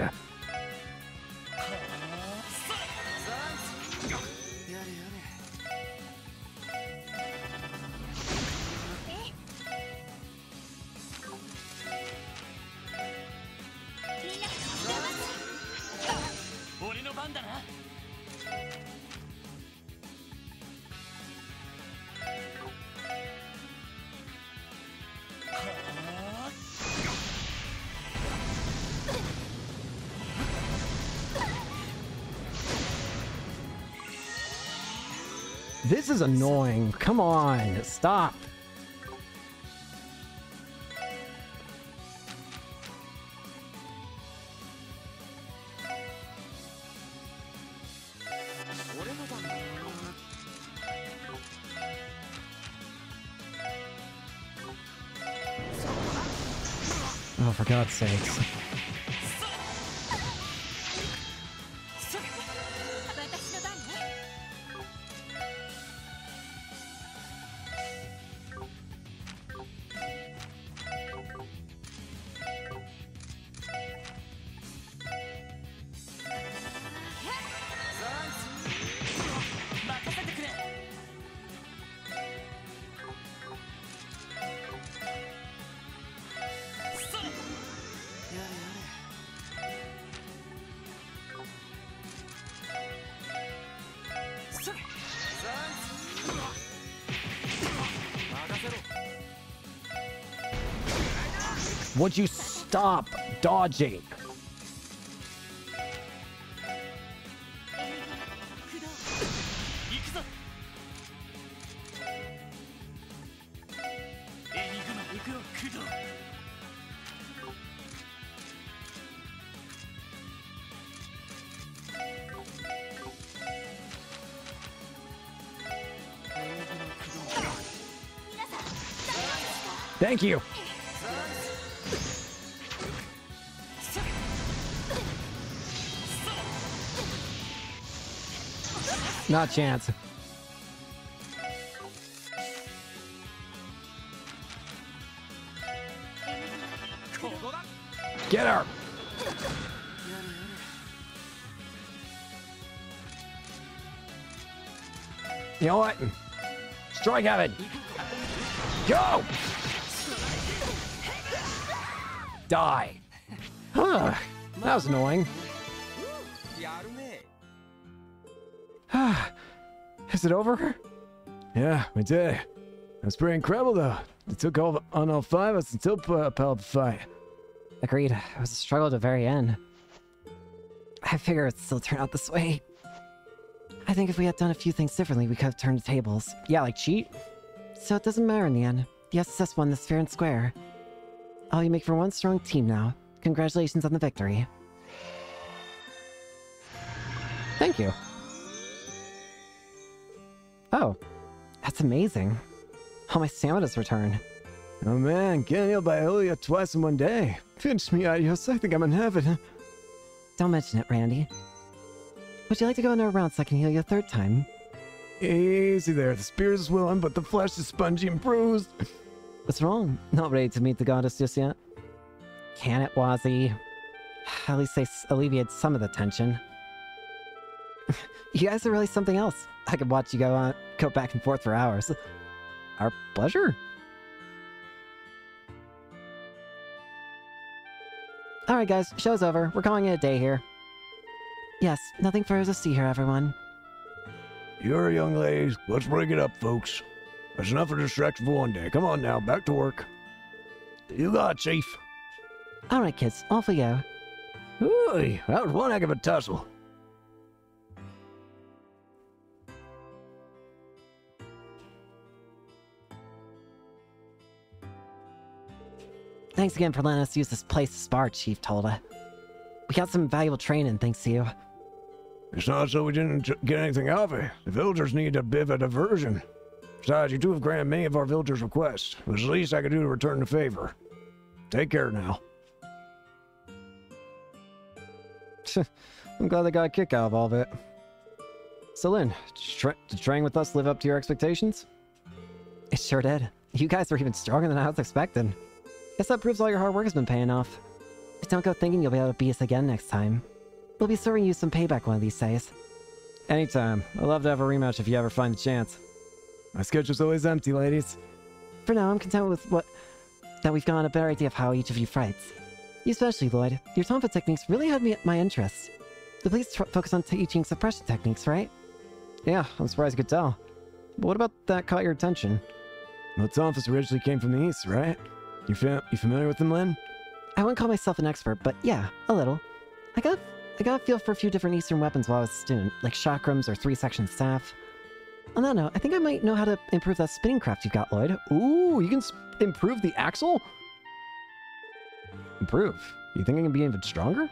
This is annoying. Come on, stop. Oh, for God's sakes. Would you stop dodging? Thank you. Not a chance. Get her! You know what? Strike Heaven! Go! Die! Huh. That was annoying. Is it over? Yeah, we did. It was pretty incredible, though. It took on all five of us until Pell to fight. Agreed. It was a struggle at the very end. I figure it'd still turn out this way. I think if we had done a few things differently, we could have turned the tables. Yeah, like cheat? So it doesn't matter in the end. The SSS won this fair and square. All you make for one strong team now. Congratulations on the victory. Thank you. Oh, that's amazing. All my stamina's returned. Oh man, getting healed by Ilya twice in one day. Pinch me, Adios. I think I'm in heaven. Don't mention it, Randy. Would you like to go another round so I can heal you a third time? Easy there. The spirit is willing, but the flesh is spongy and bruised. What's wrong? Not ready to meet the goddess just yet? Can it, Wazzy? At least they alleviate some of the tension. You guys are really something else. I could watch you go back and forth for hours. Our pleasure. Alright guys, show's over. We're calling it a day here. Yes, nothing further to see here, everyone. You're a young lady. Let's break it up, folks. That's enough of distraction for one day. Come on now, back to work. You got it, Chief. Alright kids, off we go. Ooh, that was one heck of a tussle. Thanks again for letting us use this place to spar, Chief Tolda. We got some valuable training thanks to you. It's not so we didn't get anything out of it. The villagers need a bit of a diversion. Besides, you two have granted many of our villagers' requests. It was the least I could do to return the favor. Take care now. I'm glad they got a kick out of all of it. So Lynn, did training with us live up to your expectations? It sure did. You guys were even stronger than I was expecting. Guess that proves all your hard work has been paying off. Just don't go thinking you'll be able to beat us again next time. We'll be serving you some payback one of these days. Anytime. I'd love to have a rematch if you ever find the chance. My schedule's always empty, ladies. For now, I'm content with that we've gotten a better idea of how each of you fights. You especially, Lloyd. Your tonfa techniques really had my interest. The police focus on teaching suppression techniques, right? Yeah, I'm surprised you could tell. But what about that caught your attention? Well, tonfas originally came from the east, right? You familiar with them, Lynn? I wouldn't call myself an expert, but yeah, a little. I got a feel for a few different Eastern weapons while I was a student, like chakrams or three-section staff. On that note, I think I might know how to improve that spinning craft you've got, Lloyd. Ooh, you can improve the axle? Improve? You think I can be even stronger?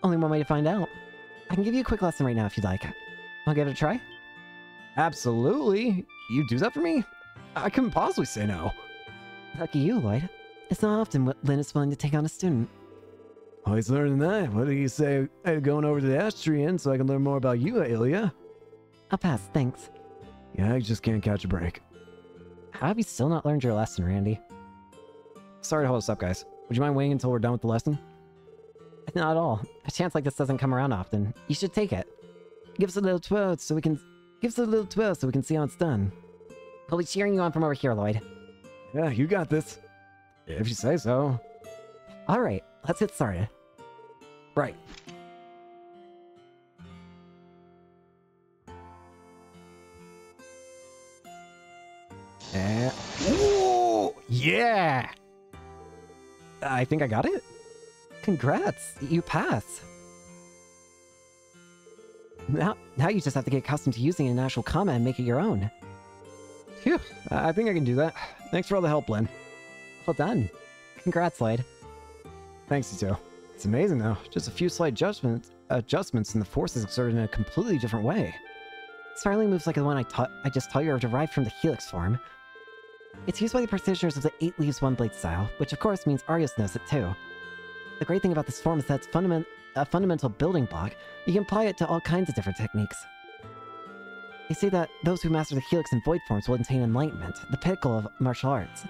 Only one way to find out. I can give you a quick lesson right now if you'd like. I'll give it a try? Absolutely. You do that for me? I couldn't possibly say no. Lucky you, Lloyd. It's not often Lynn is willing to take on a student. Always learning that. What do you say? Hey, going over to the ash tree inn so I can learn more about you, Ilya? I'll pass, thanks. Yeah, I just can't catch a break. How have you still not learned your lesson, Randy? Sorry to hold us up, guys. Would you mind waiting until we're done with the lesson? Not at all. A chance like this doesn't come around often. You should take it. Give us a little twirl so we can see how it's done. I'll be cheering you on from over here, Lloyd. Yeah, you got this. If you say so. Alright, let's get started. Right. Ooh, yeah! I think I got it. Congrats, you pass. Now you just have to get accustomed to using it in actual combat and make it your own. Phew, I think I can do that. Thanks for all the help, Lynn. Well done. Congrats, Lloyd. Thanks, you two. It's amazing, though. Just a few slight adjustments and the force is exerted in a completely different way. Spiraling moves like the one I just taught you are derived from the Helix form. It's used by the practitioners of the 8 Leaves 1 Blade style, which of course means Arios knows it too. The great thing about this form is that it's a fundamental building block. You can apply it to all kinds of different techniques. They say that those who master the Helix and Void forms will attain Enlightenment, the pinnacle of martial arts.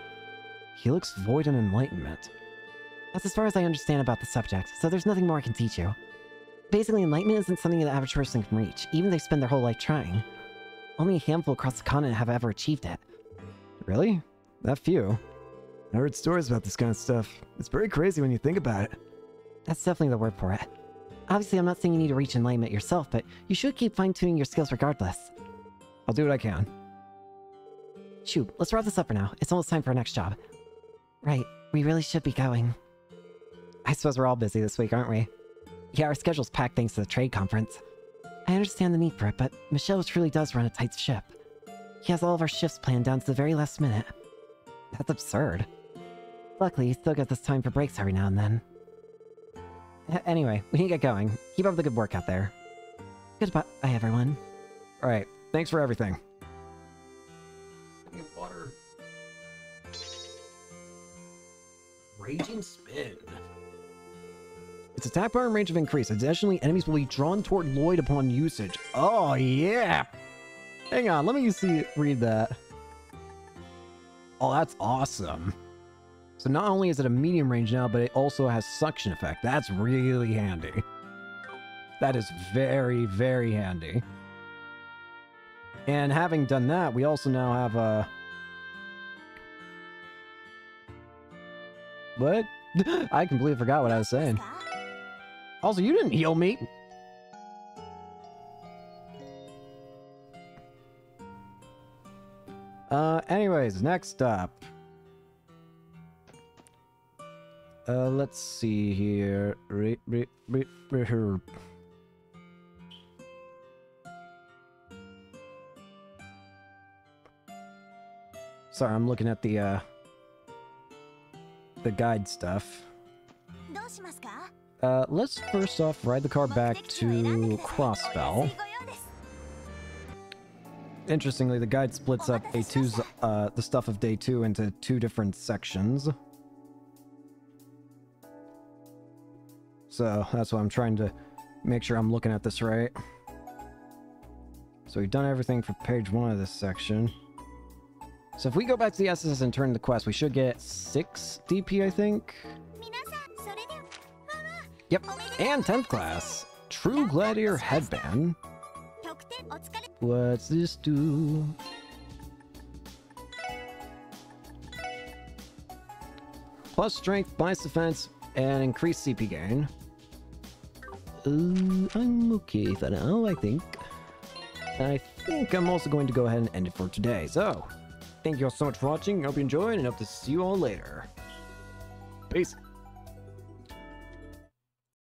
Helix, Void, and Enlightenment. That's as far as I understand about the subject, so there's nothing more I can teach you. Basically, Enlightenment isn't something the average person can reach, even if they spend their whole life trying. Only a handful across the continent have ever achieved it. Really? That few? I heard stories about this kind of stuff. It's very crazy when you think about it. That's definitely the word for it. Obviously, I'm not saying you need to reach Enlightenment yourself, but you should keep fine-tuning your skills regardless. I'll do what I can. Shoot, let's wrap this up for now. It's almost time for our next job. Right, we really should be going. I suppose we're all busy this week, aren't we? Yeah, our schedule's packed thanks to the trade conference. I understand the need for it, but Michelle truly does run a tight ship. He has all of our shifts planned down to the very last minute. That's absurd. Luckily, he still gives us time for breaks every now and then. Anyway, we need to get going. Keep up the good work out there. Goodbye, everyone. Alright, thanks for everything. Water. Raging Spin. Its attack power and range have increased. Additionally, enemies will be drawn toward Lloyd upon usage. Oh, yeah! Hang on, let me read that. Oh, that's awesome. So not only is it a medium range now, but it also has suction effect. That's really handy. That is very, very handy. And having done that, we also now have a... What? I completely forgot what I was saying. Also, you didn't heal me. Anyways, next up. Let's see here. Sorry, I'm looking at the guide stuff. Let's first off ride the car back to Crossbell. Interestingly, the guide splits up day 2's the stuff of day 2 into 2 different sections. So that's why I'm trying to make sure I'm looking at this right. So we've done everything for page 1 of this section. So if we go back to the SS and turn the quest, we should get 6 DP, I think. Yep, and 10th class. True Gladiator Headband. What's this do? Plus strength, minus defense, and increased CP gain. I'm okay for now, I think. I think I'm also going to go ahead and end it for today. So, thank you all so much for watching. Hope you enjoyed, and hope to see you all later. Peace.